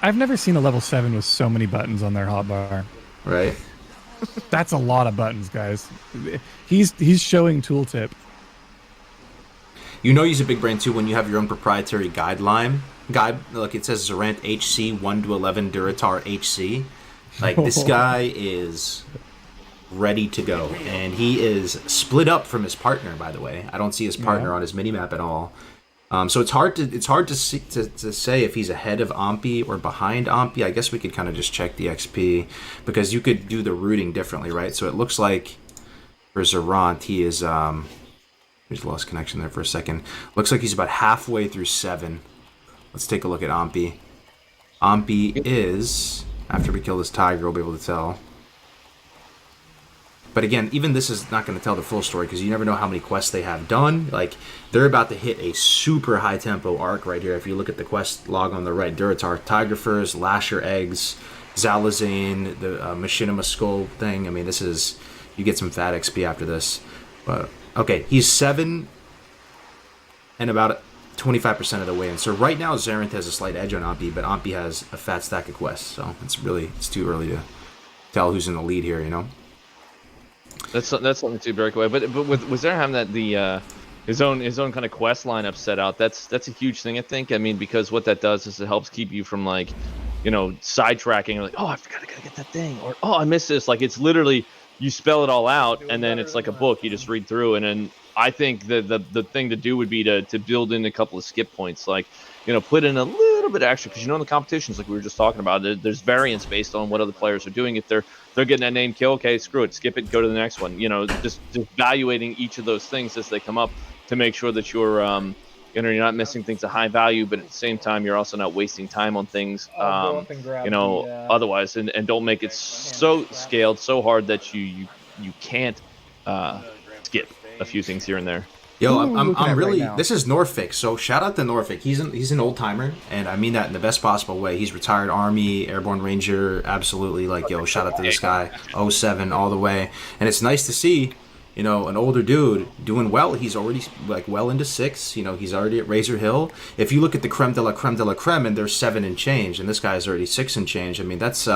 I've never seen a level 7 with so many buttons on their hotbar. right? That's a lot of buttons, guys. He's showing tooltip. You know he's a big brain too when you have your own proprietary guideline. Look, it says Zarant HC 1 to 11 Duratar HC. Like, this guy is ready to go, and he is split up from his partner. By the way, I don't see his partner on his minimap at all. So it's hard to say if he's ahead of Ampi or behind Ampi. I guess we could kind of just check the XP because you could do the routing differently, right? So it looks like for Zarant, he is he's lost connection there for a second. Looks like he's about halfway through 7. Let's take a look at Ampi. Ampi is, after we kill this tiger, we'll be able to tell. But again, even this is not going to tell the full story because you never know how many quests they have done. Like, they're about to hit a super high tempo arc right here. If you look at the quest log on the right, Duratar, Tiger Furs, Lasher Eggs, Zalazane, the Machinima Skull thing. I mean, this is, you get some fat XP after this. But okay, he's 7 and about 25% of the way in. So right now, Zarant has a slight edge on Ampi, but Ampi has a fat stack of quests. So it's too early to tell who's in the lead here, you know? That's something to break away. But with Zarant having his own kind of quest lineup set out, that's a huge thing, I think. I mean, because what that does is it helps keep you from, like, you know, sidetracking, like, oh, I forgot I gotta get that thing, or oh, I missed this. Like, it's literally, you spell it all out, and then it's like a book. You just read through, and then I think the thing to do would be to build in a couple of skip points, like, you know, put in a little bit extra, because, you know, in the competitions, like we were just talking about, there's variance based on what other players are doing. If they're getting that name kill, okay, screw it, skip it, go to the next one. You know, just evaluating each of those things as they come up to make sure that you're you know, you're not missing things of high value, but at the same time, you're also not wasting time on things, you know, otherwise, and don't make it so scaled so hard that you can't skip a few things here and there. Yo, I'm really. This is Norfolk, so shout out to Norfolk. He's an old timer, and I mean that in the best possible way. He's retired Army, Airborne Ranger, absolutely. Like, yo, shout out to this guy, 07 all the way. And it's nice to see, you know, an older dude doing well. He's already like well into 6. You know, he's already at Razor Hill. If you look at the creme de la creme, and they're 7 and change, and this guy's already 6 and change. I mean, that's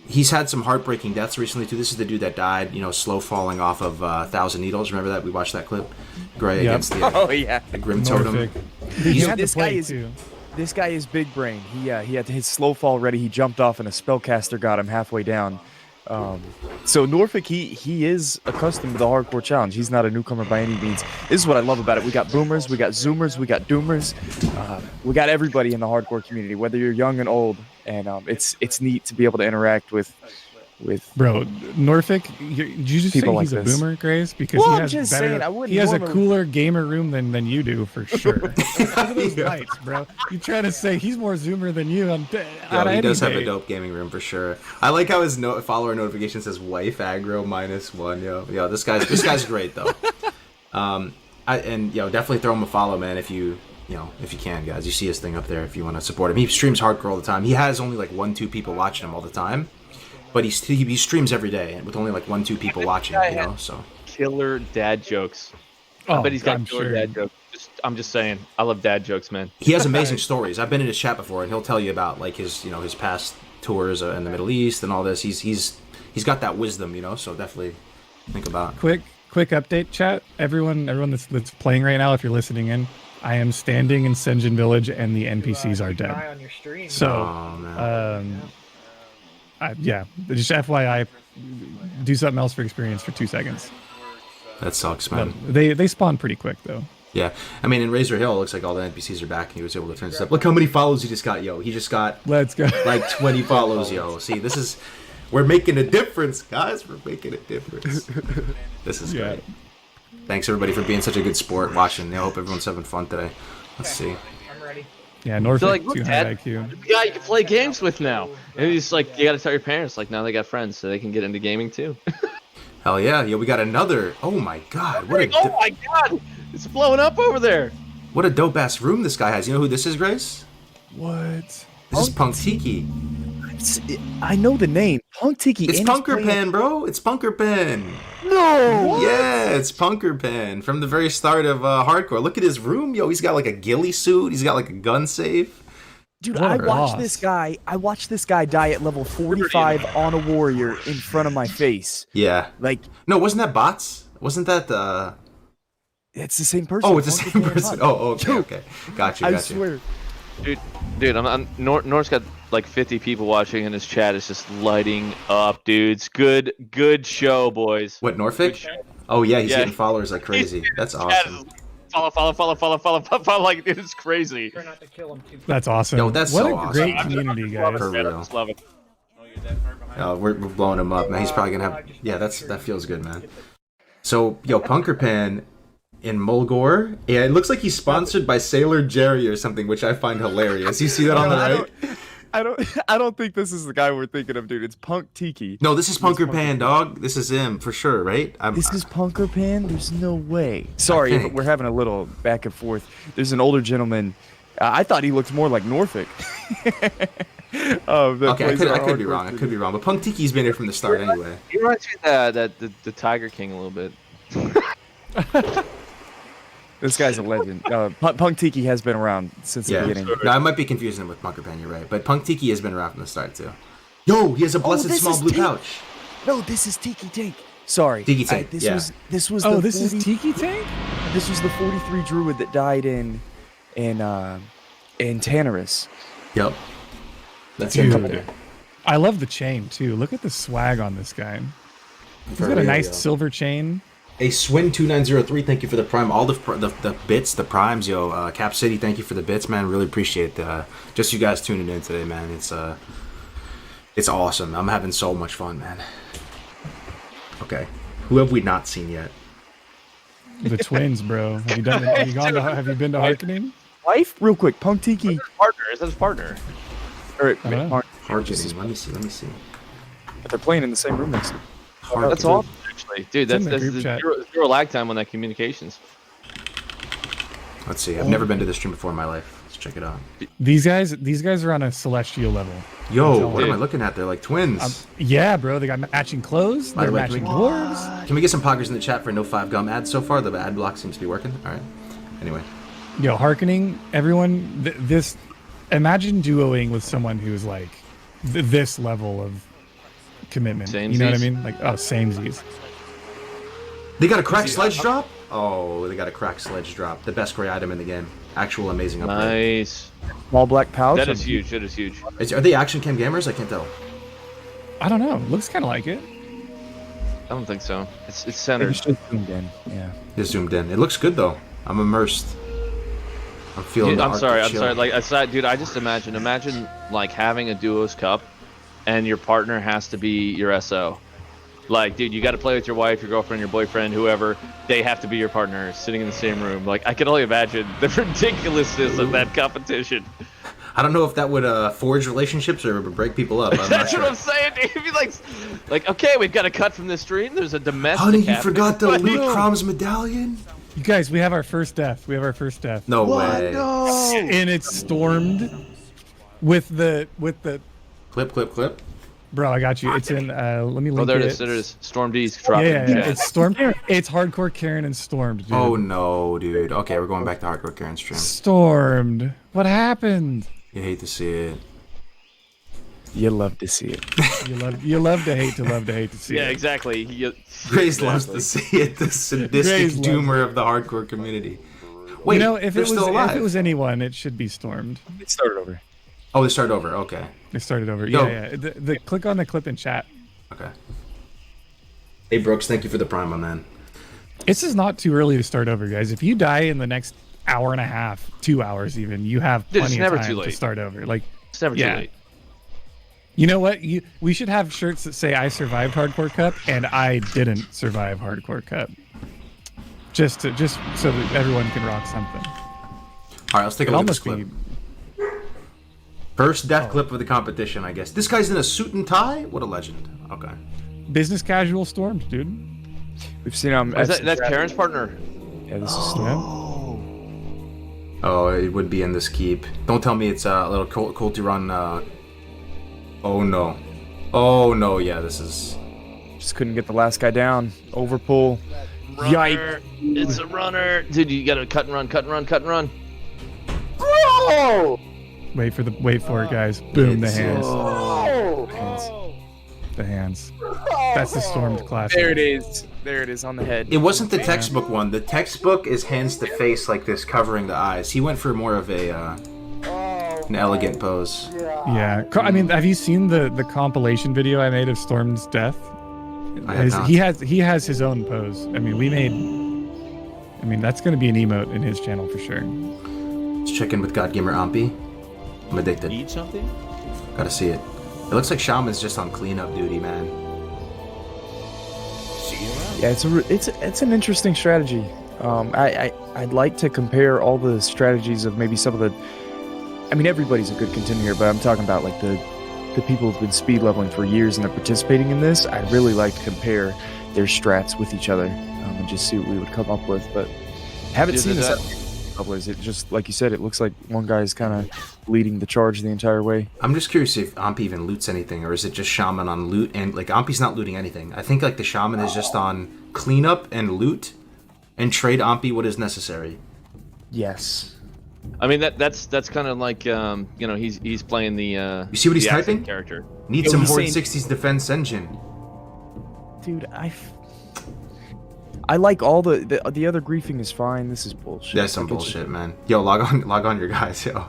he's had some heartbreaking deaths recently too. This is the dude that died, you know, slow falling off of 1,000 Needles. Remember that? We watched that clip. Gray against the Grim Totem. This guy is big brain. He had his slow fall ready. He jumped off, and a spellcaster got him halfway down. So Norfolk, he is accustomed to the hardcore challenge. He's not a newcomer by any means. This is what I love about it. We got boomers, we got zoomers, we got doomers. We got everybody in the hardcore community, whether you're young and old, and it's neat to be able to interact with. Bro, Norfolk, did you just say people he's like a this. boomer, Grace? Because Well, he I'm has just better, saying, I wouldn't he has a normally- cooler gamer room than you do, for sure. Look at those lights, bro. You trying to say he's more zoomer than you on Yo, he does have a dope gaming room for sure. I like how his follower notification says wife aggro -1. Yo, this guy's great though. Definitely throw him a follow, man. If you can, guys. You see his thing up there if you want to support him. He streams hardcore all the time. He has only like 1-2 people watching him all the time, but he streams every day with only like 1-2 people watching. You know, so Killer dad jokes. I bet he's got killer dad jokes. I'm just saying, I love dad jokes, man. He has amazing stories. I've been in his chat before, and he'll tell you about like his past tours in the Middle East and all this. He's got that wisdom, you know. So definitely think about. Quick update, chat. Everyone that's playing right now, if you're listening in, I am standing in Senjin Village, and the NPCs are dead. So, just FYI, do something else for experience for 2 seconds. That sucks, man. They spawn pretty quick though. Yeah, I mean, in Razor Hill, it looks like all the NPCs are back, and he was able to turn this up. Look how many follows he just got, yo. He just got let's go like 20 follows, yo. See, we're making a difference, guys. We're making a difference. This is great. Thanks everybody for being such a good sport watching. I hope everyone's having fun today. Let's see. I'm ready. Yeah, Norfolk, like, look, 200 Dad, IQ. the guy you can play games with now. And he's like, you got to tell your parents, like, now they got friends, so they can get into gaming too. Hell yeah. Yeah, we got another. Oh my god. Oh my god. It's blowing up over there. What a dope ass room this guy has. You know who this is, Grace? What? This is Punk Tiki. I know the name. Punk Tiki. It's Punker Pen, bro. It's Punker Pen. No. What? Yeah, it's Punker Pen from the very start of hardcore. Look at his room, yo. He's got like a ghillie suit. He's got like a gun safe. Dude, What a I watched boss. this guy. I watched this guy die at level 45 on a warrior in front of my face. Yeah. Like, no, wasn't that bots? Wasn't that it's the same person. Oh, it's the same person. Oh, okay, okay. Got you. I swear. Dude, North's got like 50 people watching, and his chat is just lighting up, dudes. Good show, boys. What, Norfolk? Oh yeah, he's getting followers like crazy. That's awesome. Follow, like, dude, it's crazy. That's awesome. Yo, that's what so a awesome. great community, guys. For real. Love it. We're blowing him up, man. He's probably gonna have. Yeah, that feels good, man. So, yo, Punkerpan in Mulgore. Yeah, it looks like he's sponsored by Sailor Jerry or something, which I find hilarious. You see that on the right? I don't think this is the guy we're thinking of, dude. It's Punk Tiki. No, this is Punkerpan, dog. This is him for sure, right? This is Punkerpan? There's no way. Sorry, if we're having a little back and forth. There's an older gentleman. I thought he looked more like Norfolk. Okay, I could be wrong. I could be wrong. But Punk Tiki's been here from the start anyway. He reminds me of the Tiger King a little bit. This guy's a legend. Punk Tiki has been around since the beginning. No, I might be confusing him with Punkerpan, you're right. But Punk Tiki has been around from the start, too. Yo, he has a blessed small blue pouch. No, this is Tiki Tank. Sorry. Tiki Tank, this yeah. was This is Tiki Tank? This was the 43 druid that died in Tannerus. Yep. That's Dude, I love the chain, too. Look at the swag on this guy. He's got a nice silver chain. A Swin2903, thank you for the prime. All the bits, the primes, yo. Cap City, thank you for the bits, man. Really appreciate just you guys tuning in today, man. It's awesome. I'm having so much fun, man. Okay, who have we not seen yet? The twins, bro. Have you been to Harkening? Wife, real quick. Punk Tiki. Partner. Is that his partner? Harkening. Let me see. But they're playing in the same room next to. That's awesome, actually, dude. That's group chat. zero lag time on that communications. Let's see. I've never been to this stream before in my life. Let's check it out. These guys are on a celestial level. Yo, what am I looking at? They're like twins. Yeah, bro. They got matching clothes. They're matching dwarves. Can we get some poggers in the chat for no 5 gum ads so far? The ad block seems to be working. All right. Anyway. Yo, Harkening, everyone. This. Imagine duoing with someone who's like this level of commitment. You know what I mean? Like, samesies. They got a cracked sledge drop? Oh, they got a cracked sledge drop. The best gray item in the game. Actual amazing upgrade. Nice. Small black pouch. That is huge. That is huge. Are they action cam gamers? I can't tell. I don't know. Looks kind of like it. I don't think so. It's centered. It's just zoomed in. Yeah. It's zoomed in. It looks good though. I'm immersed. I'm feeling. Dude, I'm sorry. Like, dude, I just imagine like having a duos cup, and your partner has to be your SO. Like, dude, you got to play with your wife, your girlfriend, your boyfriend, whoever. They have to be your partner, sitting in the same room. Like, I can only imagine the ridiculousness of that competition. I don't know if that would forge relationships or break people up. That's what I'm saying, dude. It'd be like, okay, we've got a cut from this stream. There's a domestic. Honey, you forgot the Luke Crom's medallion. You guys, we have our first death. No way. No. And it's stormed with the clip. Bro, I got you. It's in. Let me link there it. There it is. Storm D's dropping. Yeah. It's stormed. It's hardcore Karen and stormed. Dude. Oh no, dude. Okay, we're going back to hardcore Karen stream. Stormed. What happened? You hate to see it. You love to see it. you love to hate to see it. Yeah, exactly. Grace loves to see it. The sadistic doomer of the hardcore community. Wait, if it was anyone, it should be stormed. It started over. Oh, they started over. Okay. They started over. Yeah. The click on the clip in chat. Okay. Hey Brooks, thank you for the prime, my man. This is not too early to start over, guys. If you die in the next hour and a half, 2 hours even, you have plenty of time to start over. Like, it's never too late. You know what? We should have shirts that say "I survived Hardcore Cup" and "I didn't survive Hardcore Cup," just so that everyone can rock something. All right, let's take a look at this clip. First death clip of the competition, I guess. This guy's in a suit and tie? What a legend. Okay. Business casual stormed, dude. We've seen him. That's Karen's partner. Yeah, this is Storm. Oh, it would be in this keep. Don't tell me it's a little Colty run. Oh no, yeah, this is. Just couldn't get the last guy down. Overpull. Yikes. It's a runner. Dude, you gotta cut and run. Bro! Wait for it, guys. Boom, the hands. Oh. The hands. That's the Stormed classic. There it is. There it is on the head. It wasn't the textbook one. The textbook is hands to face like this, covering the eyes. He went for more of a an elegant pose. Yeah. I mean, have you seen the compilation video I made of Storm's death? I have not. He has his own pose. I mean, that's going to be an emote in his channel for sure. Let's check in with God Gamer Ampi. I'm addicted. Need something? Gotta see it. It looks like Shaman's just on cleanup duty, man. Yeah, it's an interesting strategy. I'd like to compare all the strategies of maybe some of the. I mean, everybody's a good contender here, but I'm talking about like the people who've been speed leveling for years and they're participating in this. I'd really like to compare their strats with each other and just see what we would come up with. But haven't seen this. It just, like you said, it looks like one guy is kind of leading the charge the entire way. I'm just curious if Ampi even loots anything, or is it just Shaman on loot? And like Ampi's not looting anything. I think like the Shaman is just on cleanup and loot, and trade Ampi what is necessary. Yes. I mean that's kind of like he's playing the. You see what he's typing? Character. Need some Horde 60s defense engine. Dude, I like all the other griefing is fine. This is bullshit. That's some bullshit, man. Yo, log on your guys, yo.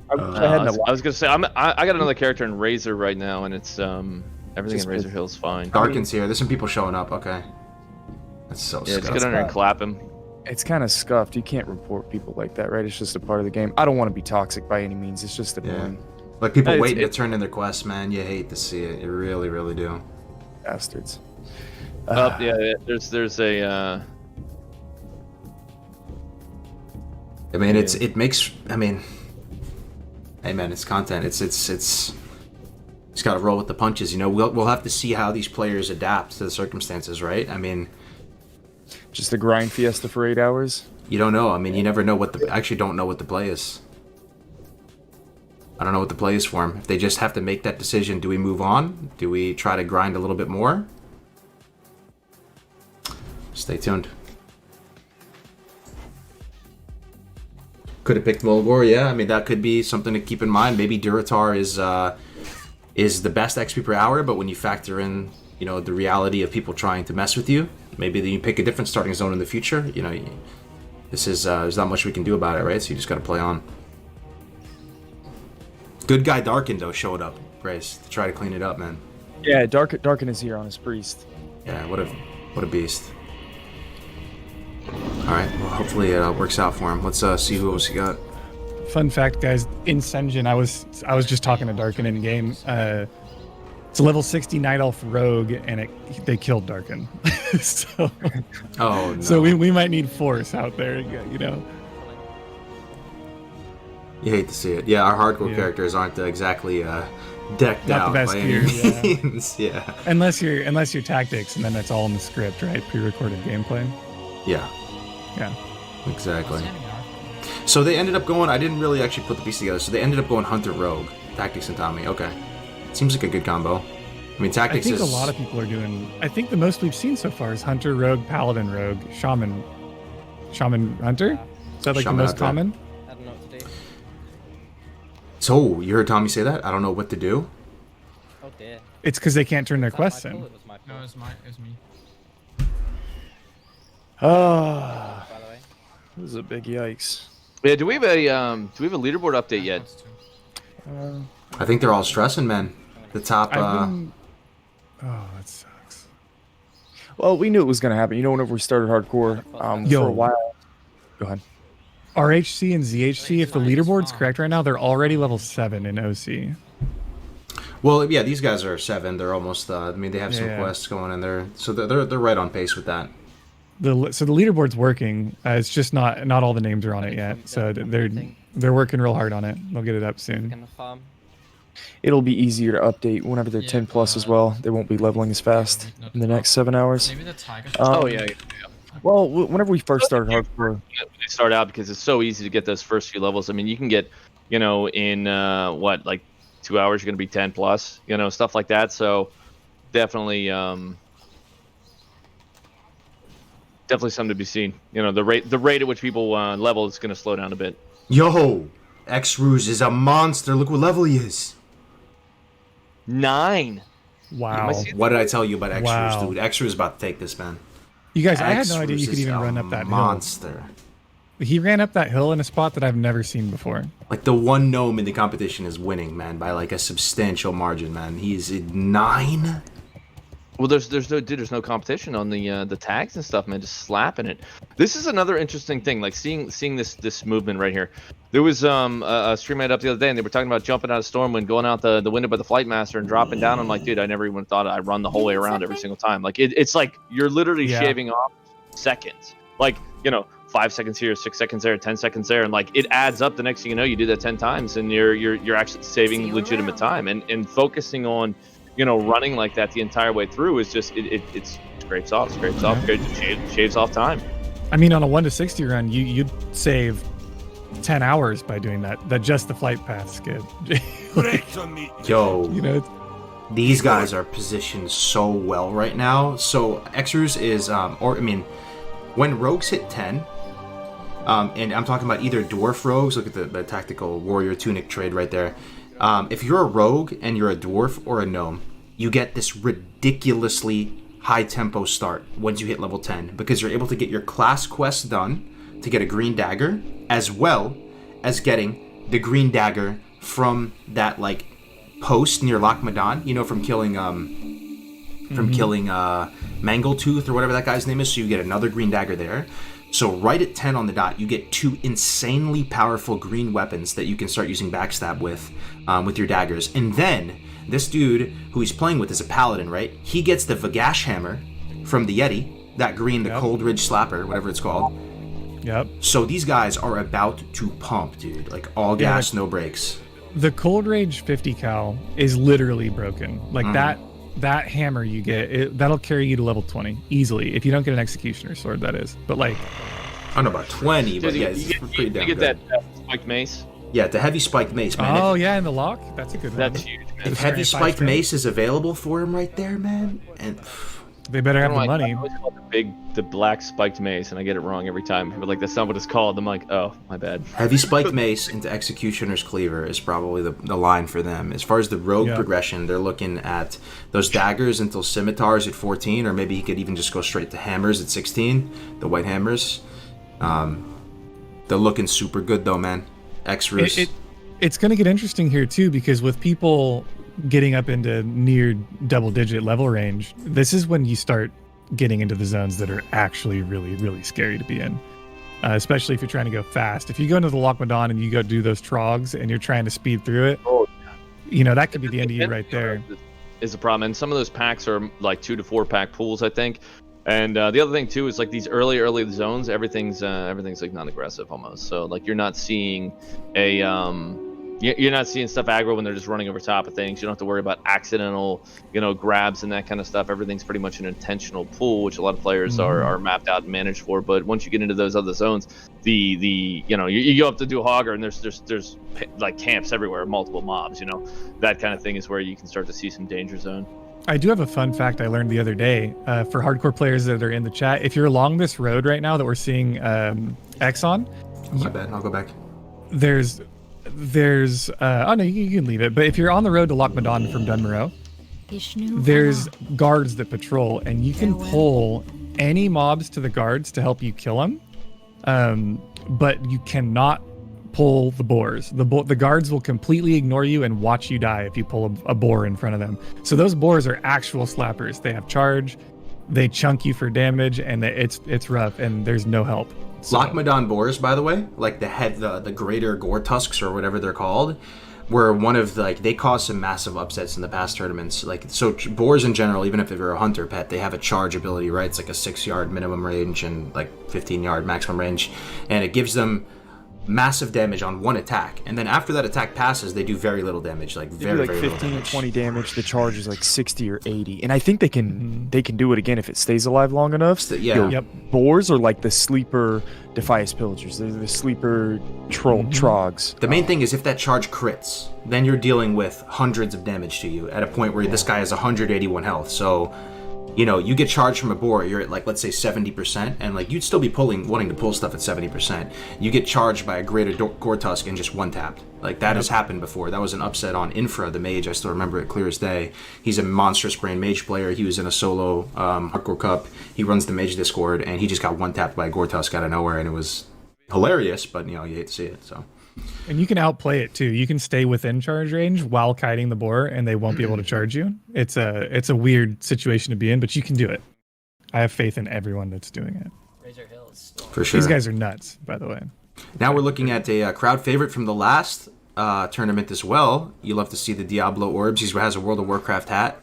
I was gonna say I got another character in Razor right now, and it's everything in Razor Hill's fine. Darken's here. There's some people showing up. Okay. That's so. Yeah, just get under and clap him. It's kind of scuffed. You can't report people like that, right? It's just a part of the game. I don't want to be toxic by any means. It's just annoying. Yeah. Like people waiting to turn in their quests, man. You hate to see it. You really, really do. Bastards. Yeah. There's a. I mean, it makes. I mean, hey man, it's content. It's got to roll with the punches. You know, we'll have to see how these players adapt to the circumstances, right? I mean, just a grind fiesta for 8 hours. You don't know. I mean, you never know what the. I actually don't know what the play is. I don't know what the play is for them. If they just have to make that decision, do we move on? Do we try to grind a little bit more? Stay tuned. Could have picked Mulgore, yeah. I mean, that could be something to keep in mind. Maybe Duratar is the best XP per hour, but when you factor in, you know, the reality of people trying to mess with you, maybe then you pick a different starting zone in the future. You know, this is there's not much we can do about it, right? So you just got to play on. Good guy Darkin though showed up, Grace, to try to clean it up, man. Yeah, Darkin is here on his priest. Yeah, what a beast. All right, well, hopefully it works out for him. Let's see who else you got. Fun fact, guys, in Senjin, I was just talking to Darkin in game. It's a level 60 Night Elf Rogue, and they killed Darkin. So, oh no. So we might need Force out there, you know. You hate to see it. Yeah, our hardcore characters aren't exactly decked Not out the best by gear, any means. Yeah. Unless you're tactics, and then that's all in the script, right? Pre-recorded gameplay. Yeah. Yeah. Exactly. So they ended up going. I didn't really actually put the piece together. So they ended up going Hunter Rogue, Tactics and Tommy. Okay. Seems like a good combo. I mean, Tactics is. I think a lot of people are doing. I think the most we've seen so far is Hunter Rogue, Paladin Rogue, Shaman Hunter. Is that like Shaman the most Hunter. common? I don't know what to do. So you heard Tommy say that? I don't know what to do. Oh dear. It's because they can't turn their quests in. No, it was me. Ah, this is a big yikes. Yeah, do we have a leaderboard update yet? I think they're all stressing, man. The top. Oh, that sucks. Well, we knew it was going to happen. You know, whenever we started hardcore, for a while. Go ahead. RHC and ZHC, if the leaderboard's correct right now, they're already level 7 in OC. Well, yeah, these guys are 7. They're almost. I mean, they have some quests going in there, so they're right on pace with that. So the leaderboard's working. It's just not all the names are on it yet. So they're working real hard on it. They'll get it up soon. It'll be easier to update whenever they're 10 plus as well. They won't be leveling as fast in the next 7 hours. Maybe the tiger. Yeah. Well, whenever we first started hardcore, They start out because it's so easy to get those first few levels. I mean, you can get, you know, in like 2 hours, you're gonna be 10 plus, you know, stuff like that. So definitely, definitely something to be seen. You know, the rate at which people level is gonna slow down a bit. Yo, X-Ruse is a monster. Look what level he is. 9. Wow. What did I tell you about X-Ruse, Wow. dude? X-Ruse is about to take this, man. You guys, I had no idea you X-Ruse could is even a run up that monster. hill. He ran up that hill in a spot that I've never seen before. Like, the one gnome in the competition is winning, man, by like a substantial margin, man. He's at 9. Well, there's no competition on the tags and stuff, man. Just slapping it. This is another interesting thing, like seeing this movement right here. There was a stream I had up the other day, and they were talking about jumping out of Stormwind, going out the window by the Flight Master, and dropping down. I'm like, dude, I never even thought I'd run the whole way around every single time. Like it's like you're literally shaving off seconds. Like 5 seconds here, 6 seconds there, 10 seconds there, and like it adds up. The next thing you know, you do that 10 times, and you're actually saving legitimate time and focusing on. Running like that the entire way through is just it scrapes off, shaves off time. I mean, on a 1 to 60 run, you'd save 10 hours by doing that. That just the flight path skid. Yo, these guys are positioned so well right now. So X-Ruse is when rogues hit 10, and I'm talking about either dwarf rogues. Look at the tactical warrior tunic trade right there. If you're a rogue and you're a dwarf or a gnome, you get this ridiculously high tempo start once you hit level 10 because you're able to get your class quest done to get a green dagger, as well as getting the green dagger from that like post near Loch Madan, from killing Mangletooth or whatever that guy's name is. So you get another green dagger there. So right at 10 on the dot, you get 2 insanely powerful green weapons that you can start using backstab with your daggers. And then this dude who he's playing with is a paladin, right? He gets the Vagash hammer from the Yeti, that green, the Cold Ridge Slapper, whatever it's called. Yep. So these guys are about to pump, dude. Like all gas, no brakes. The Cold Rage 50 cal is literally broken. Like that hammer you get, that'll carry you to level 20 easily if you don't get an Executioner sword, that is. But like, I don't know about 20, but yeah, it's pretty damn You good. get that spiked mace. Yeah, the heavy spiked mace, man. Oh yeah, and the lock, that's a good one. That's huge, man. If heavy spiked mace is available for him right there, man, and they better have the money. I always call it the black spiked mace, and I get it wrong every time. People are like, that's not what it's called. I'm like, oh, my bad. Heavy spiked mace into Executioner's Cleaver is probably the line for them. As far as the rogue progression, they're looking at those daggers until scimitars at 14, or maybe he could even just go straight to hammers at 16, the white hammers. They're looking super good though, man. X-Ruse. It's going to get interesting here too, because with people getting up into near double-digit level range, this is when you start getting into the zones that are actually really, really scary to be in. Especially if you're trying to go fast. If you go into the Loch Madan and you go do those trogs and you're trying to speed through it, that could be the end of you right there. Is a problem, and some of those packs are like 2 to 4 pack pools, I think. And the other thing too is like these early zones, everything's like non-aggressive almost. So like you're not seeing you're not seeing stuff aggro when they're just running over top of things. You don't have to worry about accidental, grabs and that kind of stuff. Everything's pretty much an intentional pool, which a lot of players are mapped out and managed for. But once you get into those other zones, you go up to do a hogger and there's like camps everywhere, multiple mobs. That kind of thing is where you can start to see some danger zone. I do have a fun fact I learned the other day for hardcore players that are in the chat. If you're along this road right now that we're seeing X on, my bad, I'll go back. There's oh no, you can leave it. But if you're on the road to Loch Madan from Dunmorrow, there's guards that patrol, and you can pull any mobs to the guards to help you kill them. But you cannot pull the boars. The guards will completely ignore you and watch you die if you pull a boar in front of them. So those boars are actual slappers. They have charge, they chunk you for damage, and it's rough, and there's no help. So. Loch Madan boars, by the way, like the greater gore tusks or whatever they're called, were one of they caused some massive upsets in the past tournaments. So boars in general, even if they're a hunter pet, they have a charge ability, right? It's like a 6-yard minimum range and like 15-yard maximum range, and it gives them massive damage on one attack, and then after that attack passes, they do very little damage, like very 15 or 20 damage. The charge is like 60 or 80, and I think they can do it again if it stays alive long enough. Boars are like the sleeper Defias Pillagers. They're the sleeper trogs. The main thing is if that charge crits, then you're dealing with hundreds of damage to you at a point where this guy has 181 health. So you know, you get charged from a boar, you're at like, let's say 70%, and like you'd still be wanting to pull stuff at 70%. You get charged by a greater Gore Tusk and just one tapped. Like that has happened before. That was an upset on Infra, the mage. I still remember it clear as day. He's a monstrous brain mage player. He was in a solo Hardcore Cup. He runs the mage Discord, and he just got one tapped by a Gore Tusk out of nowhere, and it was hilarious, but you know, you hate to see it, so. And you can outplay it too. You can stay within charge range while kiting the boar, and they won't be able to charge you. It's a weird situation to be in, but you can do it. I have faith in everyone that's doing it. For sure. These guys are nuts, by the way. Now we're looking at a crowd favorite from the last tournament as well. You love to see the Diablo orbs. He has a World of Warcraft hat.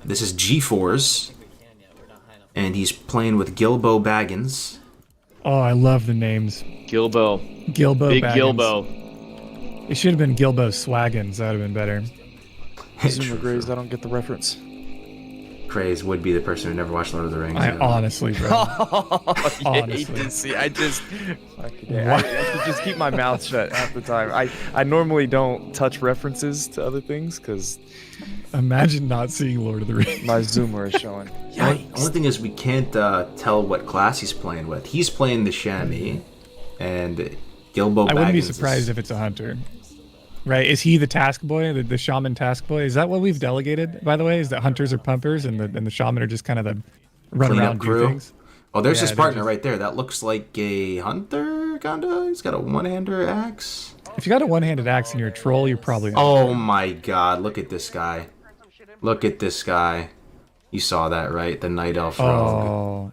This is G4's, and he's playing with Gilbo Baggins. Oh, I love the names. Gilbo. Big Baggins. Gilbo. It should have been Gilbo Swaggins. That would have been better. Zoomer Grays, I don't get the reference. Craze would be the person who never watched Lord of the Rings. I honestly, bro. Honestly. I just keep my mouth shut half the time. I normally don't touch references to other things because imagine not seeing Lord of the Rings. My Zoomer is showing. Only thing is we can't tell what class he's playing with. He's playing the Chamois, and Gilbo Baggins. I wouldn't be surprised if it's a hunter. Right? Is he the task boy, the shaman task boy? Is that what we've delegated, by the way? Is that hunters are pumpers and the shaman are just kind of the run around do things? Oh, there's his partner right there. That looks like a hunter, kinda. He's got a one-hander axe. If you got a one-handed axe and you're a troll, you're probably. Oh my God! Look at this guy. Look at this guy. You saw that, right? The night elf rogue.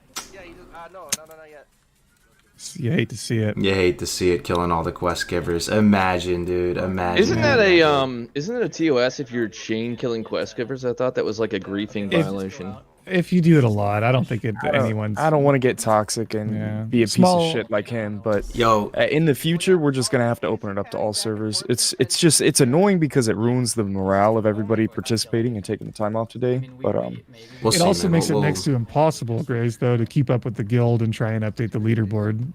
You hate to see it. You hate to see it, killing all the quest givers. Imagine, dude. Imagine. Isn't that a TOS if you're chain killing quest givers? I thought that was like a griefing violation. If you do it a lot, I don't think anyone's. I don't want to get toxic and be a piece of shit like him, but in the future, we're just gonna have to open it up to all servers. It's annoying because it ruins the morale of everybody participating and taking the time off today. But it also makes it next to impossible, Grace, though, to keep up with the guild and try and update the leaderboard.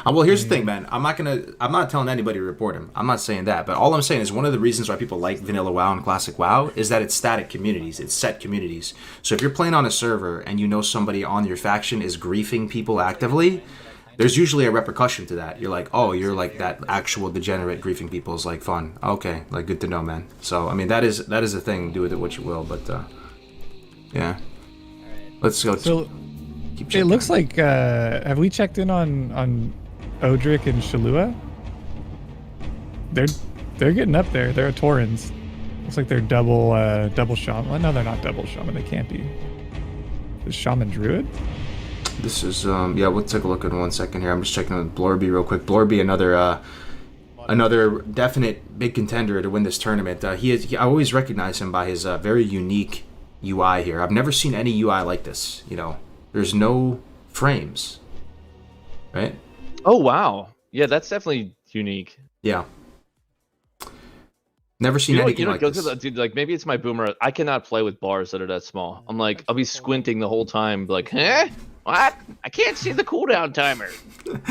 Well, here's the thing, man. I'm not telling anybody to report him. I'm not saying that, but all I'm saying is one of the reasons why people like Vanilla WoW and Classic WoW is that it's static communities. It's set communities. So if you're playing on a server and you know somebody on your faction is griefing people actively, there's usually a repercussion to that. You're like, oh, you're like that actual degenerate griefing people is like fun. Okay, like good to know, man. So I mean that is a thing. Do with it what you will, but yeah. Let's go. So it looks like have we checked in on Odric and Shalua? They're getting up there. They're a Taurens. Looks like they're double shaman. Well, no, they're not double shaman. They can't be. Is shaman druid? This is yeah. We'll take a look in 1 second here. I'm just checking with Blorby real quick. Blorby, another definite big contender to win this tournament. I always recognize him by his very unique UI here. I've never seen any UI like this. You know, there's no frames, right? Oh wow, yeah, that's definitely unique. Yeah. Never seen anything like this. Dude, like maybe it's my boomer. I cannot play with bars that are that small. I'm like, I'll be squinting the whole time, like, huh? What? I can't see the cooldown timer.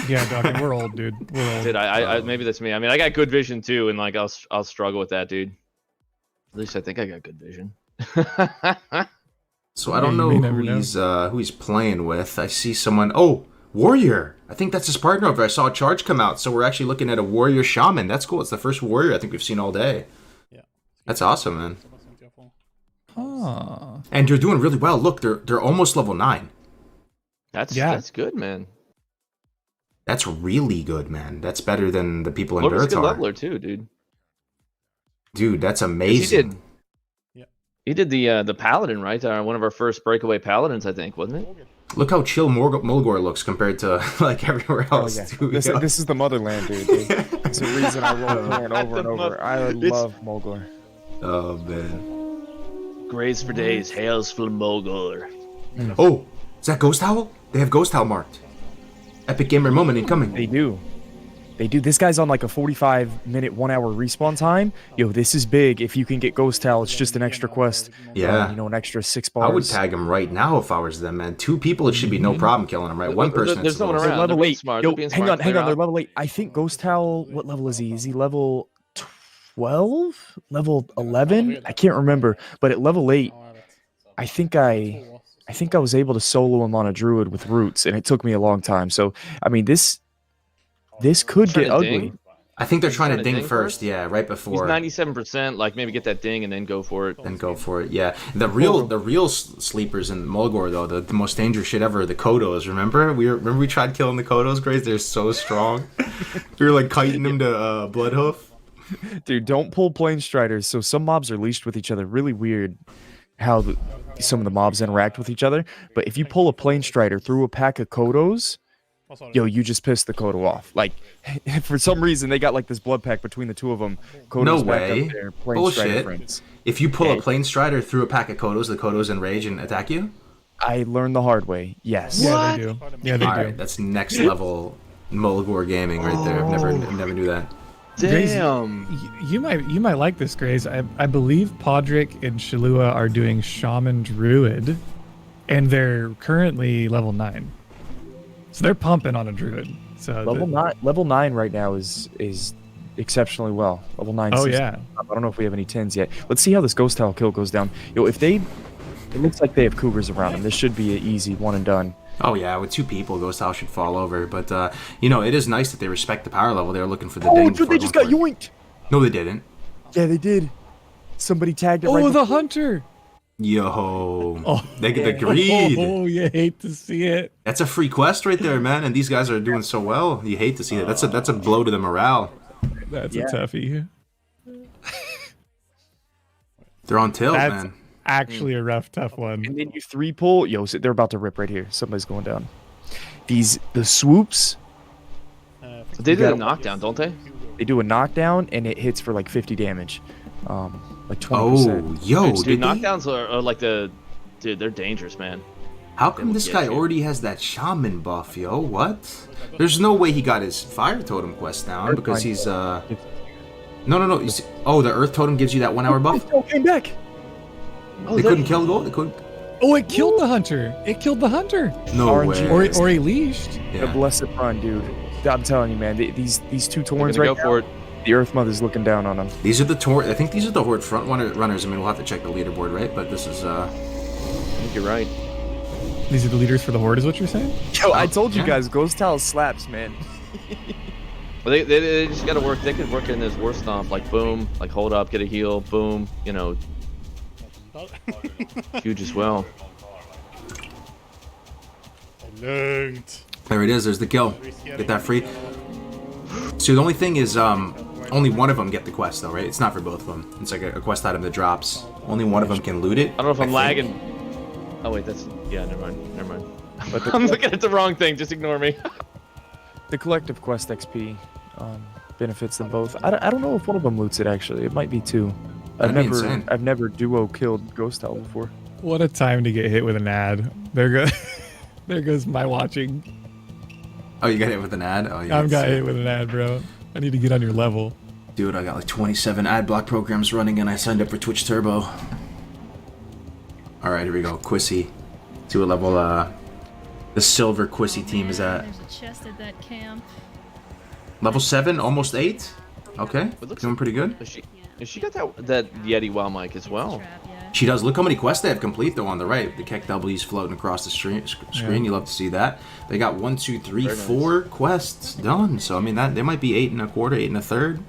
Yeah, dog, we're old, dude. We're old. Dude, I maybe that's me. I mean, I got good vision too, and like I'll struggle with that, dude. At least I think I got good vision. So I don't know who he's playing with. I see someone. Oh, Warrior. I think that's his partner over. I saw a charge come out, so we're actually looking at a Warrior Shaman. That's cool. It's the first Warrior I think we've seen all day. Yeah, that's awesome, man. Huh. And they're doing really well. Look, they're almost level 9. That's good, man. That's really good, man. That's better than the people in What was a good Veritar. leveler too, dude. Dude, that's amazing. He did the Paladin, right? One of our first breakaway Paladins, I think, wasn't it? Look how chill Mulgore looks compared to like everywhere else. Oh, yeah. This is the motherland, dude. It's the reason I roll Corn over and over. I love Mulgore. Oh man. Graze for days, hails from Mulgore. Oh, is that Ghost Howl? They have Ghost Howl marked. Epic Gamer moment incoming. They do. This guy's on like a 45-minute, 1 hour respawn time. Yo, this is big. If you can get Ghost Howl, it's just an extra quest. Yeah. An extra 6 bars. I would tag him right now if I was them, man. 2 people, it should be no problem killing him, right? One person. There's no one around. Level 8. Yo, hang on. They're level 8. I think Ghost Howl, what level is he? Is he level 12? Level 11? I can't remember. But at level 8, I think I was able to solo him on a druid with roots, and it took me a long time. So I mean, this could get ugly. Ding? I think they're trying to ding ding first, first? yeah, right He's before. 97%. Like maybe get that ding and then go for it. Then go for it, yeah. The real sleepers in Mulgore though, the most dangerous shit ever, the Kodos. Remember we tried killing the Kodos, Grace? They're so strong. We were like kiting them to Bloodhoof. Dude, don't pull plane striders. So some mobs are leashed with each other. Really weird how some of the mobs interact with each other. But if you pull a plane strider through a pack of Kodos, yo, you just pissed the Kodo off. Like, for some reason, they got like this blood pack between the two of them. Kodos No back way. up there, plane strider Bullshit. friends. If you pull a plane strider through a pack of Kodos, the Kodos enrage and attack you? I learned the hard way. Yes. Yeah, they do. Yeah, they do. Alright, that's next level Mulgore gaming right there. I never knew that. Damn. Grace, you might like this, Grace. I believe Podrick and Shilua are doing Shaman Druid, and they're currently level 9. So they're pumping on a Druid. So Level 9 right now is exceptionally well. Level 9. Oh yeah. I don't know if we have any 10s yet. Let's see how this Ghost Tile kill goes down. Yo, it looks like they have Cougars around them. This should be an easy one and done. Oh yeah, with 2 people, Ghost Tile should fall over. But it is nice that they respect the power level. They're looking for the ding. Dude, they just got yoinked. No, they didn't. Yeah, they did. Somebody tagged it. Oh, the hunter. Yo, they get the greed. Oh, you hate to see it. That's a free quest right there, man. And these guys are doing so well. You hate to see that. That's a blow to the morale. That's a toughie. They're on tilt, That's man. actually a rough, tough one. And then you 3-pull. Yo, they're about to rip right here. Somebody's going down. The swoops. They do a knockdown, don't they? They do a knockdown, and it hits for like 50 damage. Like 20%. Oh, yo, dude, knockdowns are like dude, they're dangerous, man. How come this guy already has that shaman buff, yo? What? There's no way he got his fire totem quest down because he's No. The earth totem gives you that 1 hour buff. It came back. They couldn't kill gold. They couldn't. Oh, it killed the hunter. It killed the hunter. No way. Or he leashed. The blessed run, dude. I'm telling you, man. These 2 Torns right now. Go for it. The Earth Mother's looking down on them. These are the I think these are the Horde front runners. I mean, we'll have to check the leaderboard, right? But this is I think you're right. These are the leaders for the Horde, is what you're saying? Yo, I told you guys, Ghost Tile slaps, man. Well, they just gotta work. They could work in this war stomp, like boom, like hold up, get a heal, boom. Huge as well. There it is. There's the kill. Get that free. So the only thing is, only one of them get the quest, though, right? It's not for both of them. It's like a quest item that drops. Only one of them can loot it. I don't know if I'm lagging. Oh wait, never mind. I'm looking at the wrong thing. Just ignore me. The collective quest XP benefits them both. I don't know if one of them loots it actually. It might be 2. I've never duo killed Ghost Tile before. What a time to get hit with an ad. There goes my watching. Oh, you got hit with an ad? Oh, yeah. I've got hit with an ad, bro. I need to get on your level. Dude, I got like 27 ad block programs running and I signed up for Twitch Turbo. Alright, here we go. Quissy. To a level, the silver Quissy team is at. There's a chest at that camp. Level 7, almost 8? Okay, doing pretty good. She got that Yeti WoW mic as well. She does. Look how many quests they have complete, though, on the right. The Keck W's floating across the screen. Yeah. You love to see that. They got 1, 2, 3, 4 quests done. So, I mean, they might be 8 1/4, 8 1/3.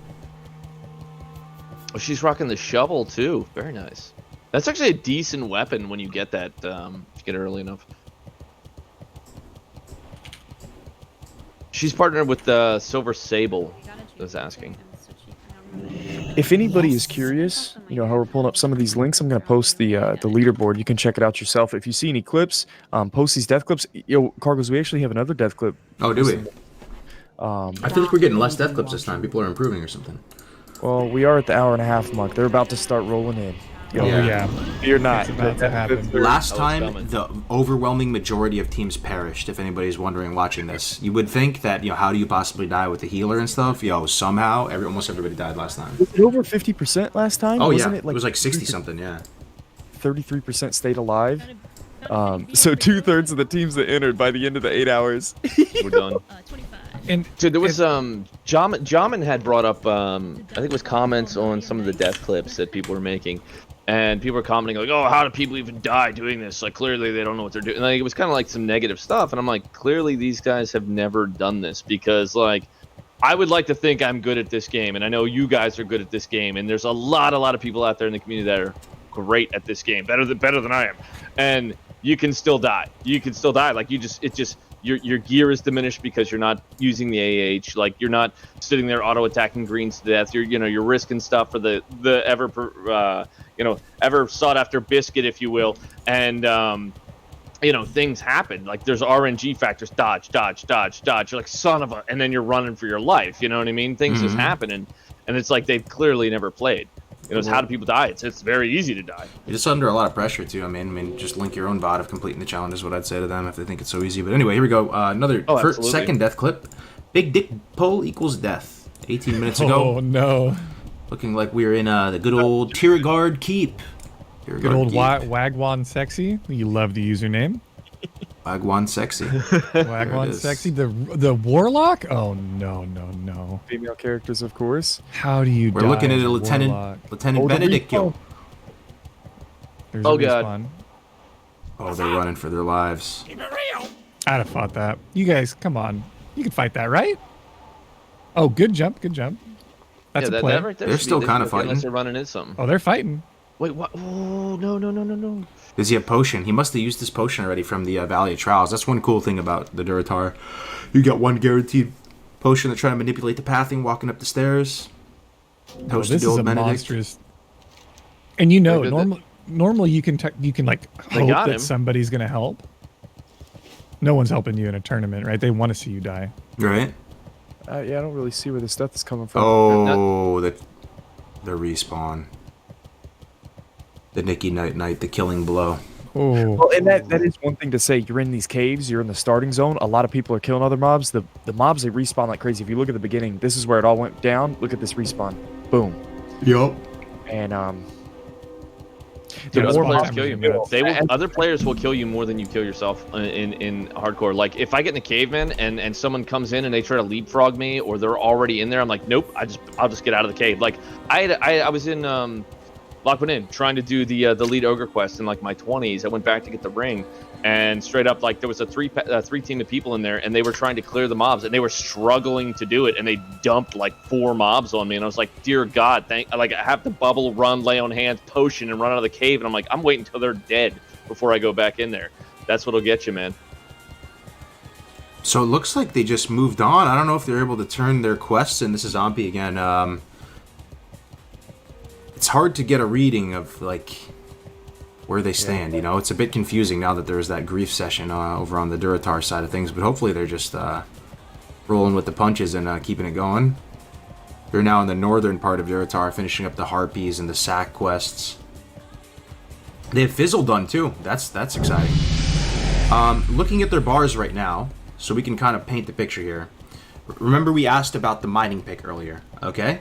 Oh, she's rocking the shovel, too. Very nice. That's actually a decent weapon when you get that, if you get it early enough. She's partnered with Silver Sable, I was asking. If anybody is curious, how we're pulling up some of these links, I'm going to post the leaderboard. You can check it out yourself. If you see any clips, post these death clips. Cargos, we actually have another death clip. Oh, do we? I feel like we're getting less death clips this time. People are improving or something. Well, we are at the hour-and-a-half mark. They're about to start rolling in. Yeah. You're not. About to happen. Last time, the overwhelming majority of teams perished, if anybody's wondering watching this. You would think that, how do you possibly die with the healer and stuff? Somehow, almost everybody died last time. Was it over 50% last time? Oh, Wasn't yeah. It was like 60-something, yeah. 33% stayed alive. So 2/3 of the teams that entered by the end of the 8 hours. We're done. And so there was Jamin had brought up I think it was comments on some of the death clips that people were making, and people were commenting like, "Oh, how do people even die doing this? Like, clearly they don't know what they're doing." And, like, it was kind of like some negative stuff, and I'm like, clearly these guys have never done this, because like, I would like to think I'm good at this game, and I know you guys are good at this game, and there's a lot of people out there in the community that are great at this game, better than I am, and you can still die. You can still die. Like, your gear is diminished because you're not using the AH. Like, you're not sitting there auto attacking greens to death. You're risking stuff for the ever sought after biscuit, if you will, and things happen. Like, there's RNG factors, dodge. You're like, son of a, and then you're running for your life. You know what I mean? Things just happen, and it's like they've clearly never played. It's how do people die? It's very easy to die. You're just under a lot of pressure too. I mean, just link your own bot of completing the challenge is what I'd say to them if they think it's so easy. But anyway, here we go. Another second death clip. Big dick pull equals death. 18 minutes ago. Oh no! Looking like we're in the good old Tiragard Keep. Good old Wagwan Sexy. You love the username. Wagwan Sexy. Wagwan Sexy. The Warlock? Oh no. Female characters, of course. How do you We're die looking at as a a Lieutenant Warlock? Benedictio. There's Oh a god. respawn. Oh, they're running for their lives. I'd have fought that. You guys, come on. You can fight that, right? Oh, good jump. That's a play. That right there They're should still be kind of difficult fighting. unless they're running into something. Oh, they're fighting. Wait, what? Oh, no. Does he have potion? He must have used this potion already from the Valley of Trials. That's one cool thing about the Duratar. You got one guaranteed potion to try to manipulate the pathing walking up the stairs. Oh, this is a monstrous. And normally you can like hope that somebody's gonna help. No one's helping you in a tournament, right? They want to see you die. Right. Yeah, I don't really see where this death is coming from. Oh, the respawn. The Nicky Night, the killing blow. Oh. Well, and that is one thing to say. You're in these caves. You're in the starting zone. A lot of people are killing other mobs. The mobs, they respawn like crazy. If you look at the beginning, this is where it all went down. Look at this respawn. Boom. Yup. And Dude, other players kill you. Other players will kill you more than you kill yourself in hardcore. Like, if I get in a cave, man, and someone comes in and they try to leapfrog me, or they're already in there, I'm like, nope. I'll just get out of the cave. Like, I was in Lock One In trying to do the lead ogre quest in like my 20s. I went back to get the ring, and straight up, like, there was a three team of people in there, and they were trying to clear the mobs, and they were struggling to do it, and they dumped like 4 mobs on me, and I was like, dear God, I have to bubble, run, lay on hands, potion, and run out of the cave, and I'm like, I'm waiting until they're dead before I go back in there. That's what'll get you, man. So it looks like they just moved on. I don't know if they're able to turn their quests in. This is Ompi again. It's hard to get a reading of like where they stand. You know, it's a bit confusing now that there's that grief session over on the Duratar side of things. But hopefully they're just rolling with the punches and keeping it going. They're now in the northern part of Duratar, finishing up the Harpies and the Sack quests. They have Fizzle done too. That's exciting. Looking at their bars right now, so we can kind of paint the picture here. Remember we asked about the mining pick earlier, okay?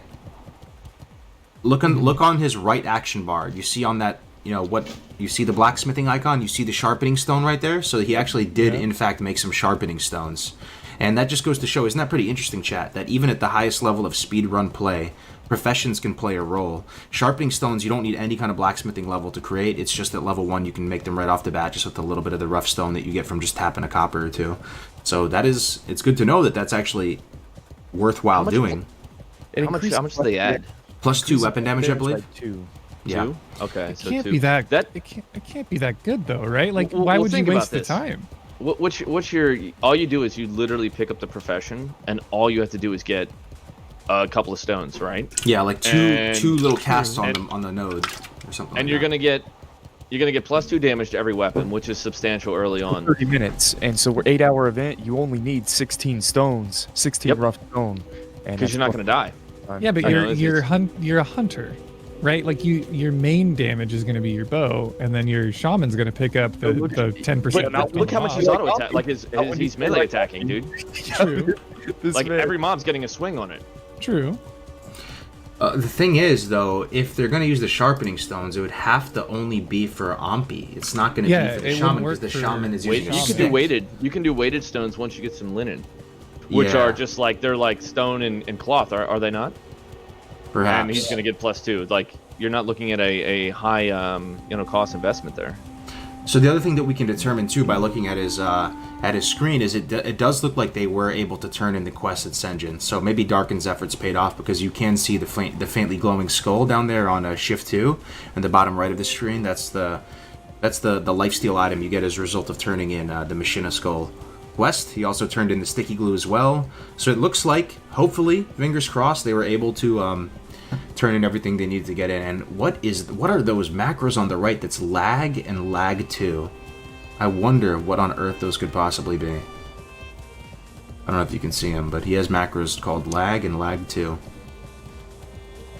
Look on his right action bar. You see on that, what you see the blacksmithing icon. You see the sharpening stone right there. So he actually did, in fact, make some sharpening stones, and that just goes to show, isn't that pretty interesting, chat? That even at the highest level of speedrun play, professions can play a role. Sharpening stones, you don't need any kind of blacksmithing level to create. It's just at level 1 you can make them right off the bat, just with a little bit of the rough stone that you get from just tapping a copper or two. So it's good to know that that's actually worthwhile doing. How much do they add? +2 weapon damage, I believe. Like 2. Yeah. Two? Okay. It So can't 2. be that. It can't be that good though, right? Like, Well, why would you think about waste the this. time? What's your? All you do is you literally pick up the profession, and all you have to do is get a couple of stones, right? Yeah, like two little casts on the node or something. And like you're that. gonna get +2 damage to every weapon, which is substantial early on. 30 minutes, and so we're 8-hour event. You only need 16 stones, 16 rough stone, and Because you're not gonna die. Yeah, but you're a hunter, right? Like your main damage is going to be your bow, and then your shaman's going to pick up the 10%. But look how much he's auto attack. Like he's melee attacking, dude. True. Like every mob's getting a swing on it. True. The thing is, though, if they're going to use the sharpening stones, it would have to only be for Ompi. It's not going to be for the shaman, because the shaman is using a You stick. can do weighted. You can do weighted stones once you get some linen, which are just like they're like stone and cloth. Are they not? Perhaps. And he's gonna get +2. Like you're not looking at a high cost investment there. So the other thing that we can determine too by looking at his screen is it does look like they were able to turn in the quest at Senjin. So maybe Darken's efforts paid off because you can see the faintly glowing skull down there on shift 2 in the bottom right of the screen. That's the lifesteal item you get as a result of turning in the Machina skull quest. He also turned in the sticky glue as well. So it looks like, hopefully, fingers crossed, they were able to turn in everything they needed to get in. And what are those macros on the right that's lag and lag 2? I wonder what on earth those could possibly be. I don't know if you can see him, but he has macros called lag and lag 2.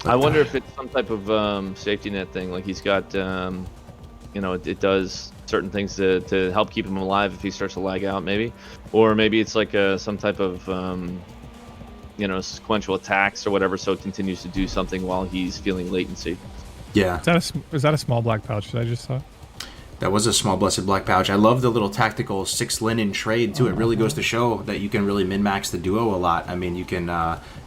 I wonder if it's some type of safety net thing, like he's got, it does certain things to help keep him alive if he starts to lag out, maybe. Or maybe it's like some type of, sequential attacks or whatever, so it continues to do something while he's feeling latency. Yeah. Is that a small black pouch that I just saw? That was a small blessed black pouch. I love the little tactical 6 linen trade too. It really goes to show that you can really min-max the duo a lot. I mean, you can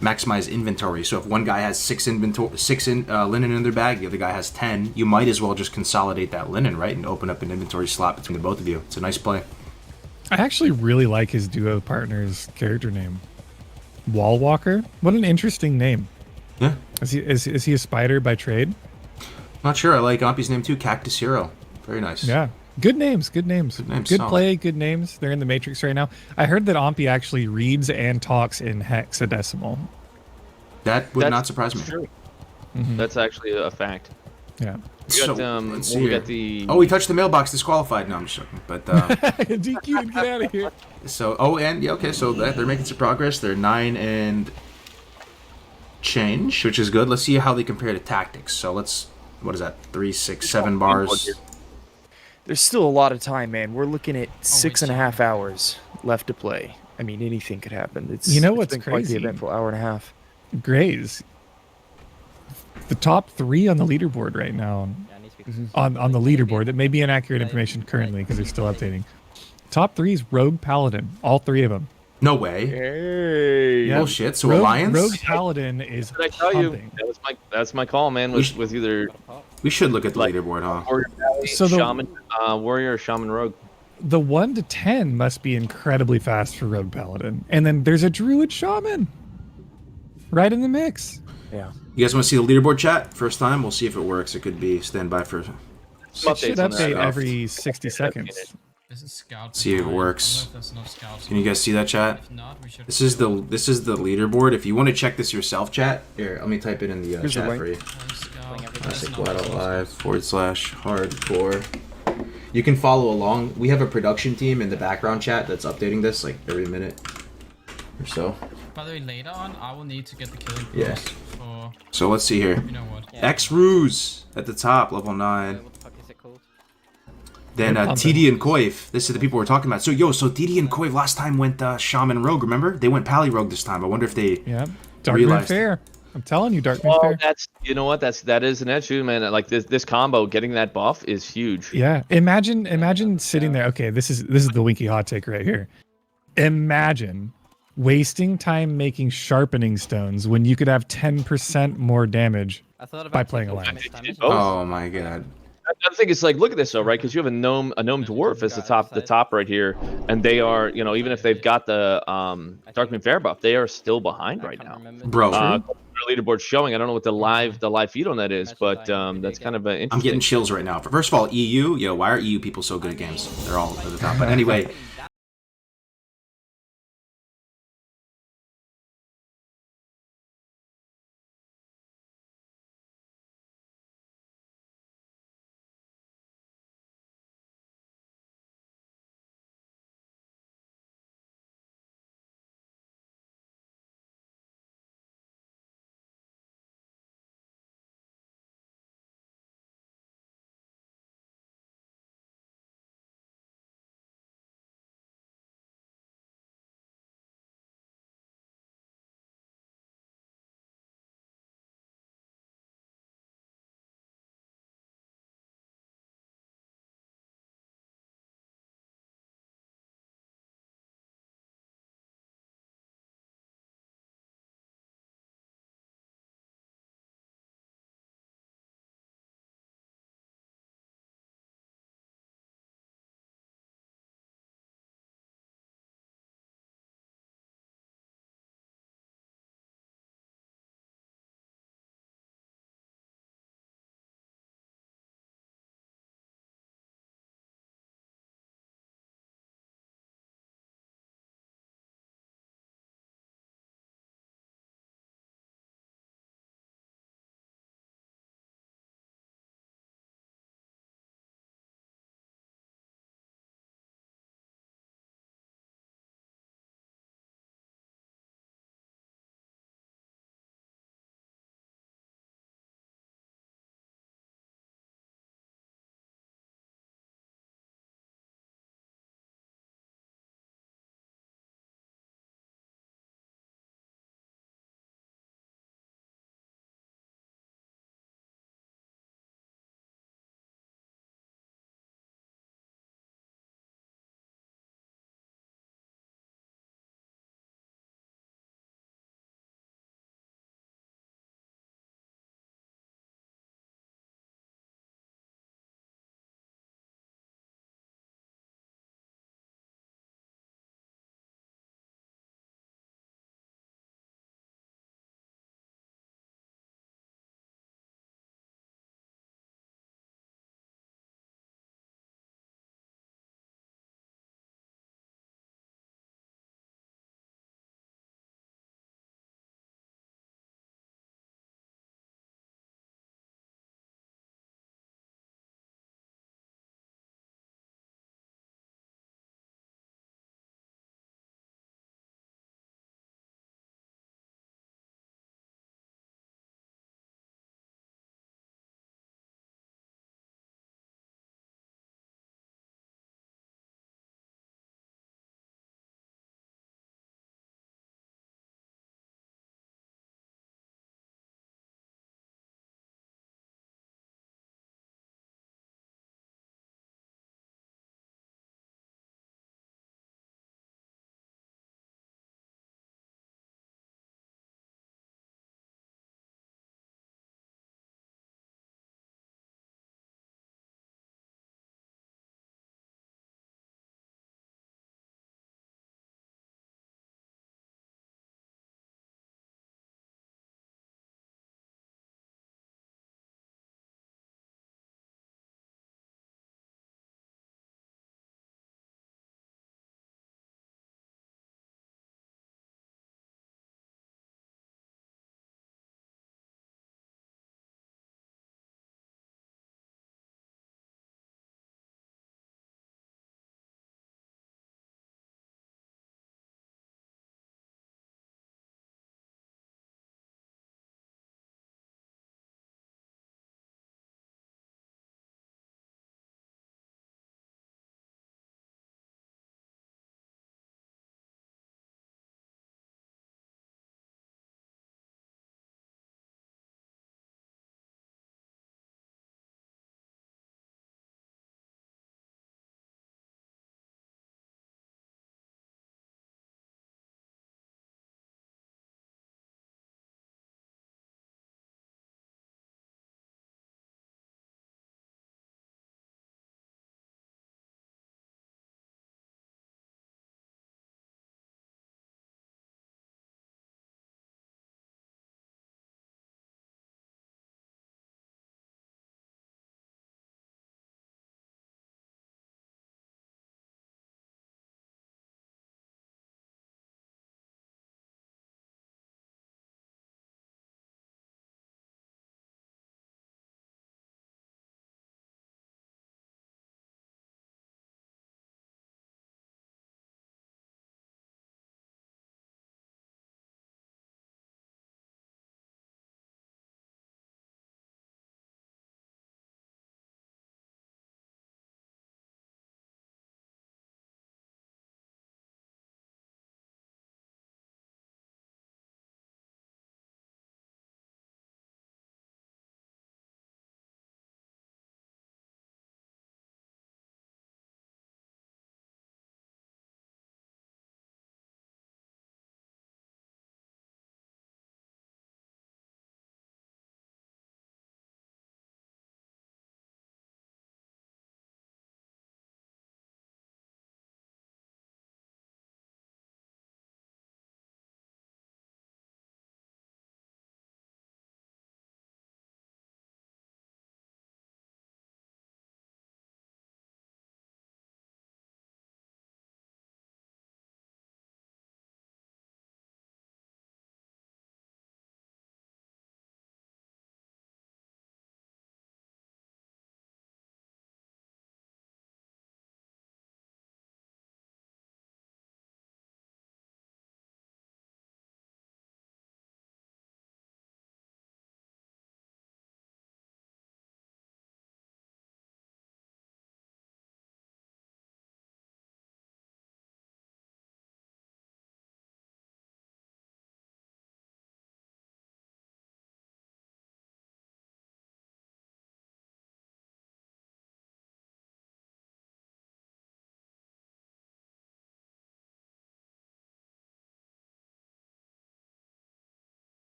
maximize inventory. So if one guy has 6 linen in their bag, the other guy has 10, you might as well just consolidate that linen, right, and open up an inventory slot between the both of you. It's a nice play. I actually really like his duo partner's character name, Wallwalker. What an interesting name. Yeah. Is he a spider by trade? Not sure. I like Ampi's name too, Cactus Hero. Very nice. Yeah. Good names. Good solid. play, good names. They're in the Matrix right now. I heard that Ampi actually reads and talks in hexadecimal. That's not surprise me. True. Mm-hmm. That's actually a fact. Yeah. We got the... Oh, he touched the mailbox, disqualified. No, I'm just joking. But DQ, get out of here. So, so they're making some progress. They're 9 and change, which is good. Let's see how they compare to tactics. So what is that? 3, 6, 7 bars. There's still a lot of time, man. We're looking at 6.5 hours left to play. I mean, anything could happen. It's what's been crazy? Quite the eventful hour and a half. Grays, the top 3 on the leaderboard right now. On the leaderboard, that may be inaccurate information currently because they're still updating. Top 3 is Rogue Paladin, all 3 of them. No way. Hey. Yep. Bullshit. So Alliance? Rogue Paladin is Did I tell pumping. you? That's my call, man. With either we should look at the leaderboard, huh? Warrior Valley, So Shaman, Warrior, or Shaman Rogue. The 1 to 10 must be incredibly fast for Rogue Paladin, and then there's a Druid Shaman right in the mix. Yeah. You guys want to see the leaderboard chat? First time? We'll see if it works. It could be standby for... It should update every 60 seconds. This is scout. See if it works. Scouts. Can you guys see that chat? If not, we should This is the leaderboard. If you want to check this yourself, chat, here, let me type it in the Here's the chat link. for you. Classic /hardcore. You can follow along. We have a production team in the background chat that's updating this like every minute or so. By the way, later on, I will need to get the killing Yeah. for... So let's see here. You know what? X-Ruse at the top, level 9. What the fuck is it called? Then TD and Koiv. This is the people we're talking about. So TD and Koiv last time went Shaman Rogue, remember? They went Pally Rogue this time. I wonder if they Darkman realized. Fair. I'm telling you, Darkman Fair. That is an edge, too, man. Like this combo, getting that buff is huge. Yeah. Imagine sitting there. Okay, this is the Winky hot take right here. Imagine wasting time making sharpening stones when you could have 10% more damage by playing Alliance. Oh my god. I think it's like, look at this though, right? Because you have a gnome dwarf as the top right here, and they are, even if they've got the Darkman Fair buff, they are still behind right now. Bro, leaderboard showing. I don't know what the live feed on that is, but that's kind of interesting. I'm getting chills right now. First of all, EU, why are EU people so good at games? They're all at the top. But anyway,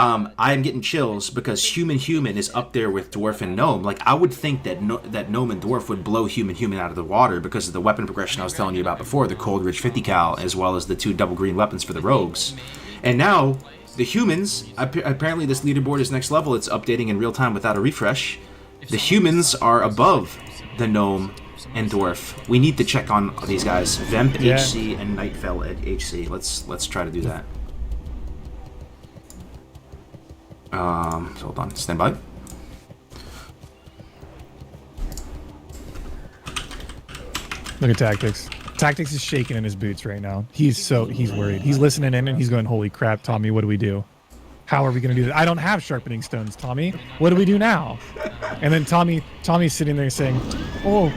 I'm getting chills because human is up there with dwarf and gnome. Like, I would think that that gnome and dwarf would blow human out of the water because of the weapon progression I was telling you about before, the Coldridge 50 cal, as well as the 2 double green weapons for the rogues. And now the humans, apparently this leaderboard is next level. It's updating in real time without a refresh. The humans are above the gnome and dwarf. We need to check on these guys, Vemp HC and Nightfell at HC. Let's try to do that. Hold on, stand by. Look at Tactics. Tactics is shaking in his boots right now. He's worried. He's listening in and he's going, holy crap, Tommy, what do we do? How are we going to do this? I don't have sharpening stones, Tommy. What do we do now? And then Tommy's sitting there saying, oh,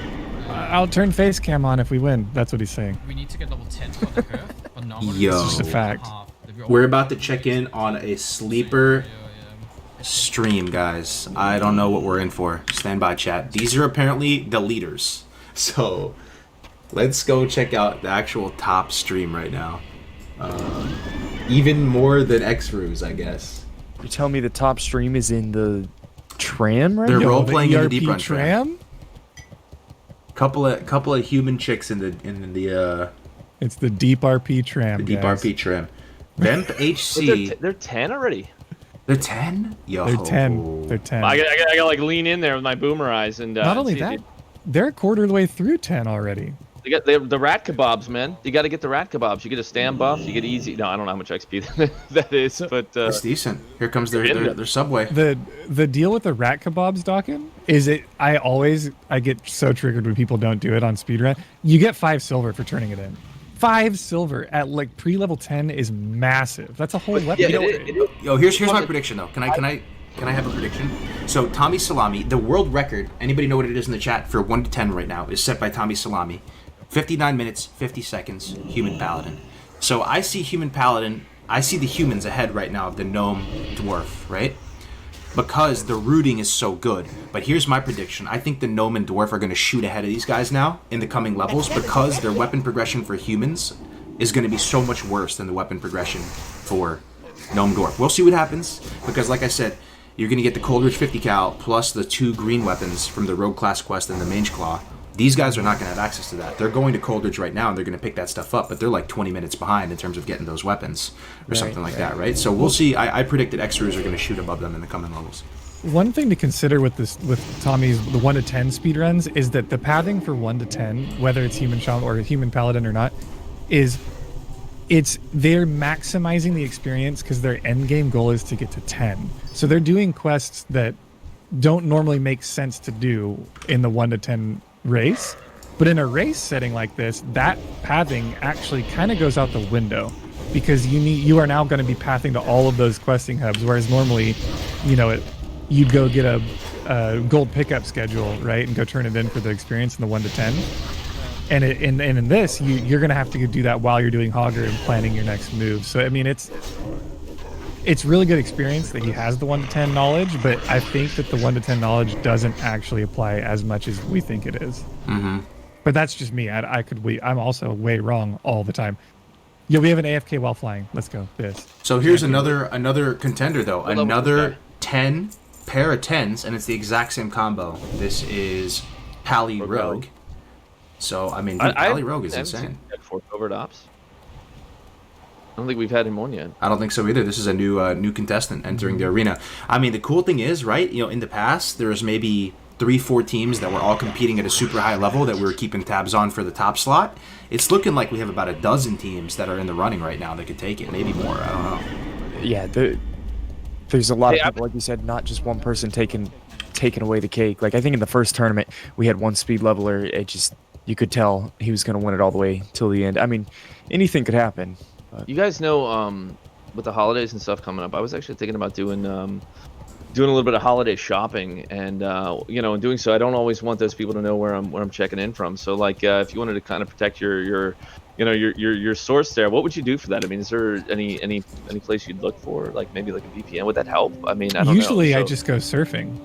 I'll turn face cam on if we win. That's what he's saying. We need to get level 10 for the curve, but normally Yo. It's just a fact. We're about to check in on a sleeper stream, guys. I don't know what we're in for. Stand by, chat. These are apparently the leaders. So let's go check out the actual top stream right now. Even more than X-Ruse, I guess. You tell me the top stream is in the tram right They're now? role-playing in the Deep ERP Run tram. Couple of human chicks in the It's the Deep RP tram. the Deep guys. RP tram. Vemp HC. They're 10 already. They're 10? Yo. They're 10. They're 10. I gotta like lean in there with my boomer eyes and. Not only see that, they're a quarter of the way through 10 already. They got the rat kebabs, man. You got to get the rat kebabs. You get a stand buff. You get easy. No, I don't know how much XP that is, but It's decent. Here comes their subway. The deal with the rat kebabs, Dawkin, is I get so triggered when people don't do it on speedrun. You get 5 silver for turning it in. 5 silver at like pre-level 10 is massive. That's a whole weapon. Yo, here's my prediction though. Can I have a prediction? So Tommy Salami, the world record, anybody know what it is in the chat for 1 to 10 right now, is set by Tommy Salami. 59 minutes, 50 seconds, Human Paladin. So I see Human Paladin, I see the humans ahead right now of the Gnome Dwarf, right? Because the rooting is so good. But here's my prediction. I think the Gnome and Dwarf are going to shoot ahead of these guys now in the coming levels because their weapon progression for humans is going to be so much worse than the weapon progression for Gnome Dwarf. We'll see what happens because, like I said, you're going to get the Coldridge 50 cal plus the 2 green weapons from the Rogue class quest and the Mange Claw. These guys are not going to have access to that. They're going to Coldridge right now and they're going to pick that stuff up, but they're like 20 minutes behind in terms of getting those weapons or something like that, right? So we'll see. I predict that X-Ruse are going to shoot above them in the coming levels. One thing to consider with Tommy's the 1 to 10 speedruns is that the pathing for 1 to 10, whether it's Human Shaman or Human Paladin or not, is they're maximizing the experience because their end game goal is to get to 10. So they're doing quests that don't normally make sense to do in the 1 to 10 race, but in a race setting like this, that pathing actually kind of goes out the window because you are now going to be pathing to all of those questing hubs, whereas normally, you'd go get a gold pickup schedule, right, and go turn it in for the experience in the 1 to 10. And in this, you're going to have to do that while you're doing Hogger and planning your next move. So I mean, it's really good experience that he has the 1 to 10 knowledge, but I think that the 1 to 10 knowledge doesn't actually apply as much as we think it is. Mm-hmm. But that's just me. I'm also way wrong all the time. Yeah, we have an AFK while flying. Let's go. This. So here's another contender though. Another 10 pair of 10s, and it's the exact same combo. This is Pally Rogue. So I mean, Pally Rogue is insane. 4 covert ops. I don't think we've had him on yet. I don't think so either. This is a new contestant entering the arena. I mean, the cool thing is, right, in the past, there was maybe 3-4 teams that were all competing at a super high level that we were keeping tabs on for the top slot. It's looking like we have about a dozen teams that are in the running right now that could take it. Maybe more. I don't know. Yeah, there's a lot of people, like you said, not just one person taking away the cake. Like, I think in the first tournament, we had one speed leveler. You could tell he was going to win it all the way till the end. I mean, anything could happen. But. You guys know, with the holidays and stuff coming up, I was actually thinking about doing a little bit of holiday shopping, and in doing so, I don't always want those people to know where I'm checking in from. So, like, if you wanted to kind of protect your source there, what would you do for that? I mean, is there any place you'd look for, like maybe like a VPN? Would that help? I mean, I don't know. Usually, I just go surfing.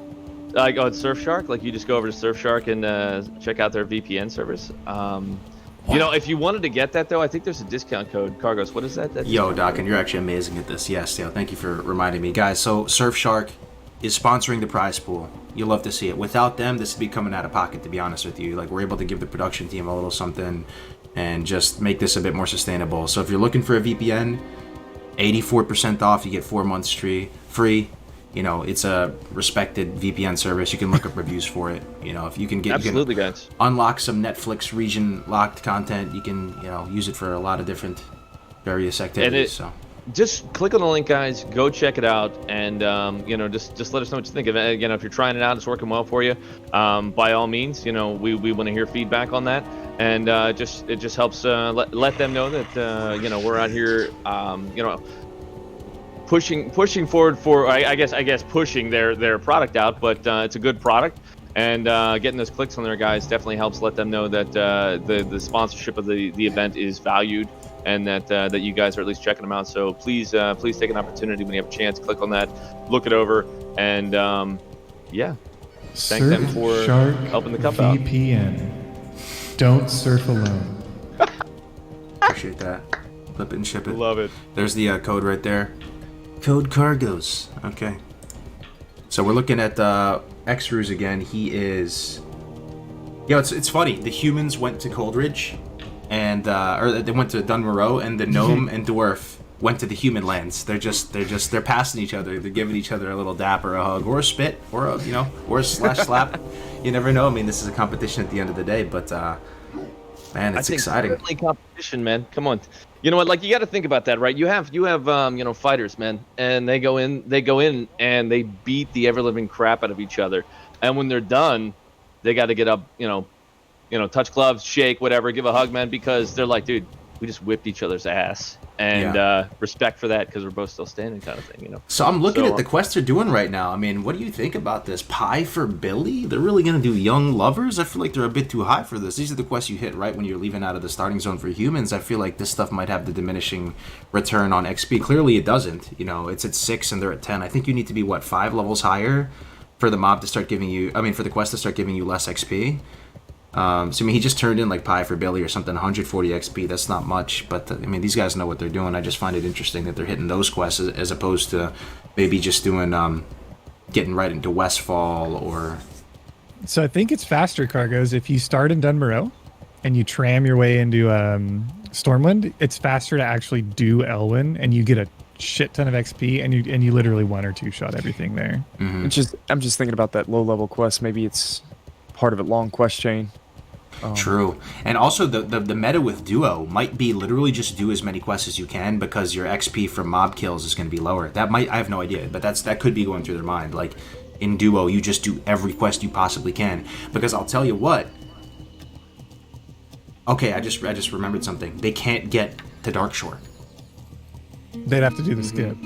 Like on Surfshark, like you just go over to Surfshark and check out their VPN service. You know, if you wanted to get that though, I think there's a discount code. Cargos, what is that? Yo, Doc, and you're actually amazing at this. Yes, yo, thank you for reminding me. Guys, so Surfshark is sponsoring the prize pool. You'll love to see it. Without them, this would be coming out of pocket, to be honest with you. Like, we're able to give the production team a little something and just make this a bit more sustainable. So if you're looking for a VPN, 84% off, you get 4 months free. You know, it's a respected VPN service. You can look up reviews for it. You know, if you can get absolutely, guys, unlock some Netflix region locked content, you can, you know, use it for a lot of different various activities. So just click on the link, guys. Go check it out, and you know, just let us know what you think of it. Again, if you're trying it out, it's working well for you. By all means, you know, we want to hear feedback on that, and it just helps let them know that you know, we're out here, you know, pushing forward for I guess pushing their product out, but it's a good product, and getting those clicks on there, guys, definitely helps let them know that the sponsorship of the event is valued, and that you guys are at least checking them out. So please take an opportunity when you have a chance, click on that, look it over, and yeah, thank them for helping the cup out. VPN. Don't surf alone. appreciate that. Flip it and ship it. Love it. There's the code right there. Code Cargos. Okay. So we're looking at X-Ruse again. He is... Yeah, it's funny. The humans went to Coldridge, and or they went to Dunmoreau, and the gnome and dwarf went to the human lands. They're passing each other. They're giving each other a little dap or a hug or a spit or a or a slash slap. You never know. I mean, this is a competition at the end of the day, but man, it's exciting. Certainly competition, man. Come on. You know what? Like, you got to think about that, right? You have fighters, man, and they go in and they beat the ever living crap out of each other. And when they're done, they got to get up, touch gloves, shake, whatever, give a hug, man, because they're like, dude, we just whipped each other's ass. And respect for that, because we're both still standing, kind of thing, So I'm looking at the quests they're doing right now. I mean, what do you think about this? Pie for Billy? They're really going to do young lovers? I feel like they're a bit too high for this. These are the quests you hit right when you're leaving out of the starting zone for humans. I feel like this stuff might have the diminishing return on XP. Clearly it doesn't. It's at 6 and they're at 10. I think you need to be, 5 levels higher for the mob to start giving you... for the quest to start giving you less XP. He just turned in Pie for Billy or something, 140 XP. That's not much, but these guys know what they're doing. I just find it interesting that they're hitting those quests as opposed to maybe just doing getting right into Westfall or. So I think it's faster, Cargos. If you start in Dunmoreau and you tram your way into Stormwind, it's faster to actually do Elwyn, and you get a shit ton of XP, and you literally 1 or 2 shot everything there. Mm-hmm. I'm just thinking about that low level quest. Maybe it's part of a long quest chain. True. And also the meta with Duo might be literally just do as many quests as you can, because your XP from mob kills is going to be lower. I have no idea, but that could be going through their mind. In Duo, you just do every quest you possibly can, because I'll tell you what. Okay, I just remembered something. They can't get to Darkshore. They'd have to do the skip.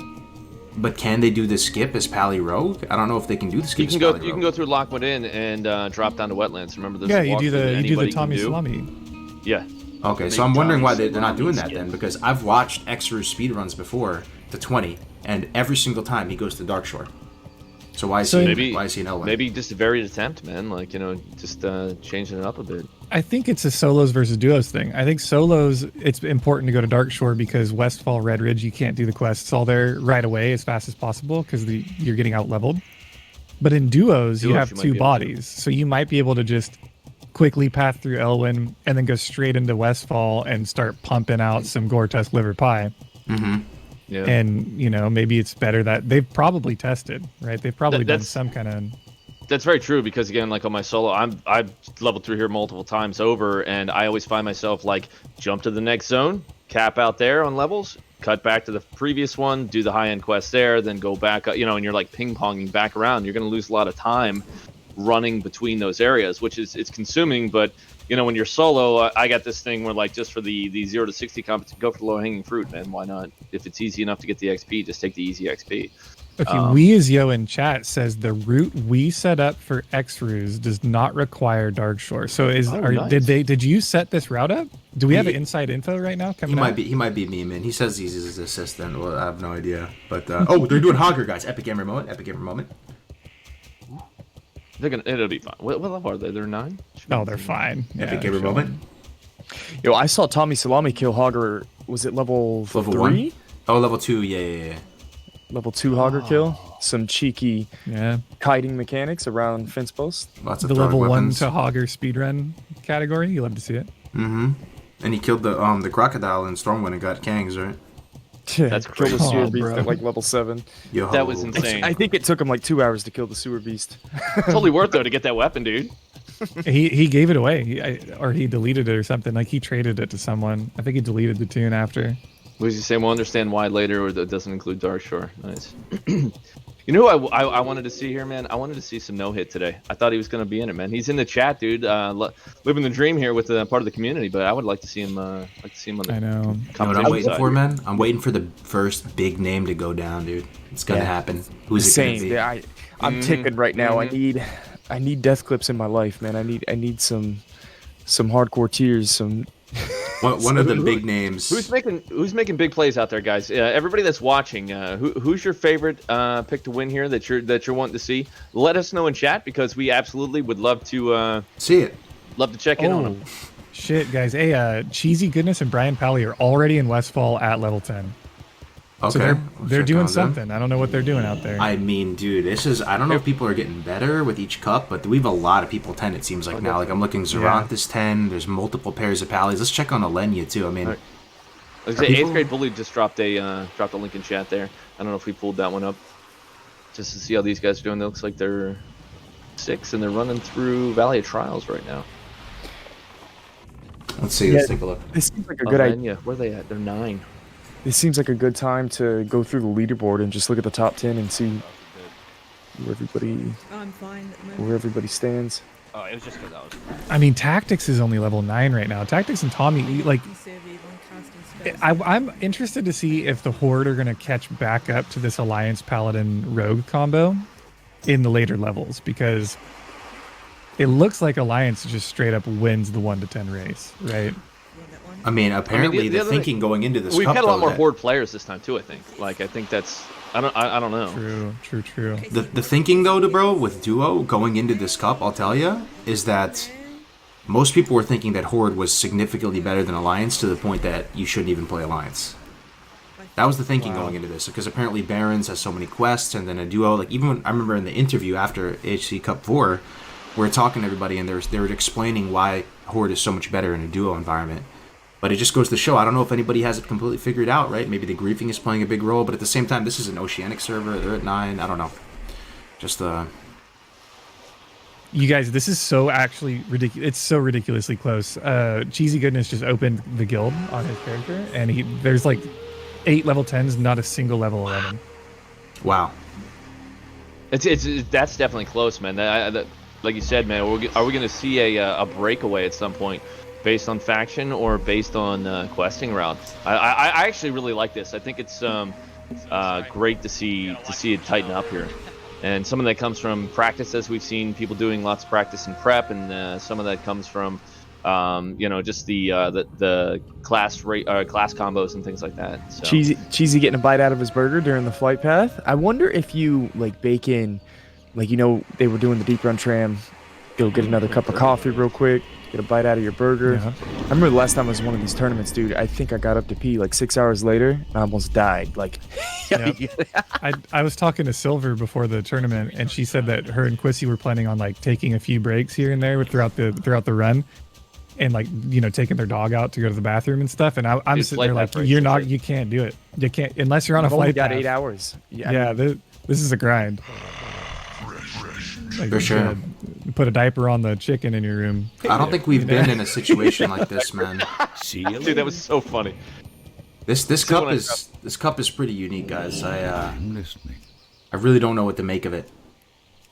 But can they do the skip as Pally Rogue? I don't know if they can do the skip. You can go through Lockwood Inn and drop down to Wetlands. Remember this? Yeah, you do the Tommy Salami. Yeah. Okay, so I'm wondering why they're not doing that then, because I've watched X-Ruse speedruns before to 20, and every single time he goes to Darkshore. So why is he in Elwyn? Maybe just a varied attempt, man. Just changing it up a bit. I think it's a solos versus duos thing. I think solos, it's important to go to Darkshore because Westfall, Red Ridge, you can't do the quests all there right away as fast as possible because you're getting out leveled. But in duos, you have 2 bodies, so you might be able to just quickly path through Elwyn and then go straight into Westfall and start pumping out some Gore-Tusk liver pie. Mm-hmm. Yeah. And maybe it's better that they've probably tested, right? They've probably done some kind of. That's very true, because again, on my solo, I've leveled through here multiple times over, and I always find myself jump to the next zone, cap out there on levels, cut back to the previous one, do the high-end quest there, then go back, and you're ping-ponging back around. You're going to lose a lot of time running between those areas, which it's consuming, but when you're solo, I got this thing where just for the 0 to 60 competition, go for the low-hanging fruit, man. Why not? If it's easy enough to get the XP, just take the easy XP. Okay, Weezyo in chat says the route we set up for X-Ruse does not require Darkshore. So nice. Did you set this route up? Do we have inside info right now? He might be memeing. He says he's his assistant. Well, I have no idea. But they're doing Hogger, guys. Epic Gamer moment. It'll be fine. What level are they? They're 9? Oh, they're fine. Epic Gamer moment. Yo, I saw Tommy Salami kill Hogger. Was it level 3? 1? Oh, level 2. Yeah. Level 2 Hogger kill. Some cheeky kiting mechanics around fence posts. Lots of the level weapons. 1 to Hogger speedrun category. You love to see it. Mm-hmm. And he killed the crocodile in Stormwind and got Kangs, right? Yeah, That's killed the crazy. sewer beast at like level 7. Yo. That was insane. I think it took him like 2 hours to kill the sewer beast. Totally worth though to get that weapon, dude. He gave it away, or he deleted it or something. Like he traded it to someone. I think he deleted the tune after. Was you saying we'll understand why later, or that doesn't include Dark Shore? Nice. You know who I wanted to see here, man? I wanted to see some no-hit today. I thought he was going to be in it, man. He's in the chat, dude. Living the dream here with part of the community, but I would like to see him. On the I know. You know what I'm waiting for, man? I'm waiting for the first big name to go down, dude. It's gonna happen. Who's it gonna be? Yeah, I'm ticking right now. I need death clips in my life, man. I need some hardcore tears. Some. One of the big names. Who's making big plays out there, guys? Everybody that's watching, who's your favorite pick to win here that you're wanting to see? Let us know in chat because we absolutely would love to see it. Love to check in on them. Shit, guys. Hey, Cheesy Goodness and Brian Pally are already in Westfall at level 10. Okay. So they're doing something. I don't know what they're doing out there. I mean, dude, I don't know if people are getting better with each cup, but we have a lot of people 10, it seems like now. Like, I'm looking, Zerant is 10, there's multiple pairs of Pallies. Let's check on Alenia, too. I mean... Like I say, 8th grade bully just dropped a link in chat there. I don't know if we pulled that one up. Just to see how these guys are doing. It looks like they're 6, and they're running through Valley of Trials right now. Let's see, let's take a look. This seems like a good idea. Where are they at? They're 9. This seems like a good time to go through the leaderboard and just look at the top 10 and see where everybody stands. Oh, it was just because I was. I mean, Tactics is only level 9 right now. Tactics and Tommy, like, I'm interested to see if the Horde are going to catch back up to this Alliance Paladin Rogue combo in the later levels, because it looks like Alliance just straight up wins the 1 to 10 race, right? I mean, apparently the thinking going into this we've cup, had a lot more that, Horde players this time too. I think. Like, I think that's. I don't know. True. The thinking though, bro, with Duo going into this cup, I'll tell you, is that most people were thinking that Horde was significantly better than Alliance to the point that you shouldn't even play Alliance. That was the thinking going into this, because apparently Barons has so many quests, and then a Duo. Like, even when I remember in the interview after HC Cup 4, we were talking to everybody, and they were explaining why Horde is so much better in a Duo environment. But it just goes to show, I don't know if anybody has it completely figured out, right? Maybe the griefing is playing a big role, but at the same time, this is an Oceanic server. They're at 9. I don't know. Just You guys, this is so actually ridiculous. It's so ridiculously close. Cheesy Goodness just opened the guild on his character, and there's like 8 level 10s, not a single level 11. Wow. That's definitely close, man. Like you said, man, are we going to see a breakaway at some point? Based on faction or based on questing route? I actually really like this. I think it's great to see it tighten up here, and some of that comes from practice, as we've seen people doing lots of practice in prep, and some of that comes from just the class combos and things like that. So. Cheesy getting a bite out of his burger during the flight path. I wonder if you like bake in, like, they were doing the deep run tram. Go get another cup of coffee real quick. Get a bite out of your burger. Yeah. I remember the last time I was in one of these tournaments, dude. I think I got up to pee like 6 hours later, and I almost died. Like, I was talking to Silver before the tournament, and she said that her and Quissy were planning on like taking a few breaks here and there throughout the run, and like taking their dog out to go to the bathroom and stuff. And I'm sitting there like, you can't do it. You can't unless you're on a flight. Got 8 hours. Yeah, this is a grind. Like, for sure. Put a diaper on the chicken in your room. I don't think we've been in a situation like this, man. Dude, that was so funny. This cup is pretty unique, guys. I really don't know what to make of it,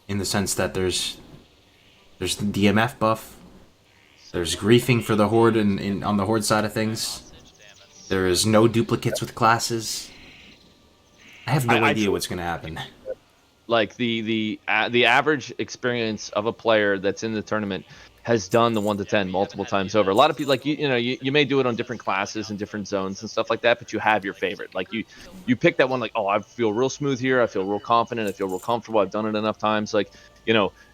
in the sense that there's the DMF buff, there's griefing for the Horde on the Horde side of things. There is no duplicates with classes. I have no idea what's gonna happen. Like the average experience of a player that's in the tournament has done the 1 to 10 multiple times over. A lot of people, like, you may do it on different classes and different zones and stuff like that, but you have your favorite. Like, you pick that one, like, oh, I feel real smooth here, I feel real confident, I feel real comfortable, I've done it enough times. Like,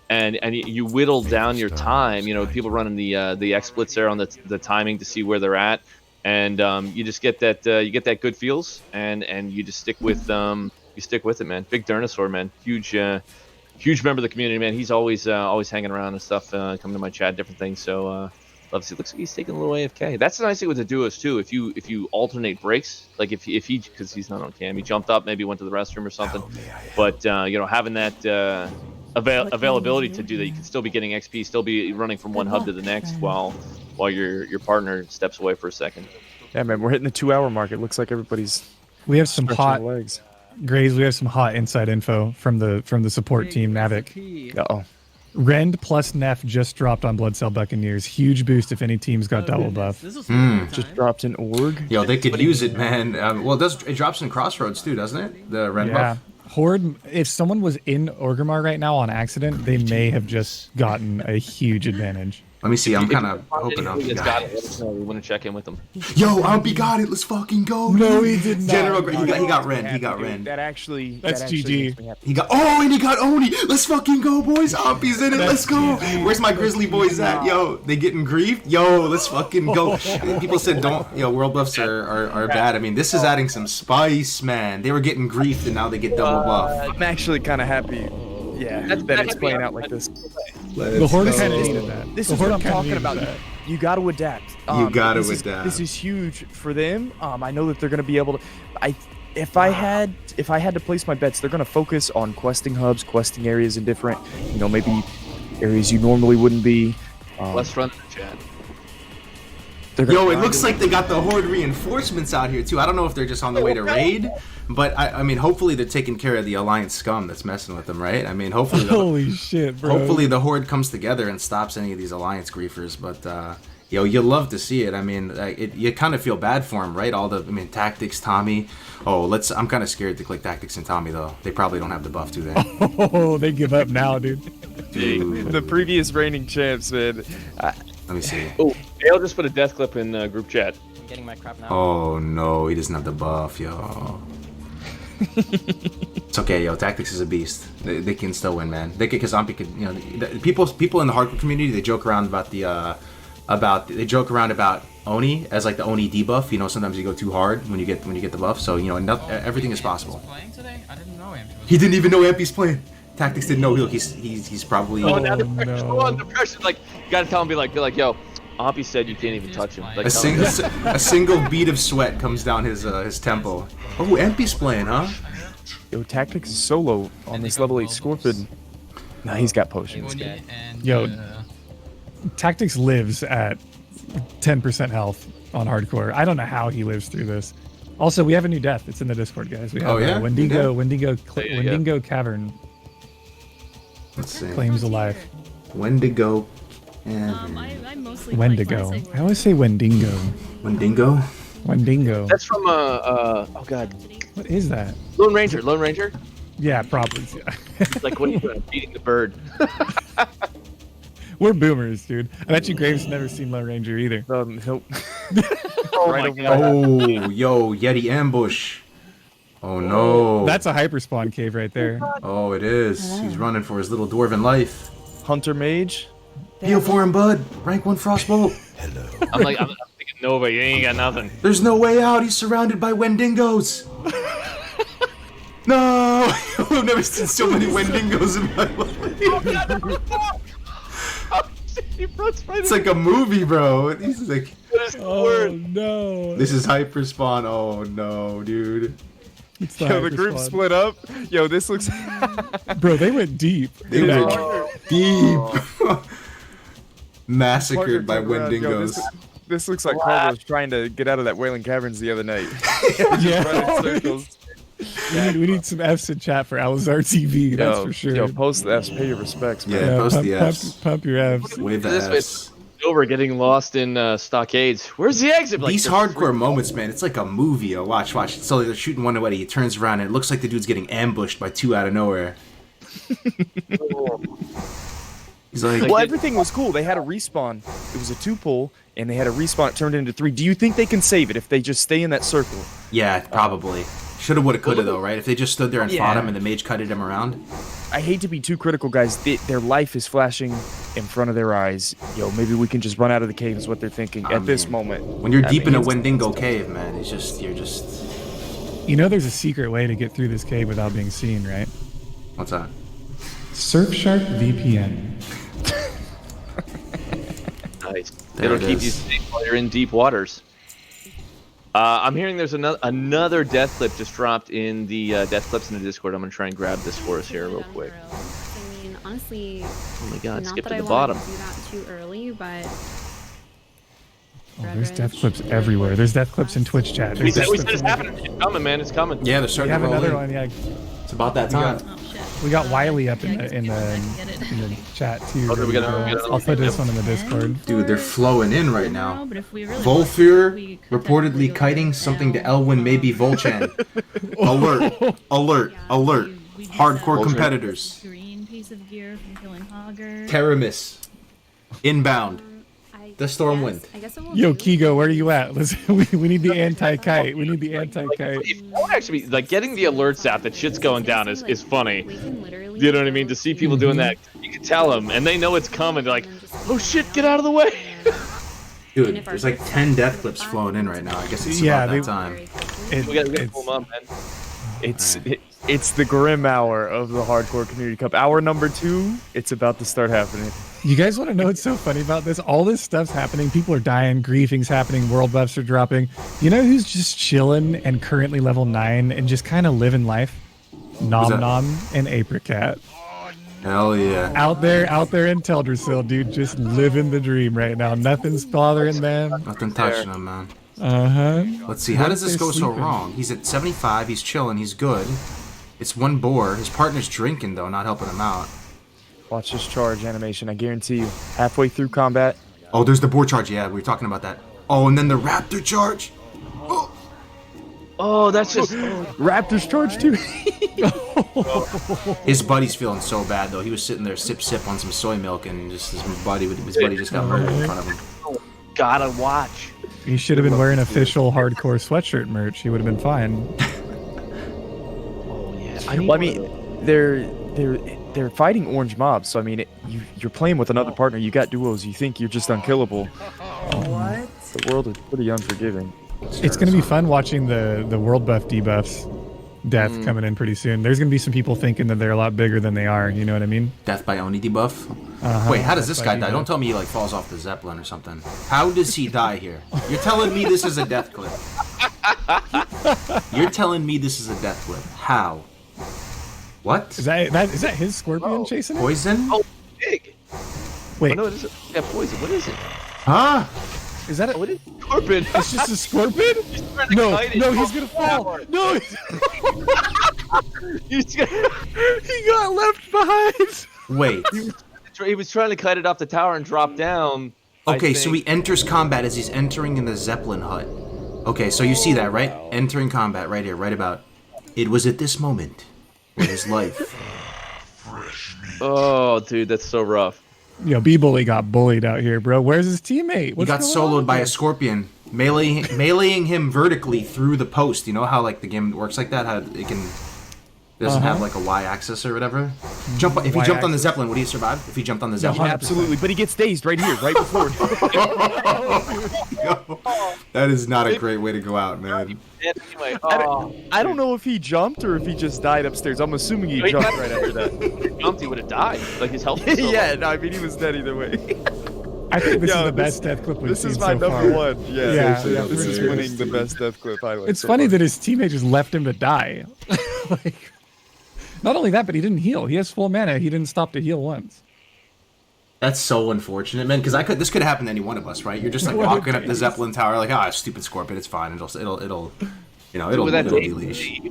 and you whittle down your time. You know, people running the X splits there on the timing to see where they're at, and you just get that good feels, and you just stick with it, man. Big Dinosaur, man, huge member of the community, man. He's always hanging around and stuff, coming to my chat, different things. So love to see. Looks like he's taking a little AFK. That's the nice thing with the duos too. If you alternate breaks, like if he, because he's not on cam, he jumped up, maybe went to the restroom or something. But having that availability to do that, you can still be getting XP, still be running from one hub to the next while your partner steps away for a second. Yeah, man, we're hitting the 2-hour mark. It looks like everybody's. We have some hot legs. Grays, we have some hot inside info from the support team, Mavic. Uh-oh. Rend plus Neff just dropped on Blood Cell Buccaneers. Huge boost if any team's got double buff. Just dropped an org. Yo, they could use it, man. Well, it drops in Crossroads too, doesn't it? The Rend buff? Horde, if someone was in Orgrimmar right now on accident, they may have just gotten a huge advantage. Let me see. I'm kind of hoping Umpy got it. We want to check in with them. Yo, Umpy got it. Let's fucking go. No, he did not. General, he got Rend. He got Rend. That's GG. He got. Oh, and he got Oni. Let's fucking go, boys. Umpy's in it. Let's go. Where's my Grizzly boys at? Yo, they getting griefed. Yo, let's fucking go. People said don't. Yo, world buffs are bad. I mean, this is adding some spice, man. They were getting griefed and now they get double buff. I'm actually kind of happy. Yeah, that it's playing out like this. The Horde kind of needed that. This is what I'm talking about. You got to adapt. You got to adapt. This is huge for them. I know that they're going to be able to. If I had to place my bets, they're going to focus on questing hubs, questing areas in different, maybe areas you normally wouldn't be. Let's run the chat. Yo, it looks like they got the Horde reinforcements out here too. I don't know if they're just on the way to raid, but I mean, hopefully they're taking care of the Alliance scum that's messing with them, right? I mean, hopefully. Holy shit, bro. Hopefully the Horde comes together and stops any of these Alliance griefers. But you love to see it. I mean, you kind of feel bad for them, right? Tactics, Tommy. Oh, I'm kind of scared to click Tactics and Tommy though. They probably don't have the buff, do they? Oh, they give up now, dude. The previous reigning champs, man. Let me see. Oh, Dale just put a death clip in group chat. I'm getting my crap now. Oh no, he doesn't have the buff, yo. It's okay, yo. Tactics is a beast. They can still win, man. They could, because Zombie could, people in the hardcore community, they joke around about about Oni as like the Oni debuff. Sometimes you go too hard when you get the buff. So everything is possible. Playing today? I didn't know him. He didn't even know Ampy's playing. Tactics didn't know he's probably. Oh, now the pressure's on. The pressure, like, you gotta tell him, be like, yo, Ampy said you can't even touch him. Like, a single bead of sweat comes down his tempo. Oh, Ampy's playing, huh? Yo, Tactics is solo on this level 8 Scorpion. Nah, he's got potions. Yo, Tactics lives at 10% health on hardcore. I don't know how he lives through this. Also, we have a new death. It's in the Discord, guys. We have Wendigo Cavern. Let's see. Claims alive. Wendigo. I mostly Wendigo. I always say Wendingo. Wendingo? Wendingo. That's from oh god. What is that? Lone Ranger. Yeah, probably. Yeah. Like, what are you doing? Beating the bird. We're boomers, dude. I bet you Graves never seen Lone Ranger either. Nope. Oh my god. Oh, yo, Yeti ambush. Oh no. That's a hyperspawn cave right there. Oh, it is. He's running for his little dwarven life. Hunter Mage. Heal for him, bud. Rank 1 frostbolt. Hello. I'm thinking Nova, you ain't got nothing. There's no way out. He's surrounded by Wendigos. No! I've never seen so many Wendigos in my life. It's like a movie, bro. This is like. Oh no. This is hyperspawn. Oh no, dude. Yo, the group split up. Yo, this looks. Bro, they went deep. They went deep. Massacred by Wendigos. This looks like Carl was trying to get out of that Wailing Caverns the other night. Yeah. We need some Fs in chat for Alizar TV, that's for sure. Yo, post the Fs, pay your respects, man. Yeah, post the Fs. Pump your Fs. Wave the Fs. Over getting lost in stockades. Where's the exit? Like, these hardcore moments, man, it's like a movie. Watch. So they're shooting one away, he turns around and it looks like the dude's getting ambushed by 2 out of nowhere. He's like, well, everything was cool. They had a respawn. It was a 2-pull, and they had a respawn. It turned into 3. Do you think they can save it if they just stay in that circle? Yeah, probably. Shoulda, woulda, coulda, though, right? If they just stood there and fought him and the mage cutted him around. I hate to be too critical, guys. Their life is flashing in front of their eyes. Yo, maybe we can just run out of the cave is what they're thinking at this moment. When you're deep in a Wendigo cave, man, you're just... You know there's a secret way to get through this cave without being seen, right? What's that? Surfshark VPN. Nice. It'll keep you safe while you're in deep waters. I'm hearing there's another death clip just dropped in the death clips in the Discord. I'm gonna try and grab this for us here real quick. I mean, honestly, oh my God, not skip that to I the bottom. To do that too early, but Oh, there's death clips everywhere. There's death clips in Twitch chat. We said it's happening. It's coming, man. It's coming. Yeah, they're starting to roll another one. Yeah, it's about that time. We got Wiley up in the chat too. I'll put this one in the Discord. Dude, they're flowing in right now. Volfur reportedly kiting something to Elwyn, maybe Volchan. Alert! Alert! Alert! Hardcore competitors. green piece of gear from killing Hogger. Teramis. Inbound. The Stormwind. Yo, Kigo, where are you at? We need the anti-kite. We need the anti-kite. Actually, like getting the alerts out that shit's going down is funny. You know what I mean? To see people doing that, you can tell them, and they know it's coming. They're like, "Oh shit, get out of the way!" Dude, there's like 10 death clips flowing in right now. I guess it's about that time. We gotta pull them up, man. It's the grim hour of the Hardcore Community Cup. Hour number 2, it's about to start happening. You guys want to know what's so funny about this? All this stuff's happening. People are dying. Griefing's happening. World buffs are dropping. You know who's just chilling and currently level 9 and just kind of living life? Nom Nom and Apricot. Hell yeah. Out there in Teldrassil, dude, just living the dream right now. Nothing's bothering them. Nothing touching them, man. Let's see. How does this go so wrong? He's at 75. He's chilling. He's good. It's one boar. His partner's drinking, though, not helping him out. Watch this charge animation. I guarantee you. Halfway through combat. Oh, there's the boar charge. Yeah, we were talking about that. Oh, and then the raptor charge. Oh, that's just Raptor's charge too. His buddy's feeling so bad though. He was sitting there sip on some soy milk, and just his buddy just got murdered in front of him. Gotta watch. He should have been wearing official hardcore sweatshirt merch. He would have been fine. Oh yeah. Well, I mean, they're fighting orange mobs, so I mean, you're playing with another partner. You got duos. You think you're just unkillable. What? The world is pretty unforgiving. It's going to be fun watching the world buff debuffs death coming in pretty soon. There's going to be some people thinking that they're a lot bigger than they are. You know what I mean? Death by Oni debuff? Wait, how does this guy die? Don't tell me he like falls off the Zeppelin or something. How does he die here? You're telling me this is a death clip. You're telling me this is a death clip. How? What? Is that his scorpion chasing him? Poison? Oh, big. Wait. Oh, no, it is. Yeah, poison. What is it? Huh? Is that a... What is scorpion? It's just a scorpion? No, he's gonna fall. No, he got left behind. Wait. He was trying to kite it off the tower and drop down. Okay, so he enters combat as he's entering in the Zeppelin hut. Okay, so you see that, right? Entering combat right here, right about. It was at this moment where his life. Oh, dude, that's so rough. Yo, B-Bully got bullied out here, bro. Where's his teammate? He got soloed by a scorpion, meleeing him vertically through the post. You know how like the game works like that? How it doesn't have like a Y-axis or whatever. If he jumped on the Zeppelin, would he survive? If he jumped on the Zeppelin, absolutely. But he gets dazed right here, right before. That is not a great way to go out, man. I don't know if he jumped or if he just died upstairs. I'm assuming he jumped right after that. If he jumped, he would have died. Like his health. Yeah, no, I mean he was dead either way. I think this is the best death clip we've seen so far. This is my number one. Yeah, this is sure. winning the best death clip highlight. It's funny that his teammate just left him to die. Like, not only that, but he didn't heal. He has full mana. He didn't stop to heal once. That's so unfortunate, man. Because this could happen to any one of us, right? You're just like walking up the Zeppelin tower, like, stupid scorpion. It's fine. It'll deleash.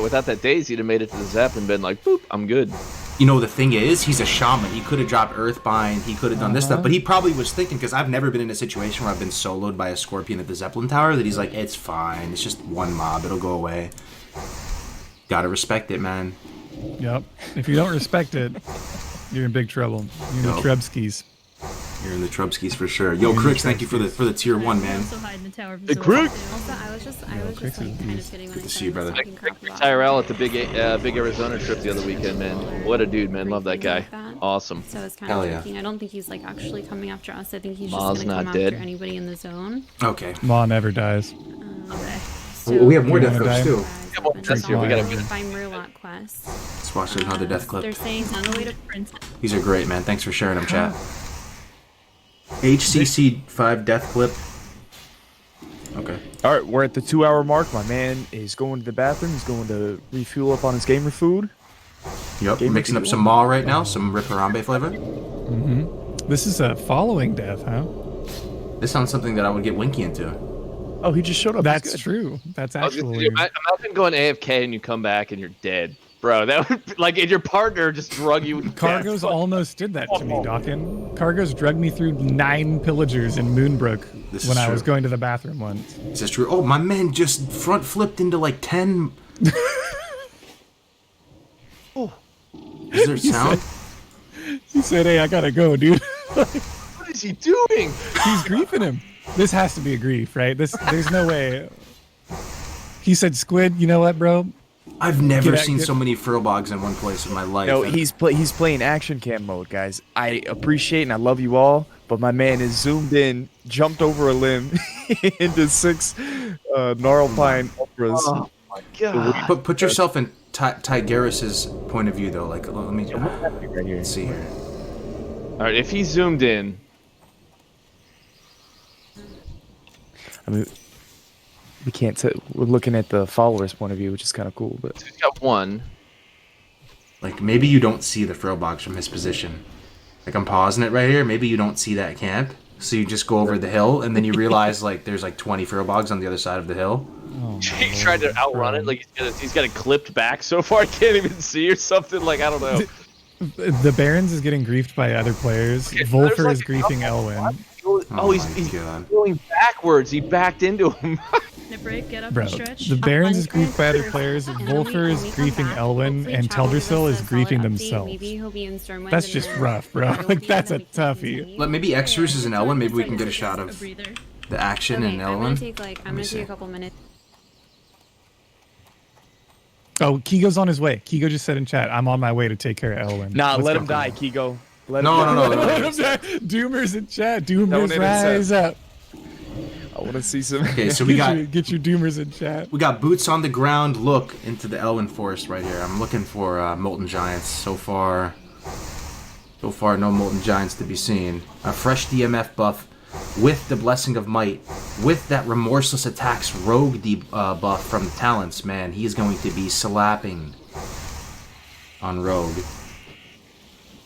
Without that daze, he'd have made it to the Zep and been like, boop, I'm good. You know, the thing is, he's a shaman. He could have dropped Earthbind. He could have done this stuff. But he probably was thinking, because I've never been in a situation where I've been soloed by a scorpion at the Zeppelin tower, that he's like, it's fine. It's just one mob. It'll go away. Gotta respect it, man. Yep. If you don't respect it, you're in big trouble. You're in the Trubskis. You're in the Trubskis for sure. Yo, Crix, thank you for the tier 1, man. Also hide in the tower Hey, Crix! Also, I I was just like kind of kidding when I to said see you, I was brother. talking crap about Tyrell at the big Arizona trip the other weekend, man. What a dude, man. Love that guy. Awesome. So I was kind Hell of yeah. joking. I don't think he's like actually coming after us. I think he's Ma's just gonna come not after dead. anybody in the zone. Okay. Ma never dies. So We have more You death wanna clips die? too. Yeah, well, that's here. We got a By Murloc quest. Let's watch another death clip. They're saying on the way to Princess. These are great, man. Thanks for sharing them, chat. HCC 5 death clip. Okay. All right, we're at the 2-hour mark. My man is going to the bathroom. He's going to refuel up on his gamer food. Yep, Gamer mixing up food. some maw right now, some Rip Harambe flavor. This is a following death, huh? This sounds something that I would get Winky into. Oh, he just showed up. That's true. That's actually. Imagine going AFK and you come back and you're dead. Bro, that would be, like, and your partner just drug you. Cargos almost did that to me, Dawkin. Cargos drugged me through 9 pillagers in Moonbrook when I was going to the bathroom once. Is this true? Oh, my man just front flipped into like 10. Oh. Is there sound? He said, hey, I gotta go, dude. What is he doing? He's griefing him. This has to be a grief, right? There's no way. He said, Squid, you know what, bro? I've never seen so many furlbogs in one place in my life. No, he's playing action cam mode, guys. I appreciate and I love you all, but my man is zoomed in, jumped over a limb into 6 Gnarlpine Ultras. Oh my god. Put yourself in Tigera's point of view, though. Like, let me right here. Let's see here. All right, if he zoomed in. I mean, we can't. We're looking at the followers' point of view, which is kind of cool. But He's got 1. Like, maybe you don't see the furlbogs from his position. Like, I'm pausing it right here. Maybe you don't see that camp. So you just go over the hill, and then you realize, like, there's, like, 20 furlbogs on the other side of the hill. Oh, He tried to outrun it. Like, he's got it clipped back so far I can't even see or something. Like, I don't know. The Barons is getting griefed by other players. Volfer like is griefing Elwyn. Oh, he's going backwards. He backed into him. Nipper, get up Bro, and stretch. the Barons is Uncle griefed by other Chris. players. And Volfer is when we come griefing back, Elwyn, hopefully and Travel gives Teldrassil us is a solid griefing update. themselves. Maybe he'll be in Stormwind That's and just then rough, bro. Battle Like, Beat, that's a and then we can toughie. continue. Let maybe Xers is an Elwyn. Maybe we can get a shot A of breather. the action Okay, in I'm Elwyn. gonna take a couple minutes. Oh, Kigo's on his way. Kigo just said in chat, I'm on my way to take care of Elwyn. nah, Let's let go. him die, Kigo. Let No, him no, die. no. Let him die. Doomers in chat. Doomers Don't rise up. I want to see some. Okay, so we got Get your Doomers in chat. we got boots on the ground look into the Elwyn Forest right here. I'm looking for Molten Giants. So far, no Molten Giants to be seen. A fresh DMF buff with the Blessing of Might, with that Remorseless Attacks Rogue buff from the Talents. Man, he's going to be slapping on Rogue.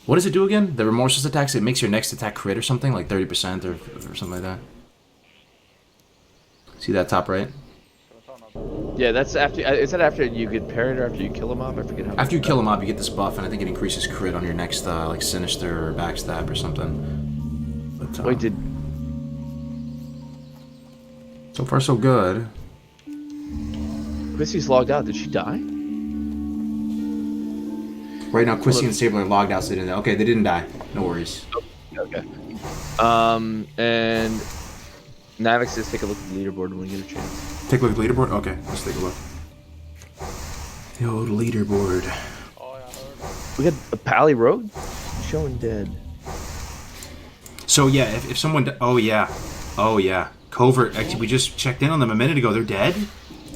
What does it do again? The Remorseless Attacks, it makes your next attack crit or something, like 30% or something like that. See that top right? Yeah, that's after. Is that after you get parried or after you kill a mob? I forget how. After you kill a mob, you get this buff, and I think it increases crit on your next, like, Sinister or Backstab or something. But, Wait, did. so far, so good. Chrissy's logged out. Did she die? Right now, Quissy and Sable are logged out, so they didn't. Okay, they didn't die. No worries. Okay. And Navix says take a look at the leaderboard when we get a chance. Take a look at the leaderboard? Okay, let's take a look. The old leaderboard. We got a Pally Road showing dead. So, yeah, if someone... Oh, yeah. Covert. Actually, we just checked in on them a minute ago. They're dead?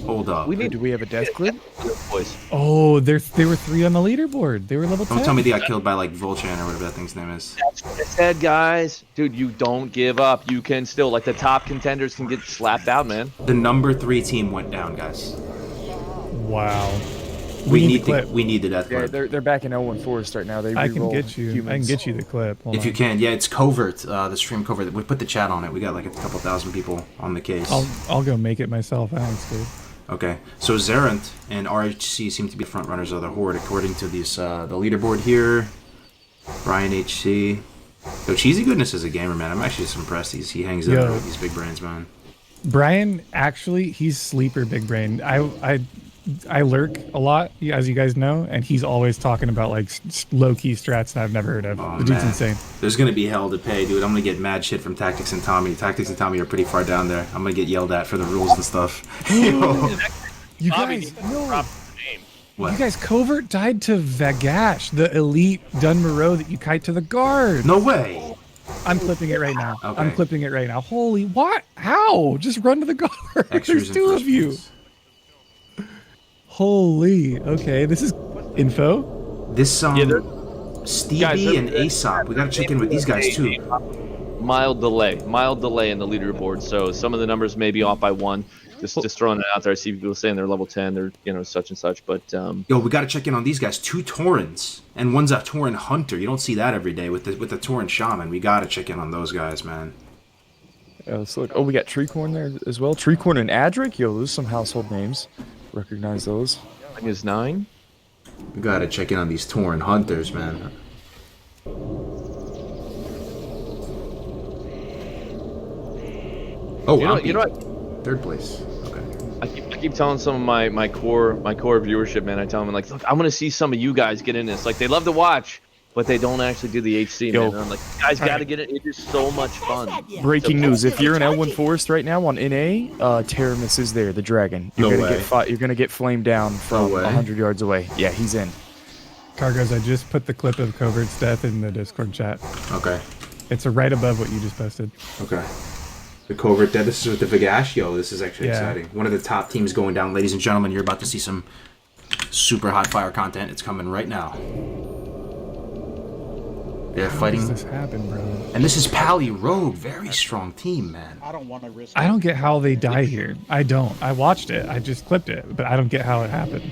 Hold up. Do we have a death clip? Boys. Oh, they were 3 on the leaderboard. They were level 10. Don't tell me they got killed by, like, Volchan or whatever that thing's name is. That's what I said, guys. Dude, you don't give up. You can still, like, the top contenders can get slapped out, man. The number 3 team went down, guys. Wow. We need the death Yeah, clip. they're back in Elwyn Forest right now. They I can reroll get you. humans. I can get you the clip. Hold If you on. can, yeah, it's Covert, the stream Covert. We put the chat on it. We got like a couple thousand people on the case. I'll go make it myself. Thanks, dude. Okay, so Zerant and RHC seem to be front runners of the Horde according to these the leaderboard here. Brian HC. Yo, Cheesy Goodness is a gamer, man. I'm actually just impressed. He hangs out with these big brains, man. Brian, actually, he's sleeper big brain. I I lurk a lot, as you guys know, and he's always talking about like low-key strats that I've never heard of. Oh, The dude's man. insane. There's gonna be hell to pay, dude. I'm gonna get mad shit from Tactics and Tommy. Tactics and Tommy are pretty far down there. I'm gonna get yelled at for the rules and stuff. You Bobby, guys, no. Drop the name. What? You guys, Covert died to Vagash, the elite Dunmaro that you kite to the guard. No way. I'm clipping it right now. Okay. I'm clipping it right now. Holy, what? How? Just run to the guard. Extras There's and 2 of you. freshmen. Holy. Okay, this is info. This Yeah, Stevie Guys, and Aesop. We gotta check in with these guys too. Mild delay in the leaderboard. So some of the numbers may be off by 1. Just throwing it out there. I see people saying they're level 10, they're such and such, but Yo, we gotta check in on these guys. 2 Taurens, and one's a Tauren hunter. You don't see that every day with the Tauren shaman. We gotta check in on those guys, man. Let's look. Oh, we got Treecorn there as well. Treecorn and Adric. Yo, those are some household names. Recognize those. I think it's 9. We gotta check in on these Tauren hunters, man. Oh, You know what? 3rd place. Okay. I keep telling some of my core viewership, man. I tell them, like, look, I want to see some of you guys get in this. Like, they love to watch, but they don't actually do the HC, man. And I'm like, you guys got to get it. It is so much fun. Breaking news: if you're in Elwyn Forest right now on NA, Teramis is there, the dragon. You're gonna get flamed down from 100 yards away. Yeah, he's in. Cargos, I just put the clip of Covert's death in the Discord chat. Okay. It's right above what you just posted. Okay. The Covert dead. This is with the Vagash. Yo, this is actually Yeah. exciting. One of the top teams going down. Ladies and gentlemen, you're about to see some super hot fire content. It's coming right now. They're fighting. How does this happen, bro? And this is Pally Rogue. Very strong team, man. I don't want to risk. I don't get how they die here. I don't. I watched it. I just clipped it, but I don't get how it happened.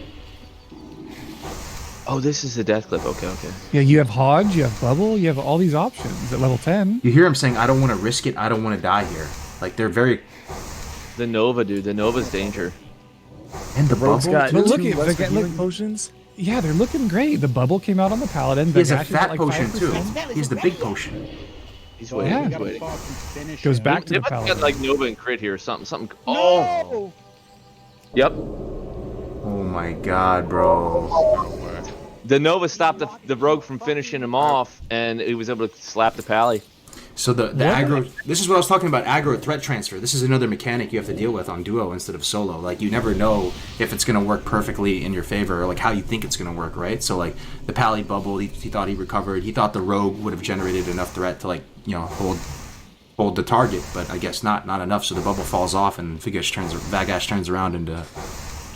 Oh, this is the death clip. Okay. Yeah, you have Hodge, you have Bubble, you have all these options at level 10. You hear him saying, I don't want to risk it. I don't want to die here. Like, they're very... The Nova, dude. The Nova's danger. And the Rogue's Bubble? got But look two at- lesser look- healing potions. Yeah, they're looking great. The Bubble came out on the Paladin. He has a Vagash is fat at like potion, 5%. too. He has the big potion. He's So waiting. we He's gotta waiting. fucking finish Goes him. back to They the must have Paladin. got like Nova and crit here or something. Oh. Yep. Oh my god, bro. The Nova stopped the Rogue from finishing him off, and he was able to slap the Pally. So the aggro... This is what I was talking about, aggro threat transfer. This is another mechanic you have to deal with on duo instead of solo. Like, you never know if it's going to work perfectly in your favor, or like how you think it's going to work, right? So like, the Pally bubble, he thought he recovered. He thought the Rogue would have generated enough threat to, like, you know, hold the target, but I guess not enough, so the bubble falls off, and Vagash turns around and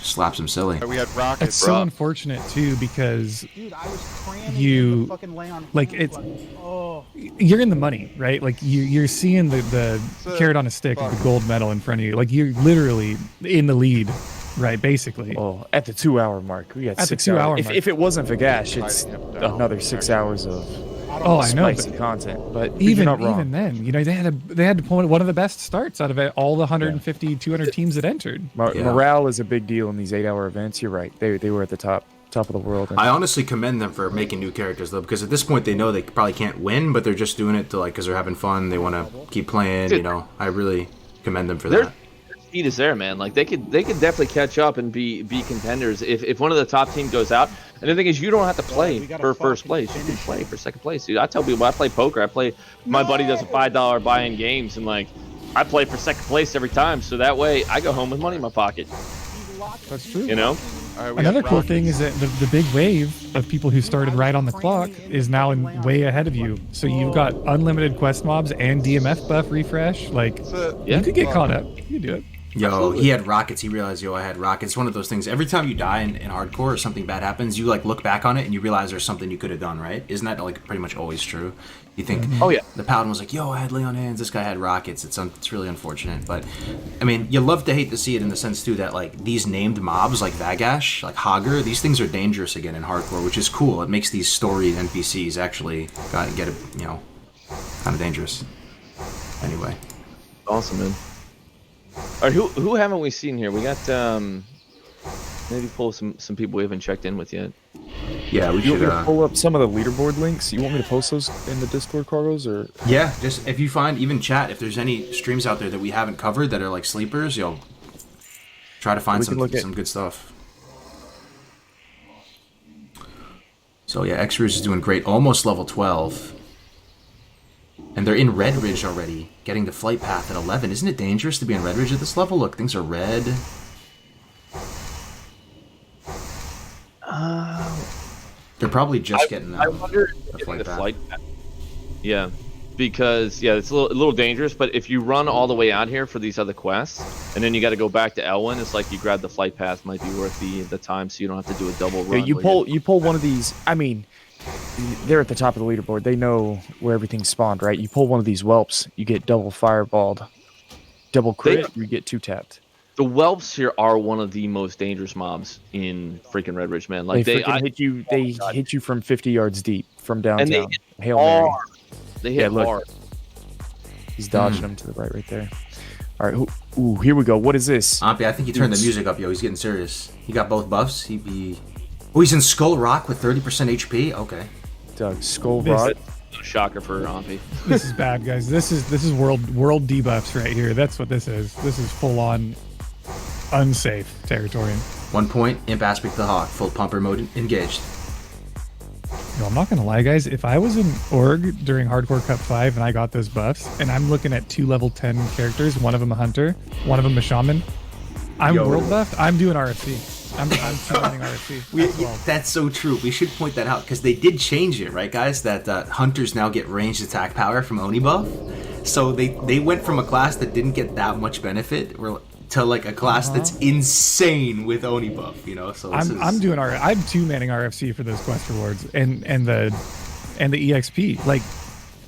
slaps him silly. We had rockets. It's so unfortunate, too, because Dude, I was cramming you... to fucking lay on Like, him, it's... oh. You're in the money, right? Like, you're seeing the carrot on a stick with the gold medal in front of you. Like, you're literally in the lead, right, basically. Oh, at the 2-hour mark. We got At the 6 2-hour hours. mark. If it wasn't Vagash, it's another 6 hours of Oh, I know, spicy but content. But even you're not wrong. even then, you know, they had to pull one of the best starts out of all the 150, 200 teams that entered. Morale is a big deal in these 8-hour events. You're right. They were at the top of the world. I honestly commend them for making new characters, though, because at this point they know they probably can't win, but they're just doing it to, like, because they're having fun. They want to keep playing. You know, I really commend them for that. Their speed is there, man. Like, they could definitely catch up and be contenders if one of the top team goes out. And the thing is, you don't have to play for first place. You can play for second place, dude. I tell people, I play poker. My buddy does a $5 buy-in games, and like, I play for second place every time. So that way, I go home with money in my pocket. That's true. You know. Another cool thing is that the big wave of people who started right on the clock is now way ahead of you. So you've got unlimited quest mobs and DMF buff refresh. Like, you could get caught up. You could do it. Yo, Absolutely. he had rockets. He realized, I had rockets. It's one of those things. Every time you die in hardcore or something bad happens, you like look back on it and you realize there's something you could have done, right? Isn't that like pretty much always true? You think, Oh yeah, the Paladin was like, I had lay on hands. This guy had rockets. It's really unfortunate, but I mean, you love to hate to see it in the sense too that like these named mobs like Vagash, like Hager, these things are dangerous again in hardcore, which is cool. It makes these story NPCs actually get it, kind of dangerous. Anyway, awesome, man. All right, who haven't we seen here? We got maybe pull some people we haven't checked in with yet. Yeah, we You want should me to pull up some of the leaderboard links? You want me to post those in the Discord, Carlos, or? Yeah, just if you find, even chat, if there's any streams out there that we haven't covered that are like sleepers, try to find some good stuff. So yeah, X-Ruse is doing great, almost level 12. And they're in Red Ridge already, getting the flight path at 11. Isn't it dangerous to be in Red Ridge at this level? Look, things are red. They're probably just getting I wonder the if flight the path. flight path. Yeah, because yeah, it's a little dangerous. But if you run all the way out here for these other quests, and then you got to go back to Elwyn, it's like you grab the flight path, might be worth the time, so you don't have to do a double Yeah, run. you pull one of these. I mean, they're at the top of the leaderboard. They know where everything's spawned, right? You pull one of these whelps, you get double fireballed, double crit, you get 2 tapped. The whelps here are one of the most dangerous mobs in freaking Red Ridge, man. Like They freaking hit you. They hit you from 50 yards deep from downtown. And they hit Hail Mary. hard. They hit look, hard. He's dodging them to the right there. All right, ooh, here we go. What is this? Ampi, I think he turned the music up, yo. He's getting serious. He got both buffs. Oh, he's in Skull Rock with 30% HP. Okay. Doug, Skull Rock. Shocker for Ampi. This is bad, guys. This is world debuffs right here. That's what this is. This is full on unsafe territory. 1 point. Imp Aspect the Hawk. Full pumper mode engaged. No, I'm not gonna lie, guys. If I was in Org during Hardcore Cup 5 and I got those buffs, and I'm looking at 2 level 10 characters, one of them a hunter, one of them a shaman, I'm world buffed. I'm doing RFC. I'm running RFC. That's so true. We should point that out because they did change it, right, guys? That hunters now get ranged attack power from Oni buff. So they went from a class that didn't get that much benefit to like a class that's insane with Oni buff. You know, so I'm doing I'm 2-manning RFC for those quest rewards and the EXP. Like,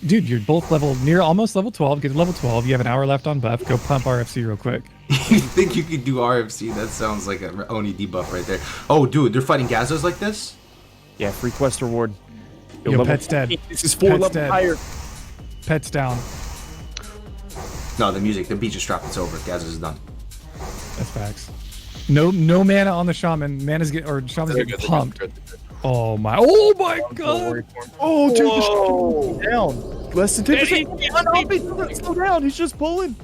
dude, you're both almost level 12. Get to level 12. You have an hour left on buff. Go pump RFC real quick. You think you could do RFC? That sounds like an Oni debuff right there. Oh, dude, they're fighting Gazos like this? Yeah, free quest reward. Yo, Pet's dead. This is 4 level higher. Pet's down. No, the beat just dropped. It's over. Gazos is done. That's facts. No mana on the shaman. Shaman's getting pumped. Oh my god! Oh, dude, the shaman's down. Less than 10%. Slow down. He's just pulling.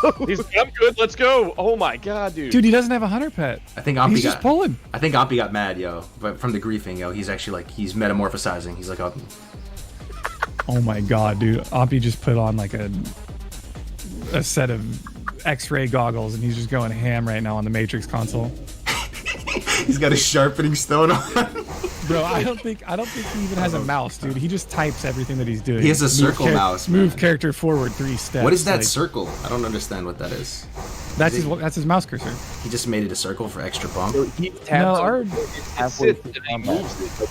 I'm good. Let's go. Oh my god, dude. Dude, he doesn't have a hunter pet. I think Ampi he's just pulling. I think Ampi got mad, yo. But from the griefing, yo, he's actually like he's metamorphosizing. He's like, oh my god, dude. Ampi just put on like a set of X-ray goggles, and he's just going ham right now on the Matrix console. He's got a sharpening stone on. Bro, I don't think he even has a mouse, dude. He just types everything that he's doing. He has a circle mouse. Move character forward 3 steps. What is that circle? I don't understand what that is. That's his mouse cursor. He just made it a circle for extra bump.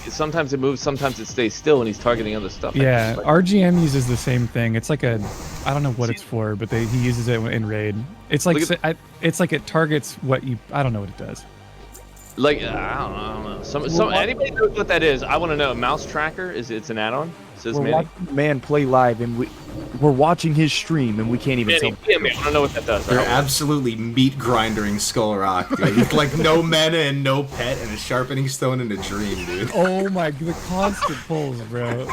Sometimes it moves, sometimes it stays still, and he's targeting other stuff. Yeah, RGM uses the same thing. It's like I don't know what it's for, but he uses it in raid. It's like it's like it targets I don't know what it does. Like I don't know. Anybody knows what that is? I want to know. Mouse tracker it's an add-on. Says we're watching man play live, and we're watching his stream, and we can't even tell. I don't know what that does. They're absolutely meat grinding Skull Rock, dude. With like no mana and no pet and a sharpening stone and a dream, dude. Oh my, the constant pulls, bro.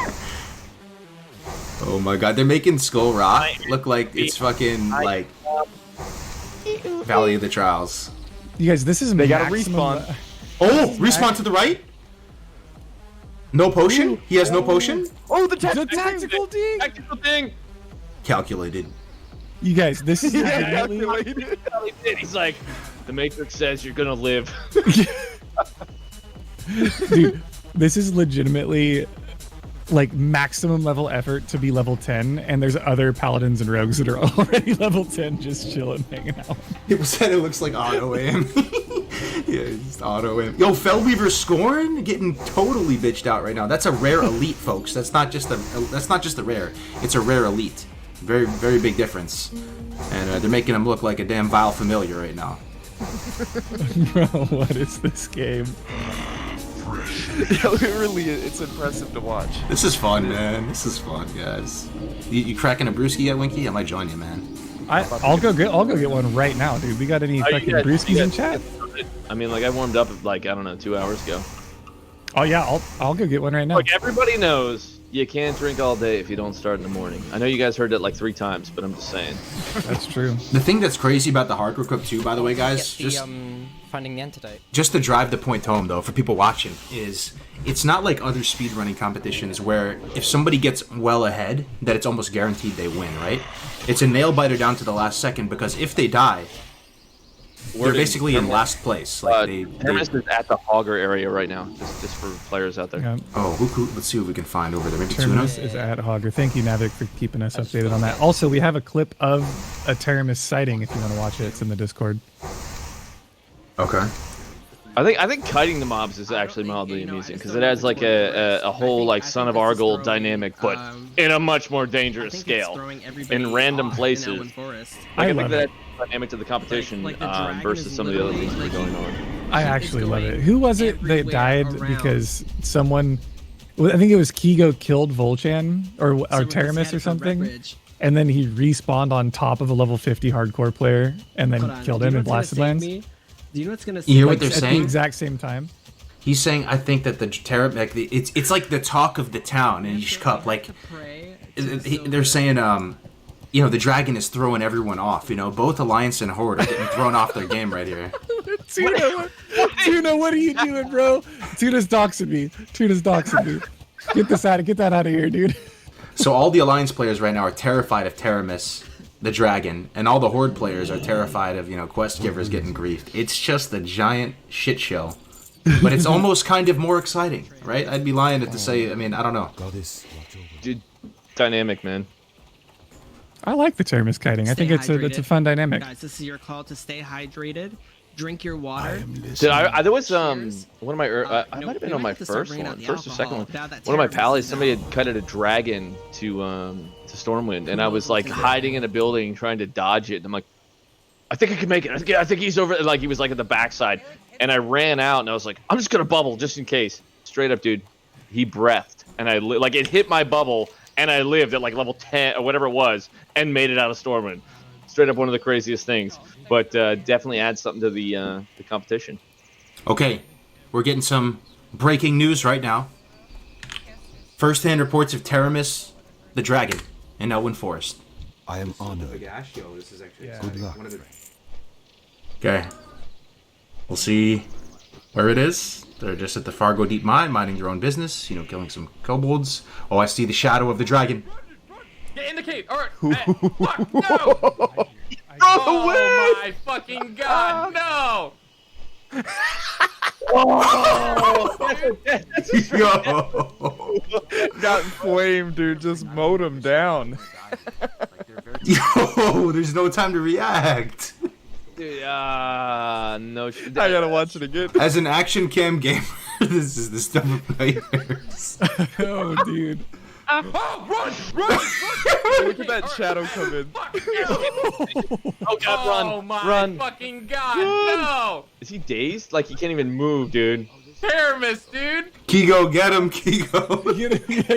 Oh my god, they're making Skull Rock look like it's fucking like Valley of the Trials. You guys, this is they got a respawn. Oh, respawn to the right. No potion? He has no potion? Oh, the tactical thing! Tactical thing! Calculated. You guys, this is calculated. He's like, the Matrix says you're gonna live. Dude, this is legitimately like maximum level effort to be level 10, and there's other paladins and rogues that are already level 10 just chilling, hanging out. People said it looks like auto aim. Yeah, just auto aim. Yo, Fellweaver Scorn getting totally bitched out right now. That's a rare elite, folks. That's not just a rare. It's a rare elite. Very, very big difference. And they're making him look like a damn vile familiar right now. Bro, what is this game? Yeah, really, it's impressive to watch. This is fun, man. This is fun, guys. You cracking a brewski yet, Winky? I might join you, man. I'll go get one right now, dude. We got any fucking brewskis in chat? I mean, like I warmed up like I don't know 2 hours ago. Oh yeah, I'll go get one right now. Like everybody knows, you can't drink all day if you don't start in the morning. I know you guys heard that like 3 times, but I'm just saying. That's true. The thing that's crazy about the Hardcore Cup 2, by the way, guys, just finding the antidote. Just to drive the point home, though, for people watching, is it's not like other speedrunning competitions where if somebody gets well ahead, that it's almost guaranteed they win, right? It's a nail-biter down to the last second, because if they die, they're basically in last place. Like Terminus is at the Hogger area right now, just for players out there. Yeah. Oh, let's see what we can find over there. Maybe Terminus Tuna? is at Hogger. Thank you, Navik, for keeping us updated on that. Also, we have a clip of a Terminus sighting if you want to watch it. It's in the Discord. Okay. I think kiting the mobs is actually mildly amusing because it adds like a whole like Son of Argyle dynamic, but in a much more dangerous scale, in random places. I think that dynamic to the competition versus some of the other things that are going on. I actually love it. Who was it that died because someone? I think it was Kigo killed Volchan or Teramis or something, and then he respawned on top of a level 50 hardcore player and then killed him in Blasted Lands. Do you know what's gonna? You hear what they're at saying? the exact same time. He's saying, I think that the it's like the talk of the town in each cup. Like they're saying, you know, the dragon is throwing everyone off. You know, both Alliance and Horde are getting thrown off their game right here. Tuna, what are you doing, bro? Tuna's doxing me. Get that out of here, dude. So all the Alliance players right now are terrified of Teramis, the dragon, and all the Horde players are terrified of, you know, quest givers getting griefed. It's just a giant shit show. But it's almost kind of more exciting, right? I'd be lying to say, I mean, I don't know. Dude, dynamic, man. I like the Teramis kiting. I think it's a fun dynamic. Guys, this is your call to stay hydrated. Drink your water. Dude, there was one of my I might have been on my first or second one. One of my pals, somebody had kited a dragon to Stormwind, and I was like hiding in a building trying to dodge it. And I'm like, I think I can make it. I think he's over. Like he was like at the backside, and I ran out and I was like, I'm just gonna bubble just in case. Straight up, dude. He breathed, and I like it hit my bubble, and I lived at like level 10 or whatever it was, and made it out of Stormwind. Straight up one of the craziest things, but definitely adds something to the competition. Okay, we're getting some breaking news right now. First-hand reports of Teramis, the dragon, in Elwyn Forest. I am honored. This is actually Good luck. Okay, we'll see where it is. They're just at the Fargo Deep Mine, minding their own business, you know, killing some kobolds. Oh, I see the shadow of the dragon. Get in the cave! Alright! Fuck, no! Oh my fucking god, no! Got flamed, dude. Just mowed him down. Yo, there's no time to react. Dude, no. I gotta watch it again. As an action cam gamer, this is the stuff of nightmares. Oh, dude. Run! Look at that shadow come in. Oh god, run! Oh my Run! fucking god, no! Is he dazed? Like he can't even move, dude. Teramis, dude! Kigo, get him, Kigo.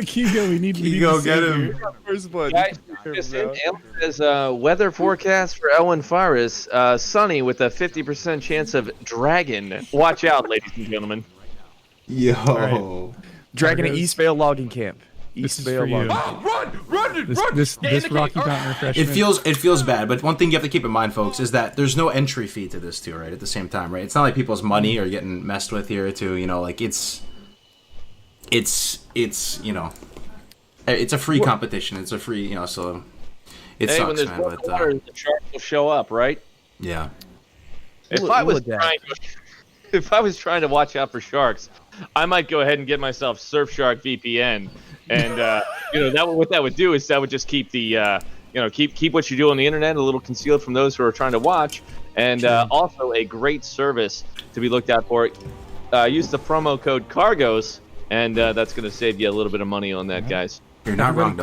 Kigo, we need Kigo, to get save him. you. First blood. Guys, says weather forecast for Elwyn Forest, sunny with a 50% chance of dragon. Watch out, ladies and gentlemen. Yo. Right. Dragon at Eastvale Logging Camp. This is for you. Run! This Rocky Mountain refreshment. It feels bad, but one thing you have to keep in mind, folks, is that there's no entry fee to this too, right? At the same time, right? It's not like people's money are getting messed with here too. You know, like it's you know, it's a free competition. It's a free, you know, so it Hey, when sucks, there's man. more But water, the sharks will show up, right? yeah. If I was trying to watch out for sharks, I might go ahead and get myself Surfshark VPN, and you know what that would do is that would just keep the you know keep what you do on the internet a little concealed from those who are trying to watch, and also a great service to be looked out for. Use the promo code Cargos, and that's going to save you a little bit of money on that, guys. You're not wrong,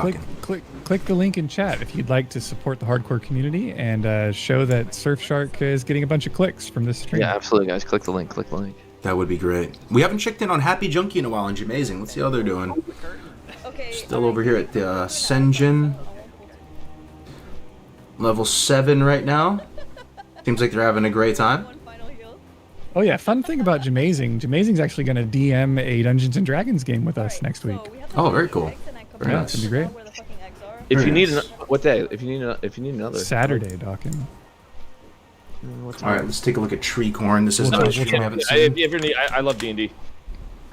Click the link in chat if you'd like to support the hardcore community and show that Surfshark is getting a bunch of clicks from this stream. Yeah, absolutely, guys. Click the link. Click the link. That would be great. We haven't checked in on Happy Junkie in a while on Jamazing. Let's see how they're doing. Still over here at the Senjin. Level 7 right now. Seems like they're having a great time. Oh yeah, fun thing about Jamazing's actually going to DM a Dungeons and Dragons game with us next week. Oh, very cool. Very Yeah, nice. it's gonna be great. If Very you need nice. what day? If you need another Saturday, Dawkins. What's All right, let's take a look at Tree Corn. This is No, another stream I haven't seen. I love D&D.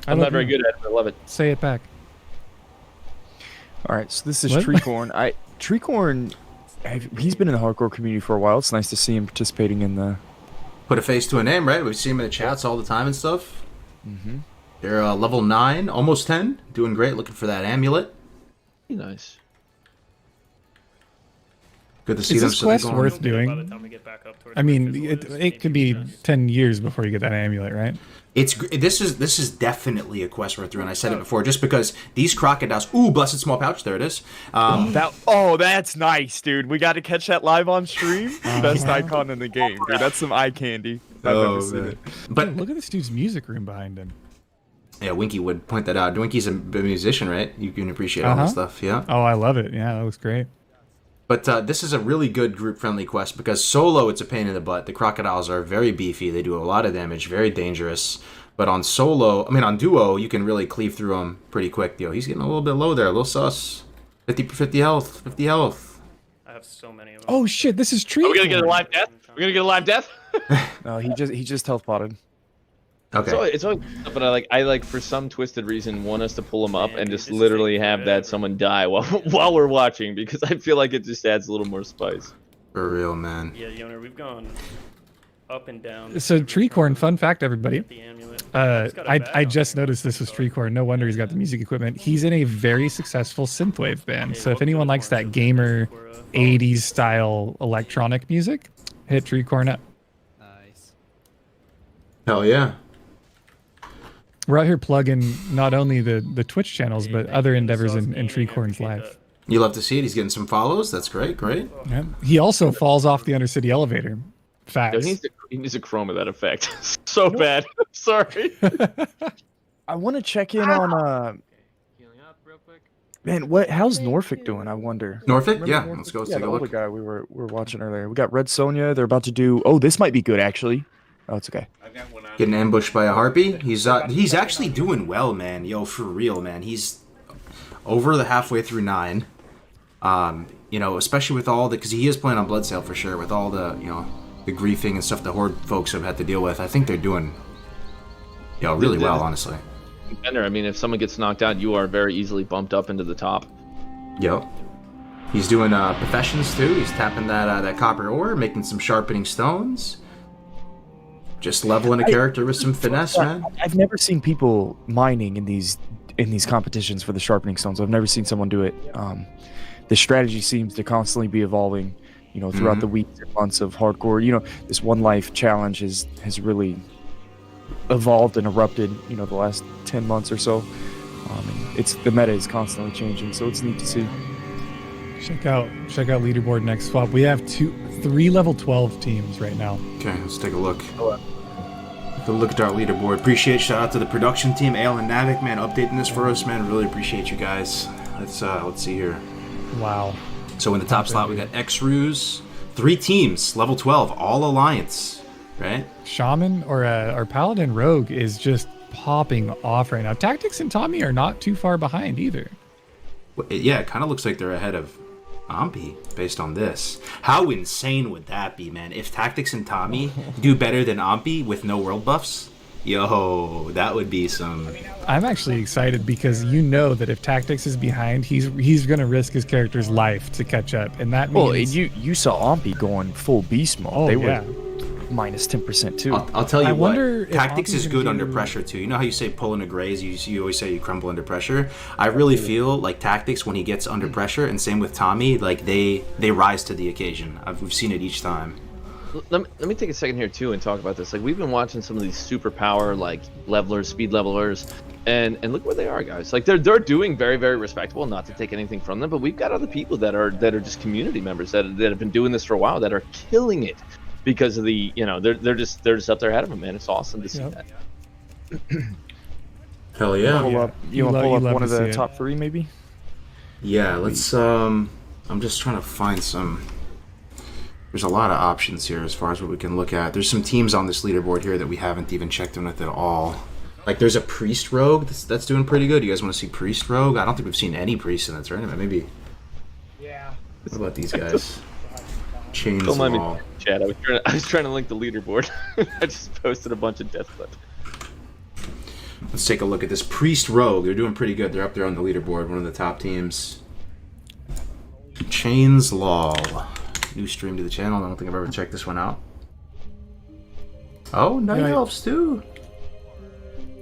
I I'm love not very it. good at it, but I love it. Say it back. All right, so this is What? Treecorn. Treecorn, he's been in the hardcore community for a while. It's nice to see him participating in the. Put a face to a name, right? We see him in the chats all the time and stuff. Mm-hmm. They're level 9, almost 10. Doing great, looking for that amulet. Nice. Good to see Is them. this so they're quest going- worth doing? I mean, it could be 10 years before you get that amulet, right? This is definitely a quest worth doing. I said it before, just because these crocodiles. Ooh, blessed small pouch. There it is. That's nice, dude. We got to catch that live on stream. Best icon in the game, dude. That's some eye candy. I've never seen it. But look at this dude's music room behind him. Yeah, Winky would point that out. Winky's a musician, right? You can appreciate all this stuff. Yeah. Oh, I love it. Yeah, that looks great. But this is a really good group-friendly quest because solo, it's a pain in the butt. The crocodiles are very beefy. They do a lot of damage, very dangerous. But on duo, you can really cleave through them pretty quick. Yo, he's getting a little bit low there, a little sus. 50 health, 50 health. I have so many of them. Oh shit, this is Tree. Are we gonna get a live death? We're gonna get a live death? No, he just health potted. Okay. So it's always, but I like for some twisted reason want us to pull him up and just literally have that someone die while we're watching because I feel like it just adds a little more spice. For real, man. Yeah, Yoner, we've gone up and down. So Treecorn, fun fact, everybody. I just noticed this was Treecorn. No wonder he's got the music equipment. He's in a very successful synthwave band. So if anyone likes that gamer 80s style electronic music, hit Treecorn up. Hell yeah. We're out here plugging not only the Twitch channels, but other endeavors in Treecorn's life. You love to see it. He's getting some follows. That's great. Great. Yeah. He also falls off the Undercity elevator. Facts. He needs a chroma that effect. So bad. Sorry. I want to check in on man, how's Norfolk doing? I wonder. Norfolk? Remember Yeah, Norfolk? let's go Yeah, take a the older look. guy we were watching earlier. We got Red Sonja. They're about to do. Oh, this might be good actually. Oh, it's okay. Getting ambushed by a harpy. He's actually doing well, man. Yo, for real, man. He's over the halfway through 9. Especially with all the, because he is playing on Bloodsail for sure. With all the, the griefing and stuff the Horde folks have had to deal with. I think they're doing, really well, honestly. Bender, I mean, if someone gets knocked out, you are very easily bumped up into the top. Yep. He's doing professions too. He's tapping that copper ore, making some sharpening stones. Just leveling a character with some finesse, man. I've never seen people mining in these competitions for the sharpening stones. I've never seen someone do it. The strategy seems to constantly be evolving, throughout the weeks and months of hardcore. This one life challenge has really evolved and erupted, the last 10 months or so. The meta is constantly changing, so it's neat to see. Check out leaderboard next swap. We have 3 level 12 teams right now. Okay, let's take a look. Look at our leaderboard. Shout out to the production team, Ale and Navik, man, updating this for us, man. Really appreciate you guys. Let's see here. Wow. So in the top slot we got X-Ruse, 3 teams, level 12, all alliance, right? Shaman or Paladin Rogue is just popping off right now. Tactics and Tommy are not too far behind either. Yeah, it kind of looks like they're ahead of Ampi based on this. How insane would that be, man? If Tactics and Tommy do better than Ampi with no world buffs, yo, that would be some. I'm actually excited because that if Tactics is behind, he's gonna risk his character's life to catch up, and that means. Well, you saw Ampi going full beast mode. Oh, they yeah. were minus 10% too. I'll tell you what. If Tactics is Ampi's good gonna under pressure too. You know how you say pulling a graze? You always say you crumble under pressure. I really feel like Tactics when he gets under pressure, and same with Tommy, like they rise to the occasion. We've seen it each time. Let me take a second here too and talk about this. Like we've been watching some of these superpower like levelers, speed levelers, and look where they are, guys. Like they're doing very, very respectable. Not to take anything from them, but we've got other people that are just community members that have been doing this for a while that are killing it because of the they're just up there ahead of them, man. It's awesome to see that. Hell yeah! You want to pull up love one to of the see it. top 3 maybe? Yeah, let's. I'm just trying to find some. There's a lot of options here as far as what we can look at. There's some teams on this leaderboard here that we haven't even checked in with at all. Like there's a Priest Rogue that's doing pretty good. You guys want to see Priest Rogue? I don't think we've seen any Priests in that tournament. Maybe. Yeah. What about these guys? Chains Don't mind me. Law. chat. I was trying to link the leaderboard. I just posted a bunch of death clips. Let's take a look at this Priest Rogue. They're doing pretty good. They're up there on the leaderboard, one of the top teams. Chains Law. New stream to the channel. I don't think I've ever checked this one out. Oh, Night Elves too.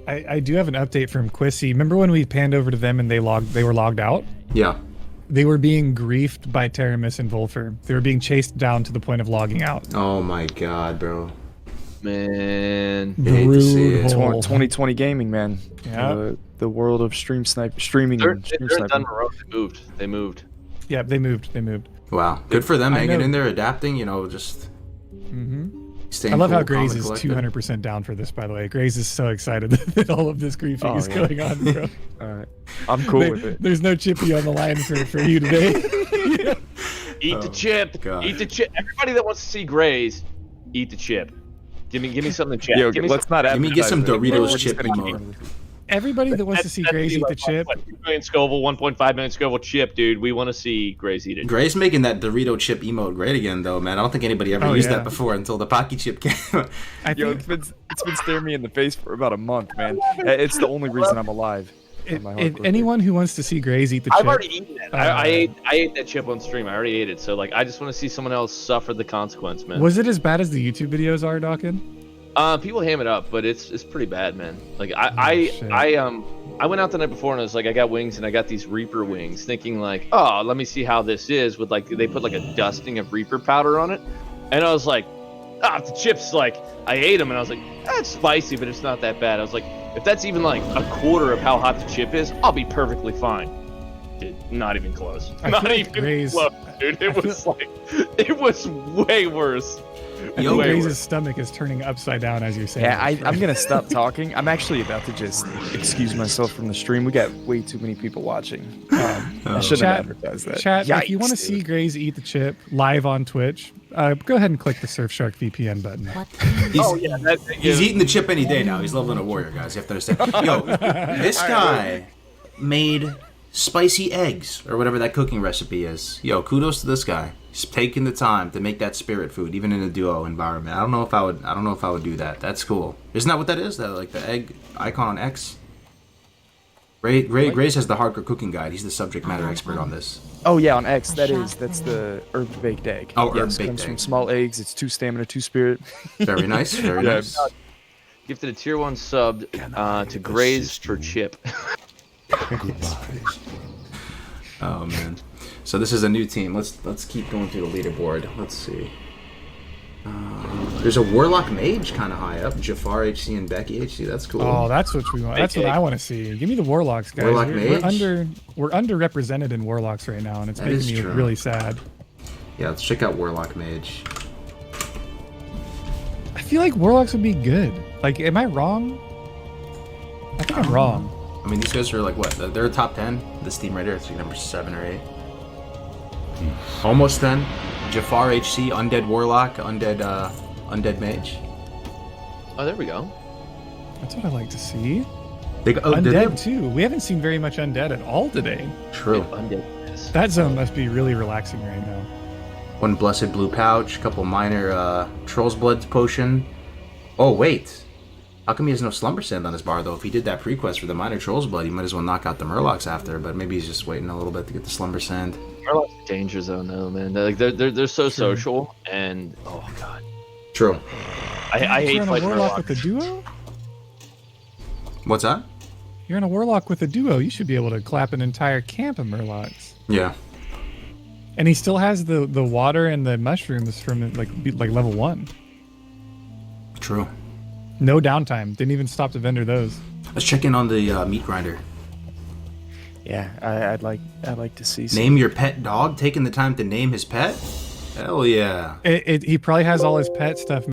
I do have an update from Quissy. Remember when we panned over to them and they were logged out? Yeah. They were being griefed by Teramis and Volfer. They were being chased down to the point of logging out. Oh my god, bro. Man. Hate to see it. 2020 gaming, man. Yeah. The world of streaming They're and stream done. sniping. They moved. Yeah, they moved. Wow. Good for them I hanging know. in there, adapting, you know, just staying I love cool, how Graze calm, is and collected. 200% down for this, by the way. Graze is so excited that all of this griefing is going on, bro. All right. I'm cool with it. There's no chippy on the line for you today. Eat the chip. God. Eat the chip. Everybody that wants to see Graze, eat the chip. Give me something to chat. Yo, Give me let's not Let me get some advertise it. Doritos We're chip just gonna emote. Everybody that wants to see Graze eat the chip. 2 million Scoville, 1.5 million Scoville chip, dude. We want to see Graze eat it. Grace making that Dorito chip emote great again, though, man. I don't think anybody ever used that before until the Pocky chip came. Yo, it's been staring me in the face for about a month, man. It's the only reason I'm alive. If anyone who wants to see Graze eat the chip, I've already eaten it. I ate that chip on stream. I already ate it. So like, I just want to see someone else suffer the consequence, man. Was it as bad as the YouTube videos are, Dawkins? People ham it up, but it's pretty bad, man. Like I went out the night before and I was like, I got wings and I got these Reaper wings, thinking like, oh, let me see how this is with like they put like a dusting of Reaper powder on it, and I was like, the chips, like I ate them and I was like, that's spicy, but it's not that bad. I was like, if that's even like a quarter of how hot the chip is, I'll be perfectly fine. Dude, not even close. Not even close, dude. It was way worse. I think Graze's stomach is turning upside down as you're saying. Yeah, I'm gonna stop talking. I'm actually about to just excuse myself from the stream. We got way too many people watching. I shouldn't have advertised that. Chat, if you want to Yikes, see dude. Graze eat the chip live on Twitch, go ahead and click the Surfshark VPN button. He's eating the chip any day now. He's leveling a warrior, guys. You have to understand. Yo, this guy made spicy eggs or whatever that cooking recipe is. Yo, kudos to this guy. He's taking the time to make that spirit food, even in a duo environment. I don't know if I would do that. That's cool. Isn't that what that is? That like the egg icon on X? Grace has the hardcore cooking guide. He's the subject matter expert on this. Oh yeah, on X. That's the herb baked egg. Oh, yes, herb baked comes egg. from small eggs. It's 2 stamina, 2 spirit. Very nice. Very nice. Gifted a tier 1 sub to Graze for chip. Oh man. So this is a new team. Let's keep going through the leaderboard. Let's see. There's a Warlock Mage kind of high up. Jafar HC and Becky HC. That's cool. Oh, that's what we want. That's what I want to see. Give me the Warlocks, guys. Warlock we're Mage? we're underrepresented in Warlocks right now, and it's That making is me true. really sad. Yeah, let's check out Warlock Mage. I feel like Warlocks would be good. Like, am I wrong? I think I'm wrong. I mean, these guys are like what? They're a top 10. This team right here, it's like number 7 or 8. Almost 10. Jafar HC, Undead Warlock, Undead Mage. Oh, there we go. That's what I like to see. They go, Undead too. We haven't seen very much Undead at all today. True. Undead. That zone must be really relaxing right now. One Blessed Blue Pouch, a couple minor Troll's Blood Potion. Oh, wait. How come he has no Slumber Sand on his bar, though? If he did that pre-quest for the minor Troll's Blood, he might as well knock out the Murlocs after, but maybe he's just waiting a little bit to get the Slumber Sand. Murloc's a danger zone, though, man. They're so social, and oh god. True. I hate You're in a fighting Warlock Murlocs. with a duo? What's that? You're in a Warlock with a duo. You should be able to clap an entire camp of Murlocs. Yeah. And he still has the water and the mushrooms from like level 1. True. No downtime. Didn't even stop to vendor those. Let's check in on the meat grinder. Yeah, I'd like to see. Name your pet dog. Taking the time to name his pet. Hell yeah. He probably has all his pet stuff